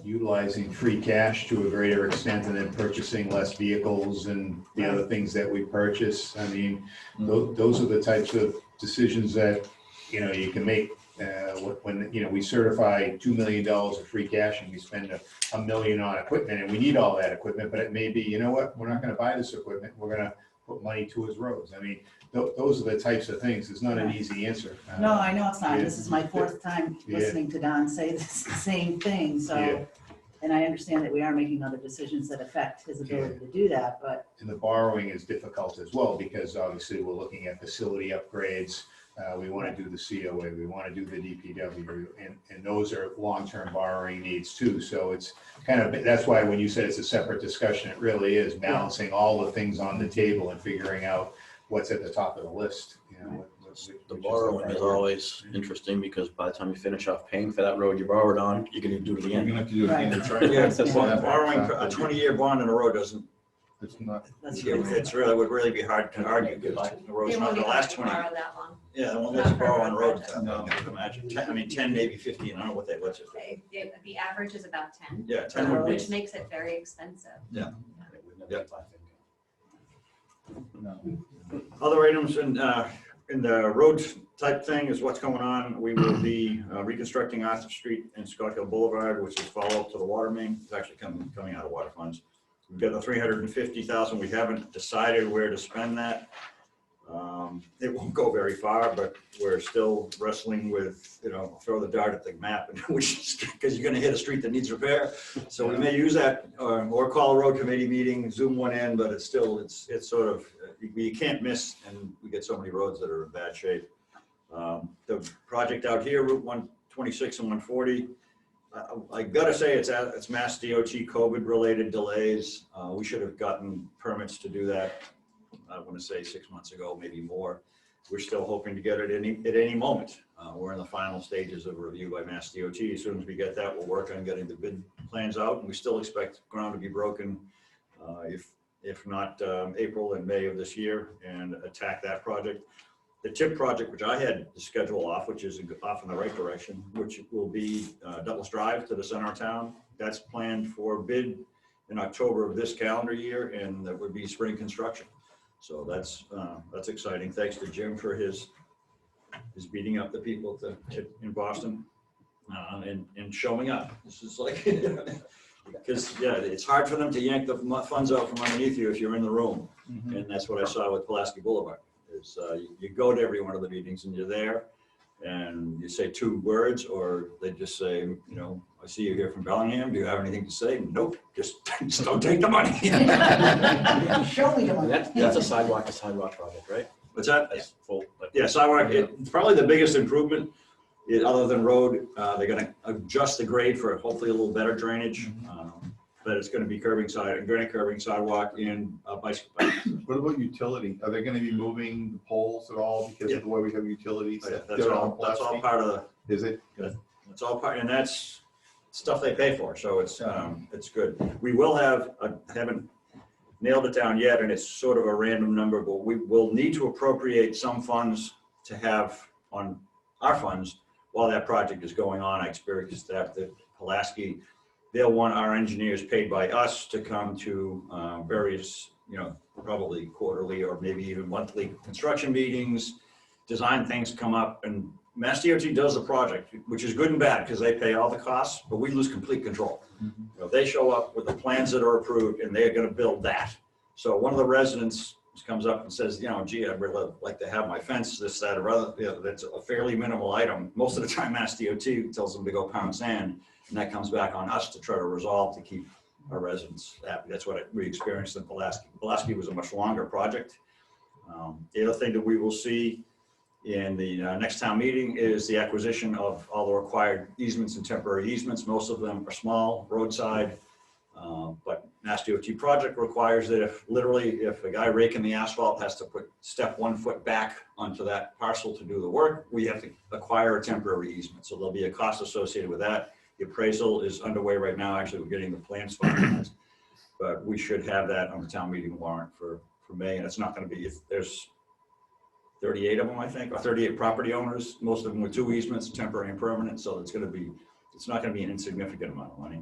utilizing free cash to a greater extent and then purchasing less vehicles and the other things that we purchase. I mean, those are the types of decisions that, you know, you can make when, you know, we certify $2 million of free cash and we spend $1 million on equipment, and we need all that equipment, but it may be, you know what, we're not gonna buy this equipment, we're gonna put money towards roads. I mean, those are the types of things. It's not an easy answer. No, I know it's not. yeah. This is my fourth time listening to Don say the same thing, so. Yeah. And I understand that we are making other decisions that affect his ability to do that, but And the borrowing is difficult as well, because obviously we're looking at facility upgrades. We want to do the COA, we want to do the DPW, and those are long-term borrowing needs too. So it's kind of, that's why when you said it's a separate discussion, it really is balancing all the things on the table and figuring out what's at the top of the list, you know. The borrowing is always interesting because by the time you finish off paying for that road you borrowed on, you're gonna do it You're again. gonna have to do it again. Right. Right. Yeah, That's why that Borrowing backs a up. 20-year bond in a road doesn't, It's not, that's. it's really, would really be hard to argue because the road's They not won't gonna even last 20. borrow that long. Yeah, they won't let you borrow on roads. I can imagine. 10, I mean, 10, maybe 15. I don't know what they let you. The average is about 10, Yeah, 10 would be. which makes it very expensive. Yeah. Yeah. no. Other items in the road type thing is what's going on. We will be reconstructing Arthur Street and Scott Hill Boulevard, which is follow-up to the water main. It's actually coming out of water funds. We've got the 350,000. We haven't decided where to spend that. It won't go very far, but we're still wrestling with, you know, throw the dart at the map, which because you're going to hit a street that needs repair. So we may use that or call a road committee meeting, Zoom one in, but it's still, it's sort of, you can't miss, and we get so many roads that are in bad shape. The project out here, Route 126 and 140, I gotta say it's Mass DOT COVID related delays. We should have gotten permits to do that. I want to say 6 months ago, maybe more. We're still hoping to get it at any moment. We're in the final stages of review by Mass DOT. As soon as we get that, we'll work on getting the bid plans out, and we still expect ground to be broken if not April and May of this year, and attack that project. The TIP project, which I had to schedule off, which is off in the right direction, which will be Douglas Drive to the center of town. That's planned for bid in October of this calendar year, and that would be spring construction. So that's exciting. Thanks to Jim for his beating up the people in Boston and showing up. This is like, because yeah, it's hard for them to yank the funds out from underneath you if you're in the room. Mhm. And that's what I saw with Pulaski Boulevard. Is you go to every one of the meetings and you're there, and you say 2 words, or they just say, you know, I see you here from Bellingham. Do you have anything to say? Nope. Just don't take the money. Show me the money. That's a sidewalk project, right? What's that? That's full. Like, Yeah, sidewalk. It's probably the biggest improvement. Other than road, they're going to adjust the grade for hopefully a little better drainage. But it's going to be granite curbing, sidewalk, and bicycle path. What about utility? Are they gonna be moving the poles at all because of the way we have utilities? Oh, yeah, that's all part of the. Is it? It's all part, and that's stuff they pay for, so it's good. We will have, haven't nailed it down yet, and it's sort of a random number, but we will need to appropriate some funds to have on our funds while that project is going on. I experienced that Pulaski, they'll want our engineers paid by us to come to various, you know, probably quarterly or maybe even monthly construction meetings, design things come up, and Mass DOT does the project, which is good and bad because they pay all the costs, but we lose complete control. You know, they show up with the plans that are approved and they're going to build that. So one of the residents comes up and says, you know, gee, I'd really like to have my fence, this, that, or other. You know, that's a fairly minimal item. Most of the time, Mass DOT tells them to go pound sand, and that comes back on us to try to resolve to keep our residents happy. That's what we experienced in Pulaski. Pulaski was a much longer project. The other thing that we will see in the next town meeting is the acquisition of all the required easements and temporary easements. Most of them are small, roadside, but Mass DOT project requires that if a guy raking the asphalt has to step 1 foot back onto that parcel to do the work, we have to acquire a temporary easement. So there'll be a cost associated with that. The appraisal is underway right now. Actually, we're getting the plans finalized, but we should have that on the town meeting warrant for May. And it's not going to be, if there's 38 of them, I think, or 38 property owners, most of them with 2 easements, temporary and permanent. So it's going to be it's not gonna be an insignificant amount of money.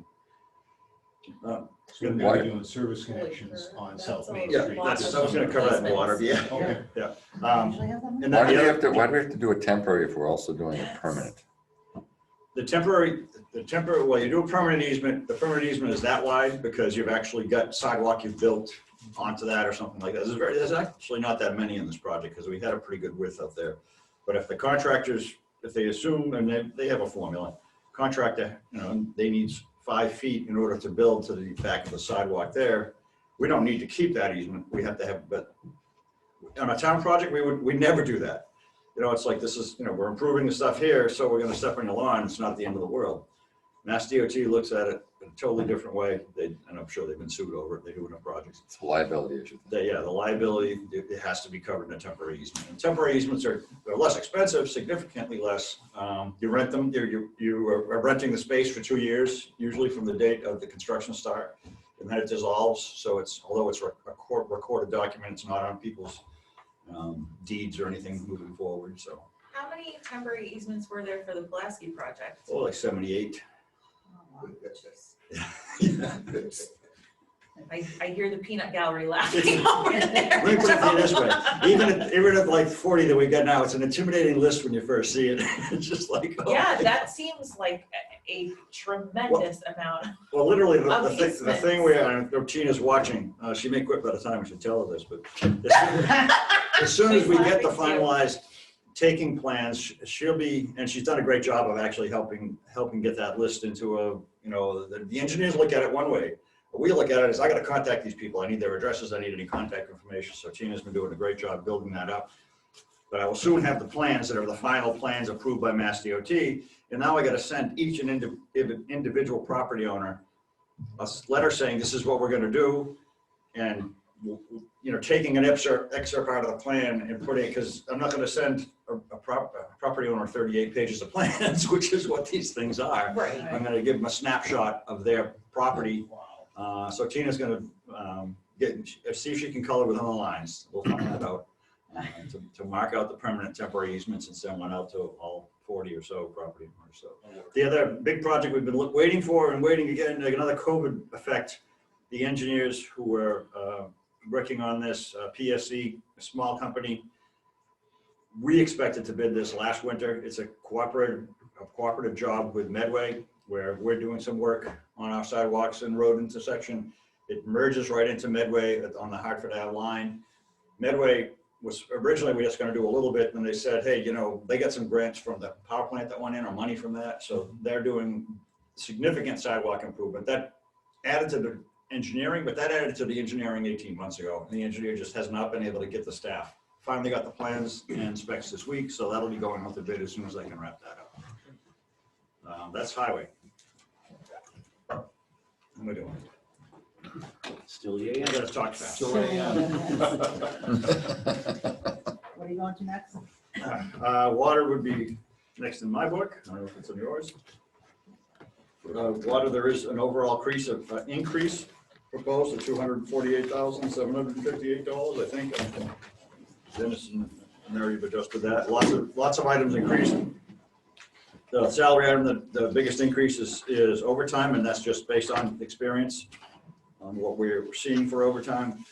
So we're gonna be doing service connections on South Main Yeah, Street. I was gonna cover that in water, yeah. Okay. Yeah. Usually have them? And Why then do the we other, have to, why do we have to do a temporary if we're also doing a permanent? the temporary, well, you do a permanent easement, the permanent easement is that wide because you've actually got sidewalk you've built onto that or something like that. There's actually not that many in this project because we had a pretty good width up there. But if the contractors, if they assume, and they have a formula, contractor, they need 5 feet in order to build to the back of the sidewalk there, we don't need to keep that easement. We have to have, but on a town project, we never do that. It's like, this is, we're improving the stuff here, so we're gonna step on the lawn, it's not the end of the world. Mass DOT looks at it in a totally different way, and I'm sure they've been sued over it, they do enough projects. It's a liability issue. Yeah, the liability, it has to be covered in a temporary easement. And temporary easements are less expensive, significantly less. You rent them, you are renting the space for 2 years, usually from the date of the construction start, and then it dissolves, so although it's a recorded document, it's not on people's deeds or anything moving forward, so. How many temporary easements were there for the Pulaski project? Oh, like 78. I hear the peanut gallery laughing over Let me there. put it to you this way, even at like 40 that we got now, it's an intimidating list when you first see it. It's just like, oh. Yeah, that seems like a tremendous amount. Well, literally, Of the thing where Tina's watching, she may quit by the time we should tell her this, but as soon as we get the finalized taking plans, she'll be, and she's done a great job of actually helping get that list into a, the engineers look at it one way. What we look at it is, I got to contact these people. I need their addresses. I need any contact information. So Tina's been doing a great job building that up. But I will soon have the plans that are the final plans approved by Mass DOT. And now I got to send each individual property owner a letter saying, this is what we're going to do. And, taking an excerpt out of the plan and putting, because I'm not going to send a property owner 38 pages of plans, which is what these things are. Right. I'm going to give them a snapshot of their property. So Tina's going to see if she can color within the lines. We'll find that out. To mark out the permanent temporary easements and send one out to all 40 or so property owners. So the other big project we've been waiting for and waiting again, like another COVID effect, the engineers who were working on this, PSC, a small company, we expected to bid this last winter. It's a cooperative job with Medway, where we're doing some work on our sidewalks and road intersection. It merges right into Medway on the Hartford Ave line. Medway was originally, we were just going to do a little bit, and they said, hey, they got some grants from the power plant that went in, or money from that, so they're doing significant sidewalk improvement. That added to the engineering, but that added to the engineering 18 months ago, and the engineer just has not been able to get the staff. Finally got the plans and specs this week, so that'll be going out to bid as soon as I can wrap that up. That's highway. How am I doing? Still, yeah. I gotta talk fast. What are you going to next? Water would be next in my book. I don't know if it's in yours. Water, there is an overall increase proposed to $248,758, I think. Dennis and Mary have adjusted that. Lots of items increased. The salary item, the biggest increase is overtime, and that's just based on experience, on what we're seeing for overtime.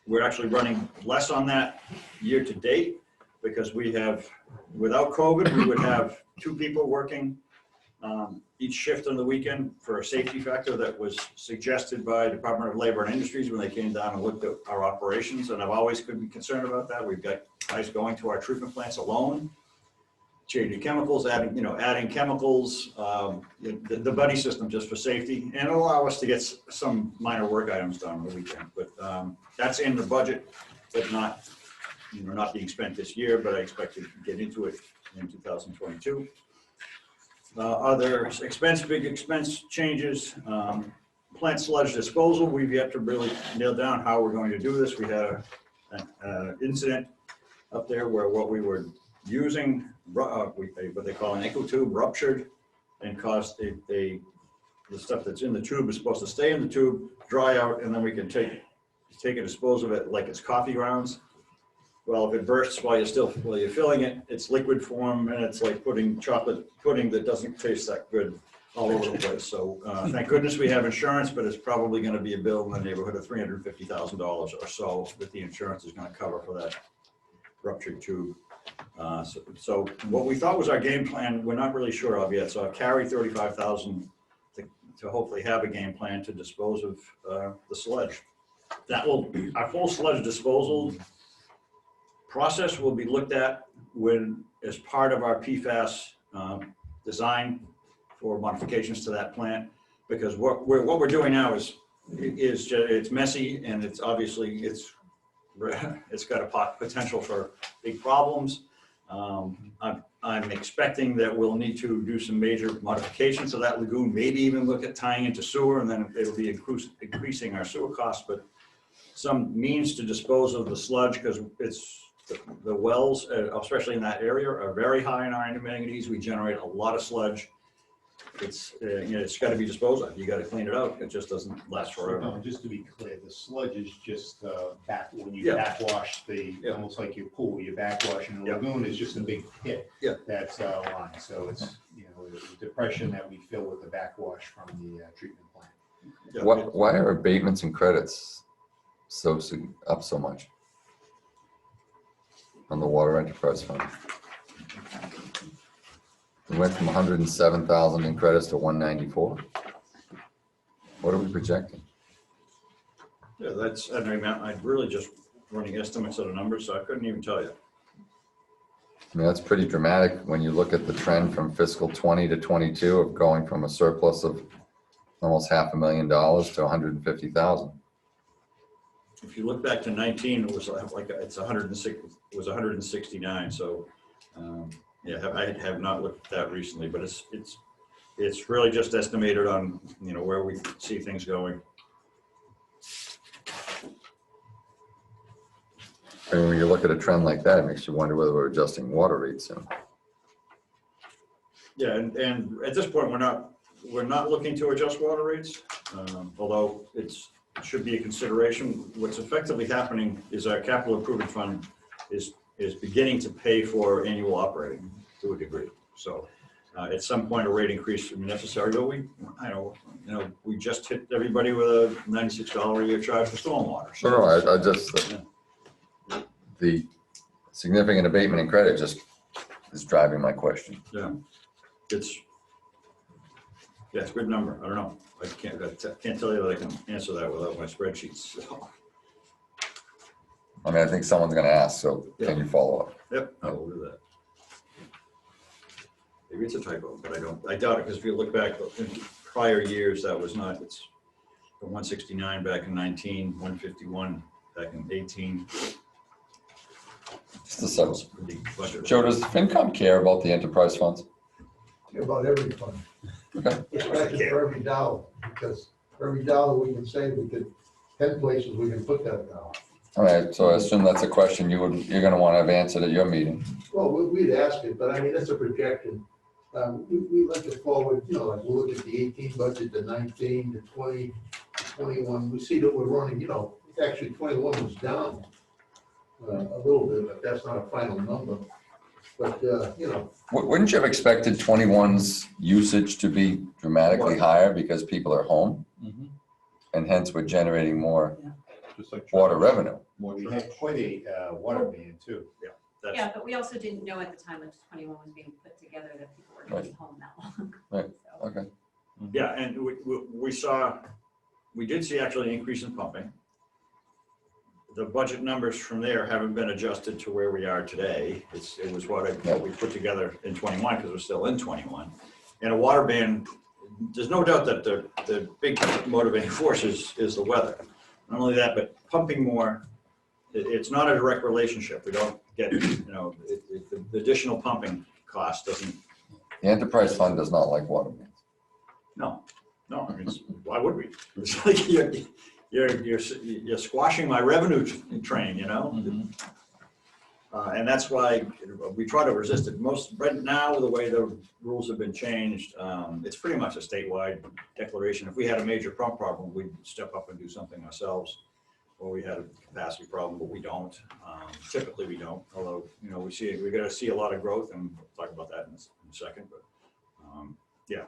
We're actually running less on that year to date because we have, without COVID, we would have 2 people working each shift on the weekend for a safety factor that was suggested by Department of Labor and Industries when they came down and looked at our operations. And I've always been concerned about that. We've got guys going to our treatment plants alone, changing chemicals, adding chemicals, the buddy system just for safety, and it'll allow us to get some minor work items done on the weekend. But that's in the budget, but not being spent this year, but I expect to get into it in 2022. Other big expense changes, plant sludge disposal. We've yet to really nail down how we're going to do this. We had an incident up there where what we were using, what they call an echo tube, ruptured and caused the stuff that's in the tube is supposed to stay in the tube, dry out, and then we can take and dispose of it like it's coffee grounds. Well, if it bursts while you're filling it, it's liquid form, and it's like putting chocolate pudding that doesn't taste that good. all over the place. So thank goodness we have insurance, but it's probably going to be a bill in the neighborhood of $350,000 or so that the insurance is going to cover for that ruptured tube. So what we thought was our game plan, we're not really sure of yet. So I've carried $35,000 to hopefully have a game plan to dispose of the sludge. That will, our full sludge disposal process will be looked at when, as part of our PFAS design for modifications to that plant, because what we're doing now is it's messy, and it's obviously it's got a potential for big problems. I'm expecting that we'll need to do some major modifications to that lagoon, maybe even look at tying into sewer, and then it'll be increasing our sewer costs, but some means to dispose of the sludge, because it's the wells, especially in that area, are very high in iron and manganese. We generate a lot of sludge. It's it's got to be disposed of. You got to clean it out. It just doesn't last forever. No, just to be clear, the sludge is just when you Yeah. backwash almost like your pool, you backwash, and the lagoon is just a big pit. Yeah. That's lined. So it's the depression that we fill with the backwash from the treatment plant. Yeah. Why are abatements and credits up so much on the water enterprise fund? We went from 107,000 in credits to 194. What are we projecting? Yeah, I'm really just running estimates of the numbers, so I couldn't even tell you. I mean, that's pretty dramatic when you look at the trend from fiscal 20 to 22 of going from a surplus of almost $500,000 to 150,000. If you look back to 19, it was like it's 106. It was 169. So yeah, I have not looked at that recently, but it's really just estimated on where we see things going. I mean, when you look at a trend like that, it makes you wonder whether we're adjusting water rates soon. Yeah, and at this point, we're not looking to adjust water rates, although it should be a consideration. What's effectively happening is our capital improvement fund is beginning to pay for annual operating to a degree. So at some point, a rate increase would be necessary. But we just hit everybody with a $96 a year charge for stormwater. So No, I just the significant abatement in credit just is driving my question. Yeah, it's a good number. I don't know. I can't tell you that I can answer that without my spreadsheets. So. I mean, I think someone's going to ask, so can you follow up? Yep, I will do that. Maybe it's a typo, but I doubt it, because if you look back in prior years, that was not. It's 169 back in 19, 151 back in 18. Just a second. Joe, does FinCom care about the enterprise funds? Care about every fund. Okay. Especially for every dollar, because for every dollar we can save, we could 10 places we can put that dollar. All right, so I assume that's a question you're going to want to have answered at your meeting. Well, we'd ask it, but I mean, that's a projection. We like to forward, like we'll look at the 18 budget, the 19, the 20, the 21. We see that we're running, actually 21 was down a little bit, but that's not a final number. But, Wouldn't you have expected 21's usage to be dramatically higher because people are home? And hence we're generating more water revenue? We had quite a water ban too. Yeah. Yeah, but we also didn't know at the time that 21 was being put together that people were going to be home that long. Right, So, okay. Yeah, and we did see actually an increase in pumping. The budget numbers from there haven't been adjusted to where we are today. It was what we put together in 21, because we're still in 21. And a water ban, there's no doubt that the big motivating force is the weather. Not only that, but pumping more, it's not a direct relationship. We don't get, the additional pumping cost doesn't. The enterprise fund does not like water bans. No, I mean, why would we? It's like you're squashing my revenue train, and that's why we try to resist it. Right now, the way the rules have been changed, it's pretty much a statewide declaration. If we had a major pump problem, we'd step up and do something ourselves. Or we had a capacity problem, but we don't. Typically, we don't. Although we're going to see a lot of growth, and we'll talk about that in a second. But yeah,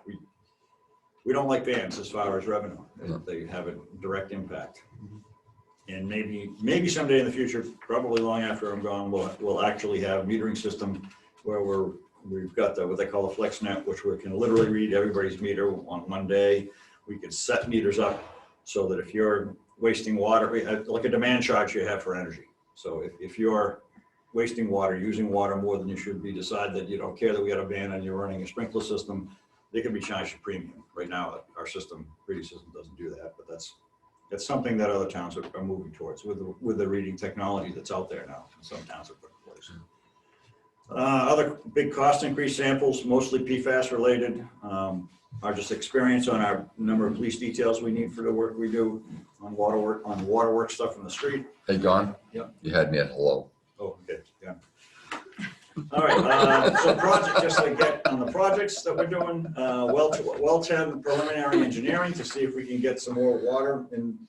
we don't like bans as far as revenue. They have a direct impact. And maybe someday in the future, probably long after I'm gone, we'll actually have metering system where we've got what they call a flex net, which we can literally read everybody's meter on one day. We could set meters up so that if you're wasting water, like a demand charge you have for energy. So if you're wasting water, using water more than you should be, decide that you don't care that we got a ban and you're running a sprinkler system, they can be charged a premium. Right now, our reading system doesn't do that, but that's something that other towns are moving towards with the reading technology that's out there now. Some towns have put in place. Other big cost increase samples, mostly PFAS related, are just experience on our number of police details we need for the work we do on water work stuff in the street. Hey, Don? Yep. You had me at hello. Oh, okay, yeah. All right, so just to get on the projects that we're doing, well 10 preliminary engineering to see if we can get some more water in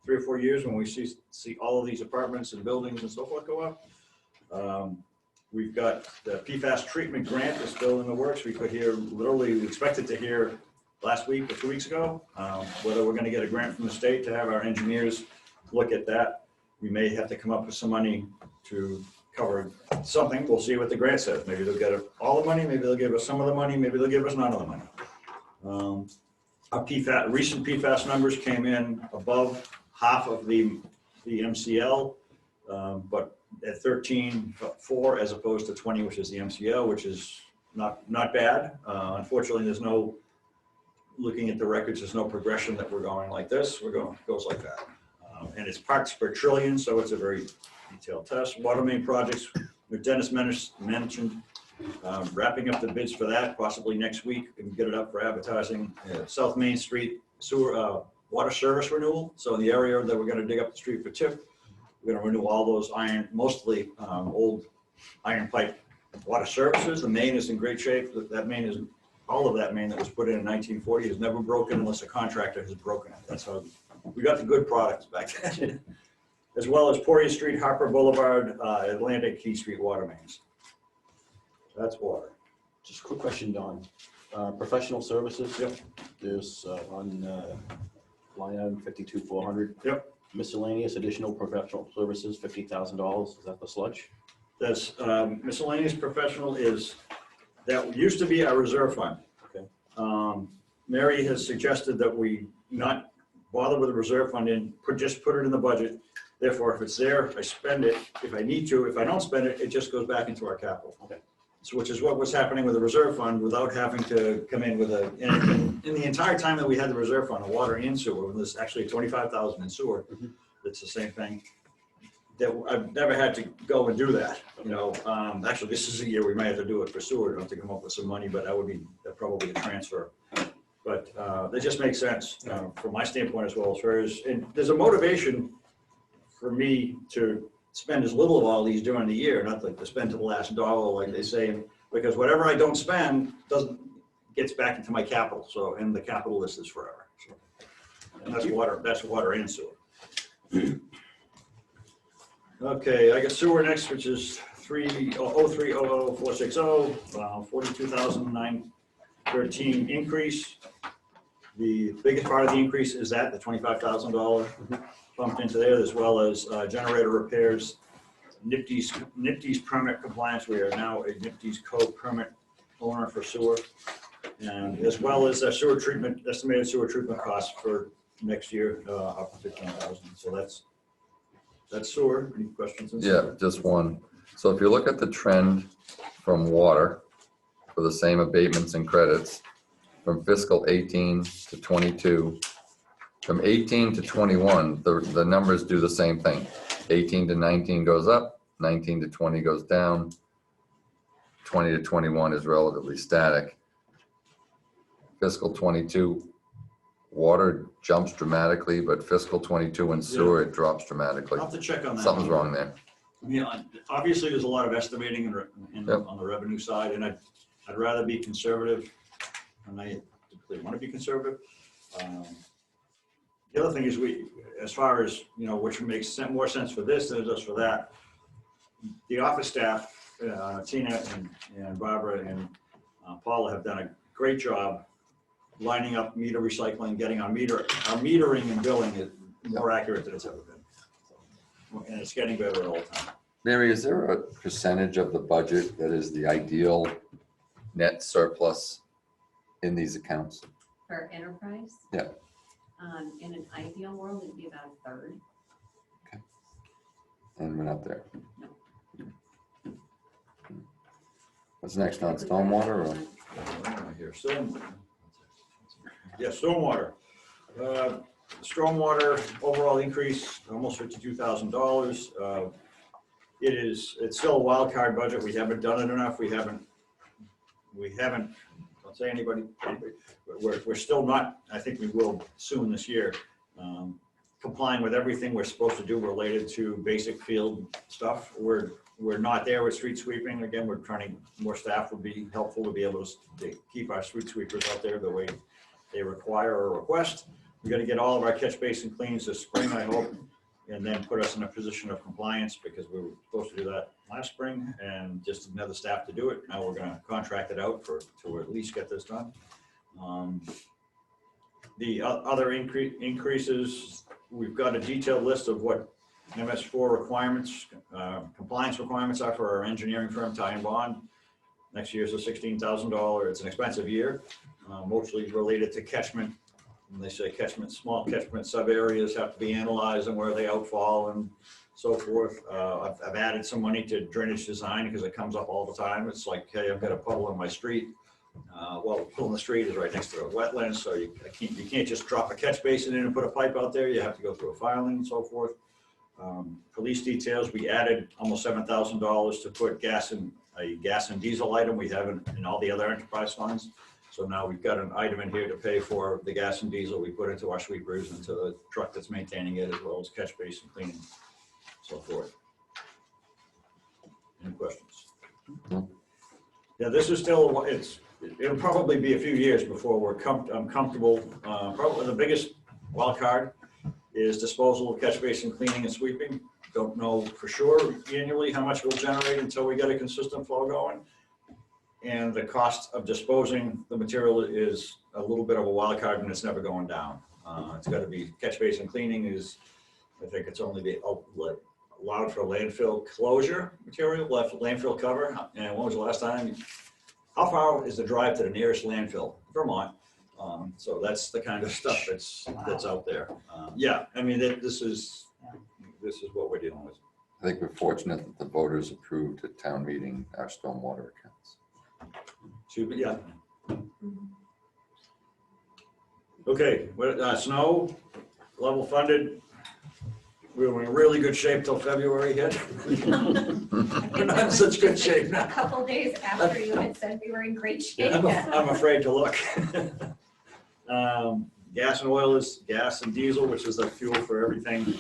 3 or 4 years when we see all of these apartments and buildings and so forth go up. We've got the PFAS treatment grant is still in the works. We expected to hear last week or 2 weeks ago, whether we're gonna get a grant from the state to have our engineers look at that. We may have to come up with some money to cover something. We'll see what the grant says. Maybe they'll get all the money, maybe they'll give us some of the money, maybe they'll give us none of the money. Our recent PFAS numbers came in above half of the MCL, but at 13.4 as opposed to 20, which is the MCL, which is not bad. Unfortunately, looking at the records, there's no progression that we're going like this. It goes like that. And it's parts per trillion, so it's a very detailed test. Water main projects, with Dennis mentioned, wrapping up the bids for that possibly next week and get it up for advertising. South Main Street sewer water service renewal. So in the area that we're going to dig up the street for TIF, we're going to renew all those mostly old iron pipe water services. The main is in great shape. All of that main that was put in 1940 is never broken unless a contractor has broken it. That's how we got the good products back then. As well as Poirier Street, Harper Boulevard, Atlantic Key Street water mains. That's water. Just a quick question, Don. Professional services. Yep. There's on line item 52,400. Yep. Miscellaneous additional professional services, $50,000. Is that the sludge? That's miscellaneous professional that used to be our reserve fund. Okay. Mary has suggested that we not bother with the reserve fund and just put it in the budget. Therefore, if it's there, I spend it. If I need to, if I don't spend it, it just goes back into our capital. Okay. So, which is what was happening with the reserve fund without having to come in with in the entire time that we had the reserve fund, the water and sewer, there's actually 25,000 in sewer. Mm-hmm. That's the same thing. That I've never had to go and do that. You know, actually, this is a year we might have to do it for sewer. Don't have to come up with some money, but that would be probably a transfer. But that just makes sense from my standpoint as well. As far as, and there's a motivation for me to spend as little of all these during the year, not like to spend to the last dollar, like they say, because whatever I don't spend gets back into my capital. So, and the capital list is forever. So, and that's water and sewer. Okay, I got sewer next, which is 3000460, 42,913 increase. The biggest part of the increase is the $25,000 pumped into there, as well as generator repairs, NIPD's permit compliance. We are now a NIPD's co-permit owner for sewer, and as well as estimated sewer treatment costs for next year, up to 15,000. So that's sewer. Any questions? Yeah, just one. So if you look at the trend from water for the same abatements and credits from fiscal 18 to 22, from 18 to 21, the numbers do the same thing. 18 to 19 goes up, 19 to 20 goes down, 20 to 21 is relatively static. Fiscal 22, water jumps dramatically, but fiscal 22 and sewer, it drops dramatically. I'll have to check on that. Something's wrong there. Yeah, obviously there's a lot of estimating Yep. on the revenue side, and I'd rather be conservative, and I typically want to be conservative. The other thing is as far as, which makes more sense for this than it does for that, the office staff, Tina and Barbara and Paula have done a great job lining up meter recycling, getting our metering and billing is more accurate than it's ever been. And it's getting better all the time. Mary, is there a percentage of the budget that is the ideal net surplus in these accounts? For enterprise? Yeah. In an ideal world, it'd be about a third. And we're not there. What's next on stormwater or? Here, yeah, stormwater. Stormwater overall increase, almost $52,000. It's still a wild card budget. We haven't done it enough. We haven't, don't say anybody, we're still not, I think we will soon this year, complying with everything we're supposed to do related to basic field stuff. We're not there with street sweeping. Again, we're trying to, more staff would be helpful to be able to keep our street sweepers out there the way they require or request. We got to get all of our catch basin cleans this spring, I hope, and then put us in a position of compliance because we were supposed to do that last spring and just another staff to do it. Now we're going to contract it out to at least get this done. The other increases, we've got a detailed list of what MS4 requirements, compliance requirements are for our engineering firm, Ty and Bond. Next year's a $16,000. It's an expensive year, mostly related to catchment. And they say small catchment sub areas have to be analyzed and where they outfall and so forth. I've added some money to drainage design because it comes up all the time. It's like, hey, I've got a puddle in my street. Well, the puddle in the street is right next to a wetland, so you can't just drop a catch basin in and put a pipe out there. You have to go through a filing and so forth. Police details, we added almost $7,000 to put a gas and diesel item we have in all the other enterprise funds. So now we've got an item in here to pay for the gas and diesel we put into our sweepers, into the truck that's maintaining it, as well as catch basin cleaning, so forth. Any questions? Yeah, this is still, it'll probably be a few years before I'm comfortable. Probably the biggest wild card is disposal of catch basin cleaning and sweeping. Don't know for sure annually how much we'll generate until we get a consistent flow going. And the cost of disposing the material is a little bit of a wild card and it's never going down. It's got to be catch basin cleaning is, I think it's only allowed for landfill closure material, landfill cover. And when was the last time? How far is the drive to the nearest landfill? Vermont. So that's the kind of stuff that's out there. Yeah, I mean, this is what we're dealing with. I think we're fortunate that the voters approved at town meeting our stormwater accounts. Yeah. Okay, snow, level funded. We were in really good shape till February hit. We're not in such good shape now. A couple days after you had said we were in great shape. I'm afraid to look. Gas and oil is gas and diesel, which is the fuel for everything.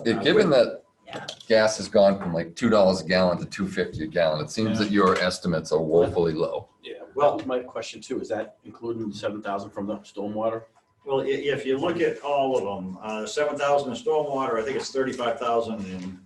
Given that gas has gone from like $2 a gallon to $2.50 a gallon, it seems that your estimates are woefully low. Yeah, well, my question too, is that including the 7,000 from the stormwater? Well, if you look at all of them, 7,000 in stormwater, I think it's 35,000 in.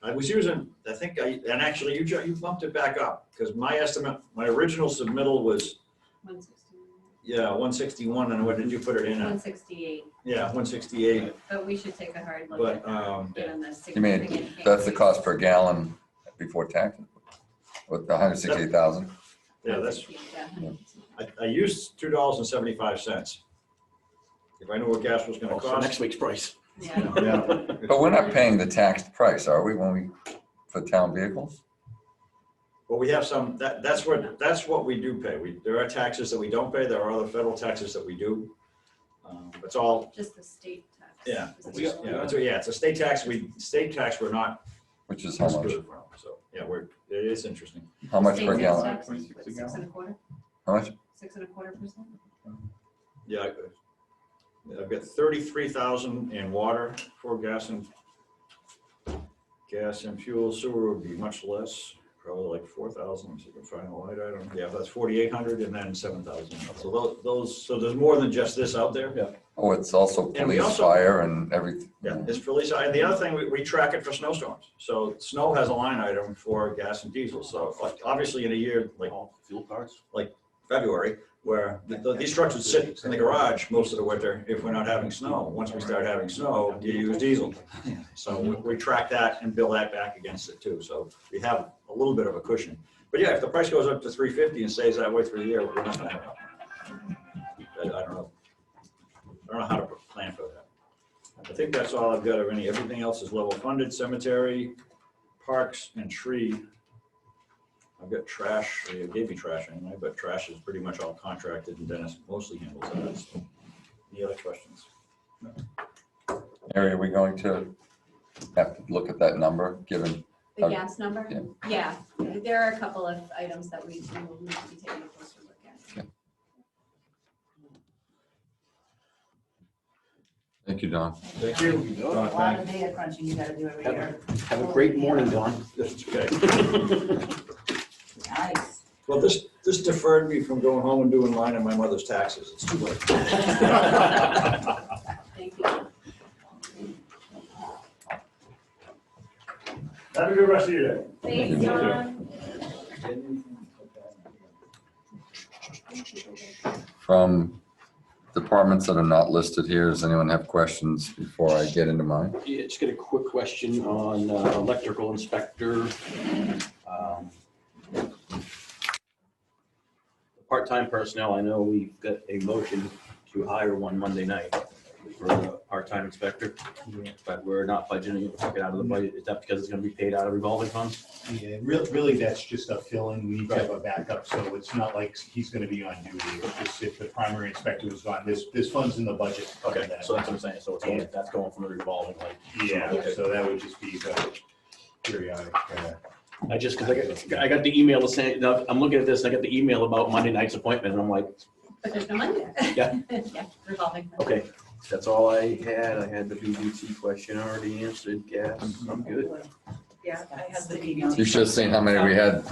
I was using, and actually you bumped it back up because my estimate, my original submittal was 161, and what did you put it in at? 168. Yeah, 168. But we should take a hard look But at that, given the You mean, significant that's the cost per gallon before tax? With the 168,000? Yeah, that's, Yeah. I used $2.75. If I knew what gas was gonna For cost. next week's price. Yeah. But we're not paying the taxed price, are we, for town vehicles? Well, we have some, that's what we do pay. There are taxes that we don't pay. There are other federal taxes that we do. It's all, Just the state tax. yeah, Yeah. it's a state tax. State tax we're not. Which is how much? excluded from. So, yeah, it is interesting. How much State per sales gallon? tax is what, 6 1/4? How much? 6 1/4%? Yeah, I've got 33,000 in water for gas and fuel. Sewer would be much less, probably like 4,000. So you can find a light item. Yeah, that's 4,800 and then 7,000. So so there's more than just this out there. Yeah. Oh, it's also And we police, also- fire and everything. Yeah, it's police. And the other thing, we track it for snowstorms. So snow has a line item for gas and diesel. So like, obviously in a year like Fuel cards? February, where these trucks would sit in the garage most of the winter if we're not having snow. Once we start having snow, you use diesel. So we track that and bill that back against it too. So we have a little bit of a cushion. But yeah, if the price goes up to $350 and stays that way through the year, we're not gonna have it. I don't know. I don't know how to plan for that. I think that's all I've got of everything else is level funded, cemetery, parks, and tree. I've got trash, they gave me trash anyway, but trash is pretty much all contracted and Dennis mostly handles that. So. Any other questions? Mary, are we going to have to look at that number, given? The gas number? Yeah. Yeah, there are a couple of items that we will need to be taking a closer look at. Yeah. Thank you, Don. Thank you. A lot of data crunching you gotta do every year. Have a great morning, Don. That's okay. Nice. Well, this deferred me from going home and doing mine and my mother's taxes. It's too late. Thank you. Have a good rest of your day. Thanks, John. From departments that are not listed here, does anyone have questions before I get into mine? Yeah, just get a quick question on electrical inspector. Part-time personnel, I know we've got a motion to hire one Monday night for a part-time inspector, but we're not budgeting it, took it out of the budget. Is that because it's gonna be paid out of revolving funds? Yeah, really, that's just a fill-in. We need to have a backup, so it's not like he's gonna be on duty. It's just if the primary inspector was gone, there's funds in the budget. to cover Okay, that. so that's what I'm saying, so it's only, that's going from the revolving, like. Yeah, Okay. so that would just be the periodic. I just, cause I got the email saying, no, I'm looking at this, I got the email about Monday night's appointment, and I'm like, But there's no money there. Yeah. Yeah, revolving. okay, that's all I had. I had the BBT question already answered, gas, I'm good. Yeah, I had the BBT. You should have seen how many we had.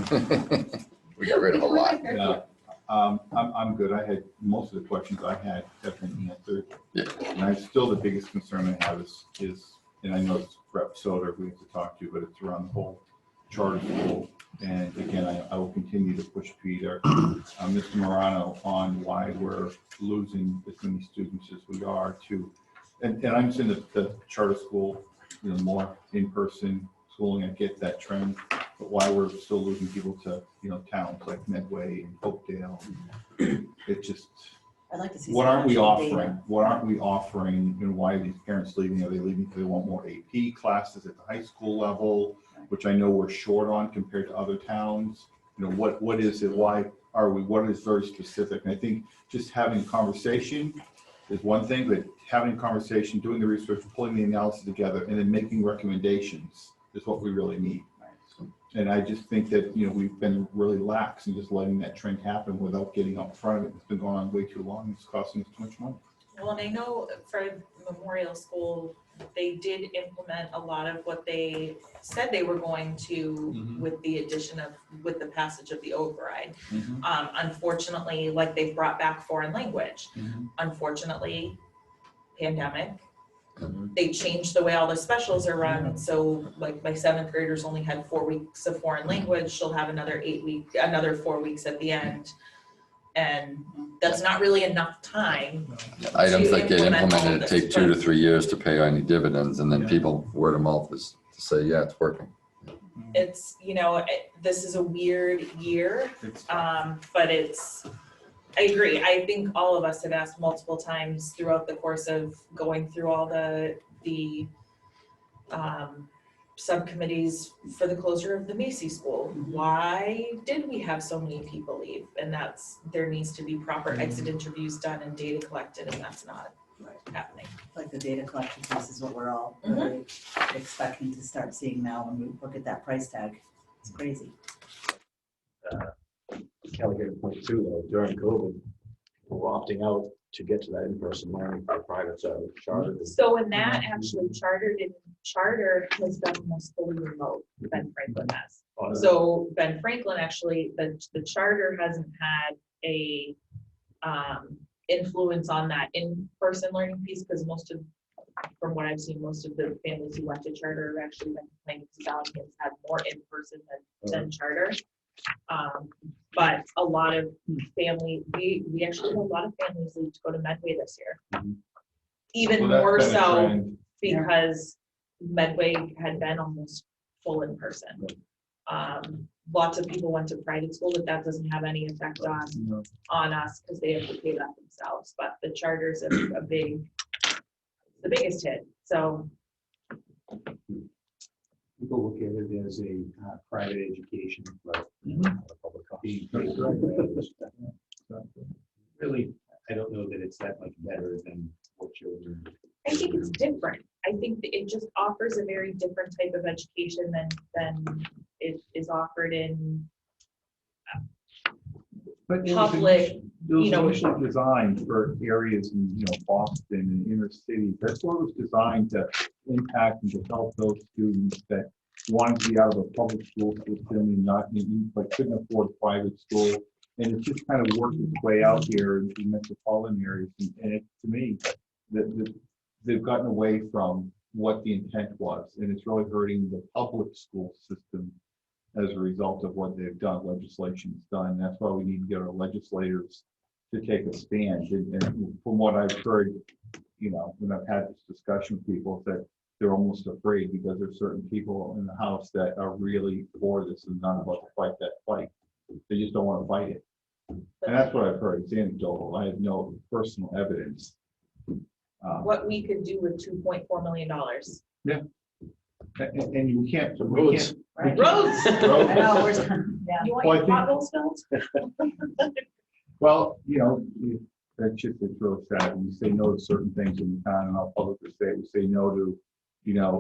We got rid of a lot. Yeah, I'm good. I had, most of the questions I had have been answered. Yeah. And still the biggest concern I have is, and I know it's Rep. Soder we have to talk to, but it's around the whole charter school. And again, I will continue to push Peter, Mr. Morano, on why we're losing as many students as we are to, and I'm saying that the charter school, more in-person schooling, I get that trend, but why we're still losing people to, towns like Medway and Hopedale. It just, I'd like to see. what some aren't we actual offering? data. What aren't we offering, and why are these parents leaving? Are they leaving because they want more AP classes at the high school level, which I know we're short on compared to other towns? What is it? Why are we? What is very specific? And I think just having a conversation is one thing, but having a conversation, doing the research, pulling the analysis together, and then making recommendations is what we really need. And I just think that, we've been really lax in just letting that trend happen without getting up front of it. It's been going on way too long. It's costing us too much money. Well, and I know for Memorial School, they did implement a lot of what they said they were going to with the addition of, with the passage of the override. Unfortunately, like they've brought back foreign language. Unfortunately, pandemic, they changed the way all the specials are run. So like my 7th graders only had 4 weeks of foreign language. She'll have another 4 weeks at the end. And that's not really enough time. Items that get implement all implemented this, take 2 to 3 years to pay any dividends, and then people word of mouth is to say, yeah, it's working. It's, this is a weird year, but I agree. I think all of us have asked multiple times throughout the course of going through all the subcommittees for the closure of the Macy School. Why did we have so many people leave? And there needs to be proper exit interviews done and data collected, and that's not happening. Like the data collection piece is what we're all really expecting to start seeing now when we look at that price tag. It's crazy. Kelly had a point too, though, during COVID, we're opting out to get to that in-person learning for private charter. So in that, actually, Charter has been almost fully remote, Ben Franklin has. So Ben Franklin, actually, the Charter hasn't had a influence on that in-person learning piece, because from what I've seen, most of the families who went to Charter have actually been complaining because Bellingham has had more in-person than Charter. But a lot of we actually had a lot of families leave to go to Medway this year. Even Well, more that's been a so trend. because Medway had been almost full in person. Lots of people went to private school, but that doesn't have any effect on us because they have to pay that themselves. But the charters are the biggest hit. So People look at it as a private education, but really, I don't know that it's that much better than what children. I think it's different. I think that it just offers a very different type of education than it is offered in But it was public. It was initially designed for areas in, Boston and inner cities. That's what it was designed to impact and to help those students that wanted to be out of a public school system and couldn't afford private school. And it's just kind of worked its way out here in metropolitan areas. And it, to me, they've gotten away from what the intent was. And it's really hurting the public school system as a result of what they've done, legislation's done. That's why we need to get our legislators to take a stand. And from what I've heard, when I've had this discussion with people, that they're almost afraid because there's certain people in the House that are really for this and not about to fight that fight. They just don't want to fight it. And that's what I've heard. It's anecdotal. I have no personal evidence. What we could do with $2.4 million. Yeah. And you can't. Roads. Right. Roads. I know, yeah. You want Well, I your think- potholes filled? Well, that shit that's real sad. We say no to certain things in the town, and I'll publicly say it. We say no to,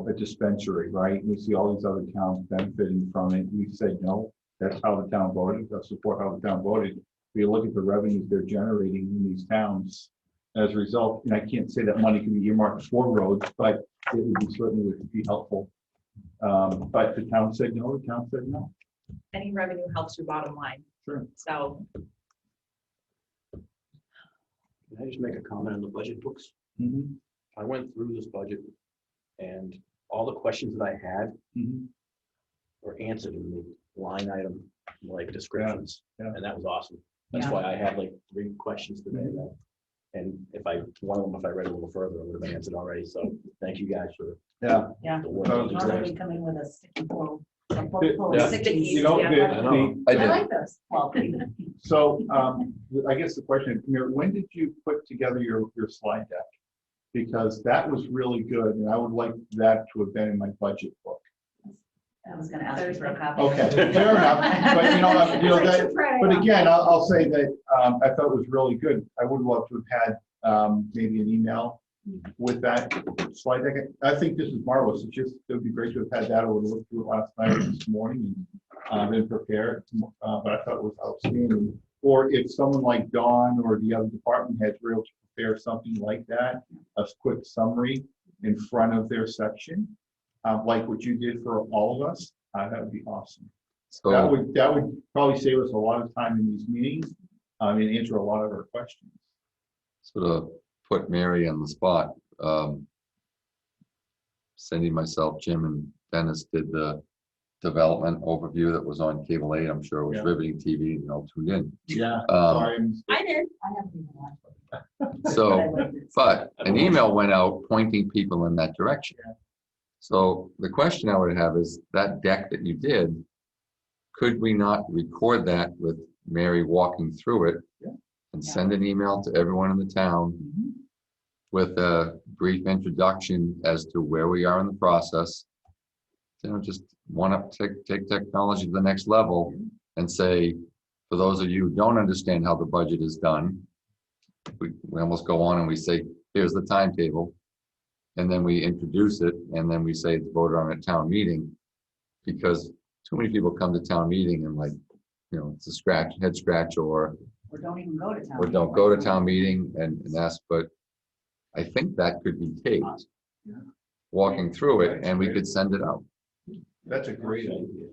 a dispensary, right? We see all these other towns benefiting from it. We said no. That's how the town voted. That's support how the town voted. If you look at the revenues they're generating in these towns, as a result, and I can't say that money can be earmarked for roads, but it would be certainly would be helpful. But the town said no. The town said no. Any revenue helps your bottom line. Sure. So Can I just make a comment on the budget books? Mm-hmm. I went through this budget and all the questions that I had were answered in the line item, descriptions. Yeah. And that was awesome. That's why I had 3 questions today. And if one of them, if I read a little further, it would have been answered already. So thank you guys for Yeah. the work. Normally coming with a sticky full. A book full Yeah. of stickies. I like those. Well, So I guess the question is, when did you put together your slide deck? Because that was really good, and I would like that to have been in my budget book. I was going to ask you for a copy. Okay, fair enough. But but again, I'll say that I thought it was really good. I would love to have had maybe an email with that slide deck. I think this is marvelous. It would be great to have had that. I would have looked through it last night or this morning and been prepared. But I thought it was outstanding. Or if someone like Dawn or the other department heads were able to prepare something like that, a quick summary in front of their section, like what you did for all of us, that would be awesome. So That would probably save us a lot of time in these meetings and answer a lot of our questions. sort of put Mary on the spot. Cindy, myself, Jim, and Dennis did the development overview that was on Cable 8. I'm sure it was riveting TV, and you all tuned in. Yeah. I did. I haven't even watched it. So, but an email went out pointing people in that direction. So the question I would have is that deck that you did, could we not record that with Mary walking through it and send an email to everyone in the town with a brief introduction as to where we are in the process? Just want to take technology to the next level and say, for those of you who don't understand how the budget is done, we almost go on and we say, here's the timetable. And then we introduce it, and then we say it's voted on at town meeting, because too many people come to town meeting and it's a head scratch, or don't even go to town. Or don't go to town meeting and ask, but I think that could be taped, walking through it, and we could send it out. That's a great idea.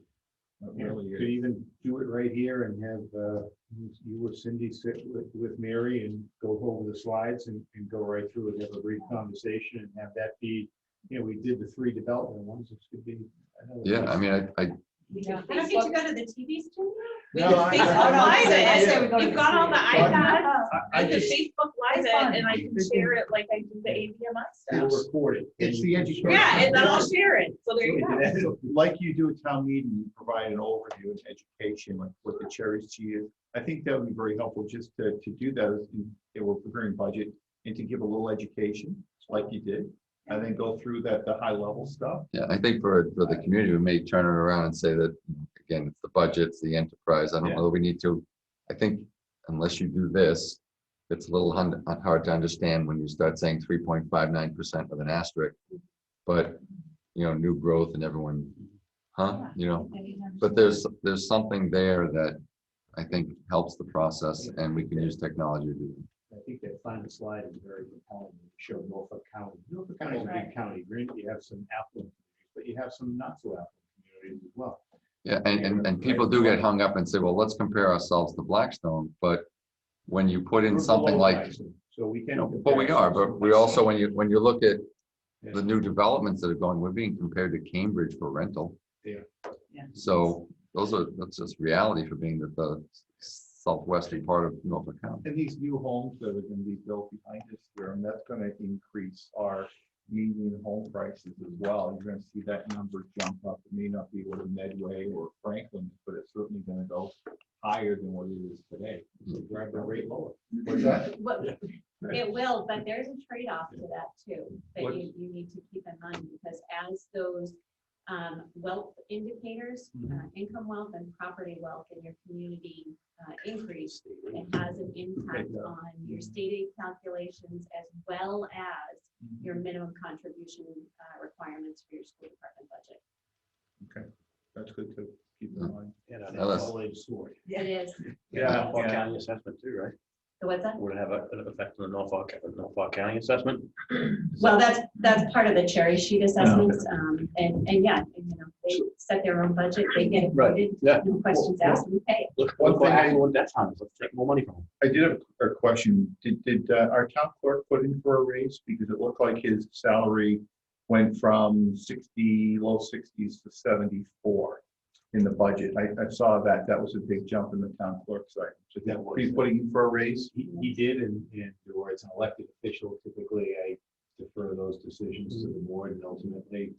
You could even do it right here and have you or Cindy sit with Mary and go over the slides and go right through it, have a brief conversation, and have that be, we did the 3 development ones. This could be. Yeah, I mean, We I could don't get to Facebook. go to the TV studio? We No, could I- Facebook I'm not Live saying- it. I say we go to You've the got all the studio. iPads. I I could just, Facebook Live it and I can share it like I do the AVMI We'll stuff. record it. it's the education. Yeah, and then I'll share it. So there you go. Like you do at town meeting, you provide an overview of education, like what the cherry sheet is. I think that would be very helpful just to do that as we're preparing budget and to give a little education like you did. And then go through the high level stuff. Yeah, I think for the community, we may turn it around and say that, again, it's the budget, it's the enterprise. I don't know that we need to, I think unless you do this, it's a little hard to understand when you start saying 3.59% with an asterisk. But, new growth and everyone, but there's something there that I think helps the process and we can use technology to do it. I think that final slide is very compelling. It showed Norfolk County. Norfolk County is a big county. You have some affluent communities, but you have some not so affluent communities as well. Yeah, and people do get hung up and say, well, let's compare ourselves to Blackstone, but when you put in We're something below like, Blackstone, so we can. but we are, but we also, when you look at the new developments that are going, we're being compared to Cambridge for rental. Yeah. So that's just reality for being the southwestern part of Norfolk County. And these new homes that are gonna be built behind us here, and that's gonna increase our median home prices as well. You're gonna see that number jump up. It may not be what a Medway or Franklin, but it's certainly gonna go higher than what it is today. So drive the rate lower. What's that? It will, but there's a trade-off to that too, that What? you need to keep in mind, because as those wealth indicators, income wealth and property wealth in your community increase, it has an impact on your state aid calculations as well as your minimum contribution requirements for your school department budget. Okay, that's good to keep in mind. And Now that's- double-edged sword. It is. Yeah, Norfolk County assessment too, right? So what's that? Would it have an effect on the Norfolk County assessment? Well, that's part of the cherry sheet assessments, and yeah, they set their own budget, they get it Right, voted, yeah. no questions asked, we pay it. Look One what thing I- affluent that time is. Let's take more money from them. I did have a question. Did our town clerk put in for a raise? Because it looked like his salary went from low 60s to 74 in the budget. I saw that was a big jump in the town clerk side. So That was- he's putting in for a raise? He did, and or it's an elected official, typically I defer those decisions to the board and ultimately.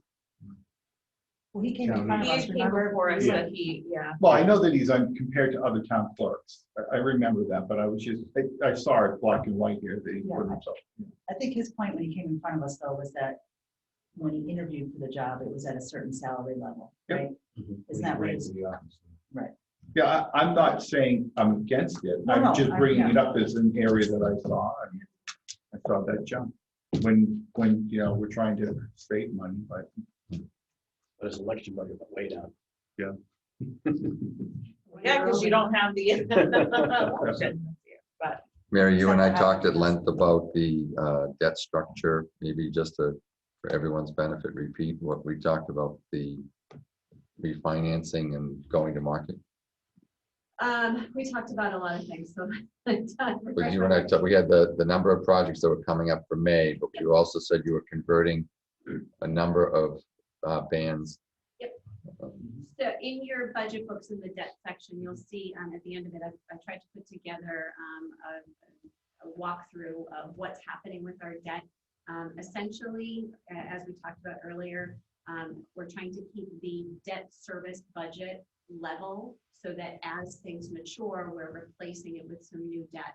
Well, he came in front of He us, came remember? before us Yeah. that yeah. Well, I know that he's compared to other town clerks. I remember that, but I was just, I saw it black and white here that he put himself. I think his point when he came in front of us though was that when he interviewed for the job, it was at a certain salary level, Yep. right? Isn't that what it's, right? Yeah, I'm not saying I'm against it. No, I'm no, just I- bringing yeah. it up as an area that I saw. I mean, I saw that jump when we're trying to save money, but But his election budget went way down. yeah. Yeah, because you don't have the election this year, but Mary, you and I talked at length about the debt structure, maybe just for everyone's benefit, repeat what we talked about, the refinancing and going to market. We talked about a lot of things, so. But you and I, we had the number of projects that were coming up for May, but you also said you were converting a number of bands. Yep. So in your budget books in the debt section, you'll see at the end of it, I tried to put together a walkthrough of what's happening with our debt. Essentially, as we talked about earlier, we're trying to keep the debt service budget level so that as things mature, we're replacing it with some new debt.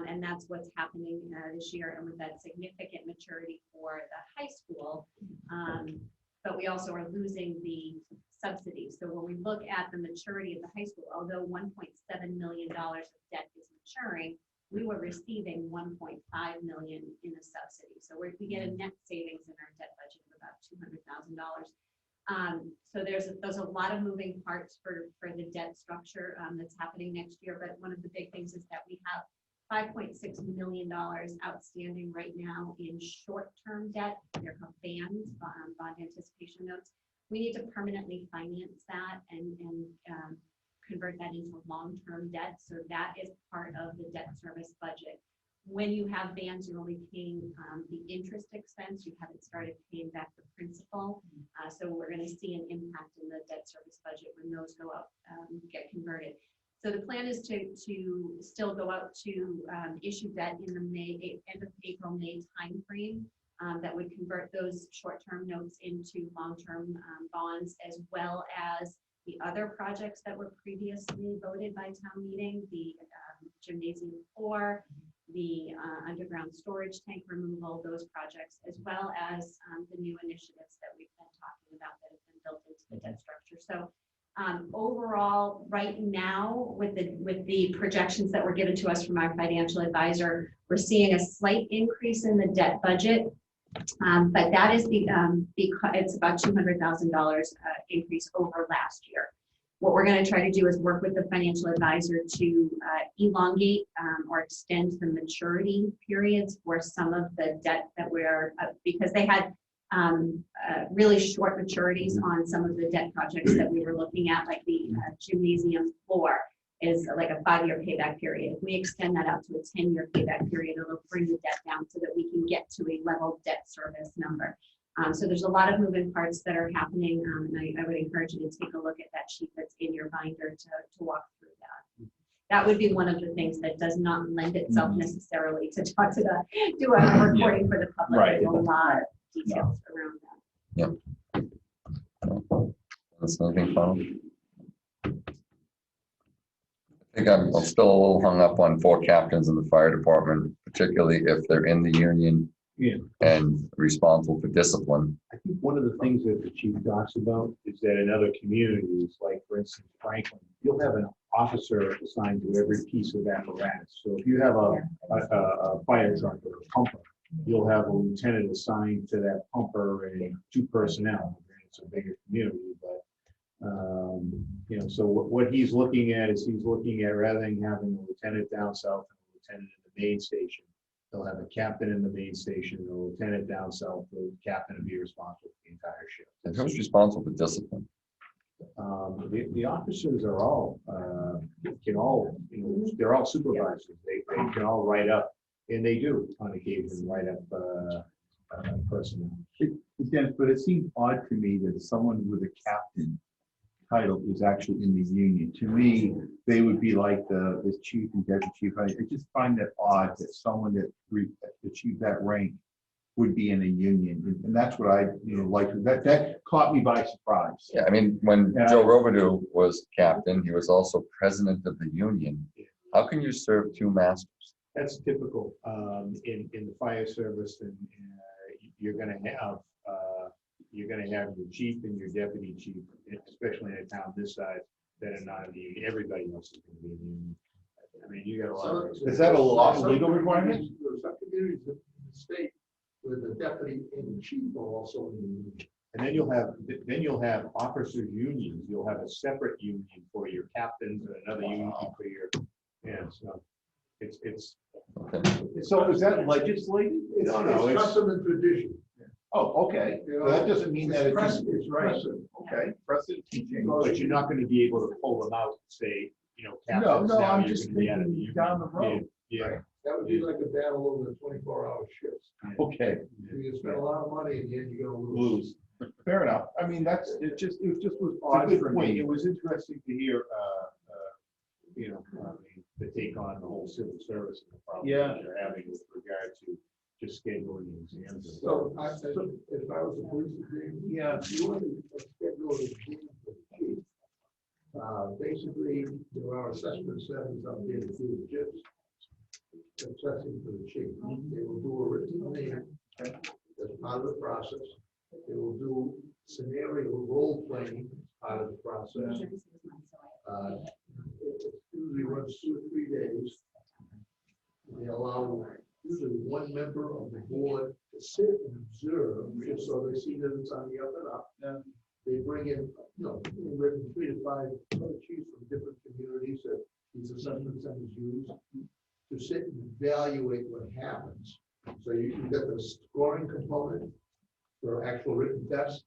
And that's what's happening this year, and with that significant maturity for the high school. But we also are losing the subsidies. So when we look at the maturity of the high school, although $1.7 million of debt is maturing, we were receiving $1.5 million in a subsidy. So we get a net savings in our debt budget of about $200,000. So there's a lot of moving parts for the debt structure that's happening next year. But one of the big things is that we have $5.6 million outstanding right now in short-term debt. They're called bands, bond anticipation notes. We need to permanently finance that and convert that into long-term debt. So that is part of the debt service budget. when you have vans, you're only paying the interest expense. You haven't started paying back the principal. So we're going to see an impact in the debt service budget when those go out, get converted. So the plan is to still go out to issue debt in the end of April, May timeframe that would convert those short-term notes into long-term bonds, as well as the other projects that were previously voted by town meeting, the gymnasium floor, the underground storage tank removal, those projects, as well as the new initiatives that we've been talking about that have been built into the debt structure. So overall, right now, with the projections that were given to us from our financial advisor, we're seeing a slight increase in the debt budget, but that is because it's about $200,000 increase over last year. What we're going to try to do is work with the financial advisor to elongate or extend the maturity periods for some of the debt that we're, because they had really short maturities on some of the debt projects that we were looking at, like the gymnasium floor is like a 5-year payback period. If we extend that out to a 10-year payback period, it'll bring the debt down so that we can get to a level debt service number. So there's a lot of moving parts that are happening, and I would encourage you to take a look at that sheet that's in your binder to walk through that. That would be one of the things that does not lend itself necessarily to talk to do a recording for the public. Right. There's a lot of details around that. Yep. That's anything fun. I think I'm still a little hung up on 4 captains in the fire department, particularly if they're in the union and responsible for discipline. I think one of the things that the chief talks about is that in other communities, like for instance, Franklin, you'll have an officer assigned to every piece of apparatus. So if you have a fire truck or a pumper, you'll have a lieutenant assigned to that pumper and 2 personnel. It's a bigger community, but you know, so what he's looking at is he's looking at, rather than having a lieutenant down south and a lieutenant in the main station, they'll have a captain in the main station, a lieutenant down south, the captain will be responsible for the entire shift. And who's responsible for discipline? The officers are all, can all, you know, they're all supervisors. They can all write up, and they do on occasion write up personnel. But it seems odd to me that someone with a captain title is actually in the union. To me, they would be like the chief and deputy chief. I just find that odd that someone that achieved that rank would be in a union, and that's what I like. That caught me by surprise. Yeah, I mean, when Joe Robidoux was captain, he was also president of the union. How can you serve 2 masters? That's typical in the fire service, and you're going to have your chief and your deputy chief, especially in a town this size that are not in the union. Everybody else is going to be in the union. I mean, you got a lot of. Is that a legal requirement? Some communities in the state where the deputy and the chief are also in the union. And then you'll have officers unions. You'll have a separate union for your captains and another union for your, so it's. Okay. So is that legislated? No, it's custom and tradition. Oh, okay. Well, that doesn't mean that it's just, it's right. Okay, precedent can change. But you're not going to be able to pull them out and say, captains. No, now I'm you're just gonna be out of the thinking union. down the road. Yeah. That would be like a battle over the 24-hour shifts. Okay. You spend a lot of money and then you're gonna Lose. Fair enough. I mean, it just was It's a odd good for point. me. It was interesting to hear, the take on the whole civil service and the problem that they're having with regard to just scheduling exams. So if I was a police chief, you want to schedule an exam for the chief. Basically, there are assessment centers out there to do the JIPs, assessing for the chief. They will do a written exam as part of the process. They will do scenario role playing as part of the process. It usually runs 2 or 3 days. They allow usually 1 member of the board to sit and observe, just so they see that it's on the up and up. They bring in, written 3 to 5 other chiefs from different communities that these assessment centers use to sit and evaluate what happens. So you've got the scoring component for actual written tests.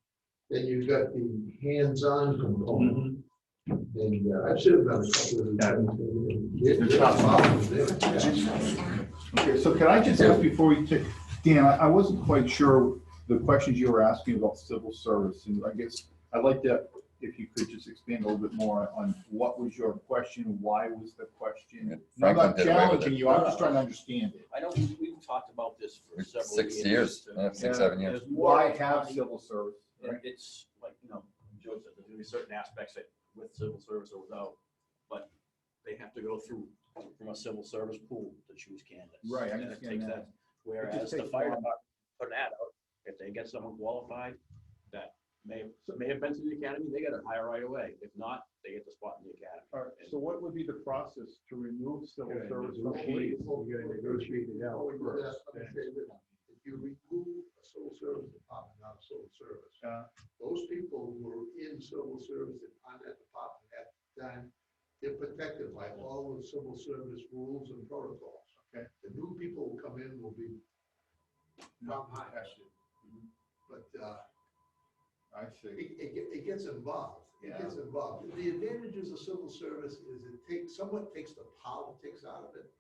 Then you've got the hands-on component. And I've seen them on a couple of the. It's not following. Okay, so can I just ask before we take, Dan, I wasn't quite sure the questions you were asking about civil service, and I guess I'd like to, if you could just expand a little bit more on what was your question, why was the question? I'm not challenging you, I'm just trying to understand it. I know we've talked about this for several 6 years, yeah, 6, 7 years. There's more Why have money, civil service? and it's like, Joe said, there's gonna be certain aspects that with civil service or without, but they have to go through from a civil service pool to choose candidates. Right, I And it understand takes that. Whereas the takes fire long. department put an ad out, if they get someone qualified that may have been to the academy, they get a hire right away. If not, they get the spot in the academy. All right, so what would be the process to remove civil Yeah, service? negotiate. You gotta negotiate it out first. If you remove a civil service department out of civil service, those people who are in civil service and on that department at the time, they're protected by all the civil service rules and protocols. Okay. The new people who come in will be not protected. But I see. it gets involved. It Yeah. gets involved. The advantages of civil service is somewhat takes the politics out of it.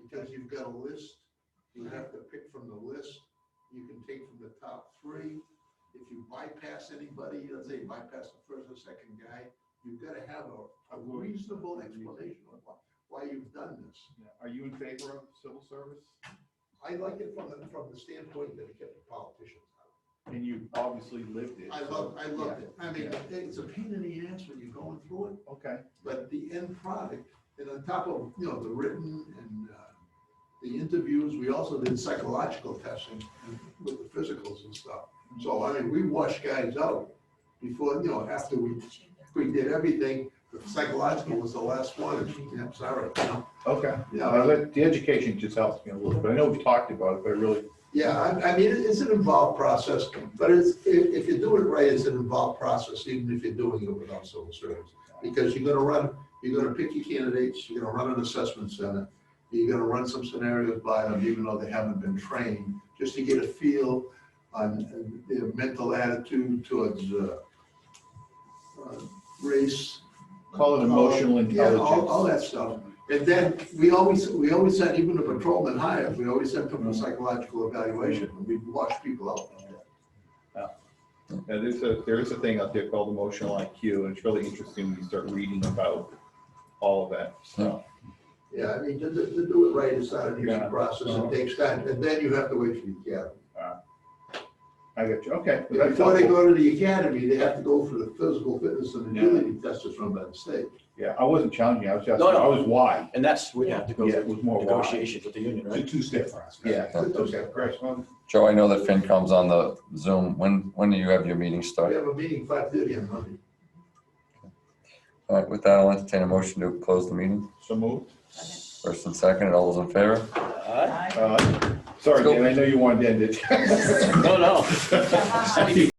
Because you've got a list, you have to pick from the list, you can take from the top 3. If you bypass anybody, let's say you bypass the first or second guy, you've got to have a reasonable explanation of why you've done this. Are you in favor of civil service? I like it from the standpoint that it kept the politicians out. And you obviously lived it. I loved it. I mean, it's a pain in the ass when you're going through it. Okay. But the end product, and on top of, the written and the interviews, we also did psychological testing with the physicals and stuff. So, I mean, we washed guys out before, after we did everything. The psychological was the last one. Yeah, sorry. Okay. Yeah. The education just helps me a little bit. I know we've talked about it, but really. Yeah, I mean, it's an involved process, but if you do it right, it's an involved process, even if you're doing it without civil service. Because you're gonna pick your candidates, you're gonna run an assessment center, you're gonna run some scenarios by them, even though they haven't been trained, just to get a feel on their mental attitude towards race. Call it emotional intelligence. All that stuff. And then we always send, even the patrolman hires, we always send them a psychological evaluation, and we wash people out. There is a thing out there called emotional IQ, and it's really interesting when you start reading about all of that stuff. Yeah, I mean, to do it right, it's not an easy process, it takes time, and then you have to wait for the academy. I got you, okay. Before they go to the academy, they have to go for the physical fitness and agility test that's run by the state. Yeah, I wasn't challenging you, I was just, No, no. I was why. And that's, we have to go Yeah, it was more through why. negotiations with the union, It's a right? two-step process. Yeah, Okay. great. Well, Joe, I know that FinCom's on the Zoom. When do you have your meeting We start? have a meeting 5:30 on Monday. All right, with that, I'll entertain a motion to close the meeting. So moved. First and second, all those in favor? Sorry, Dan, I know you wanted to end it. No, no.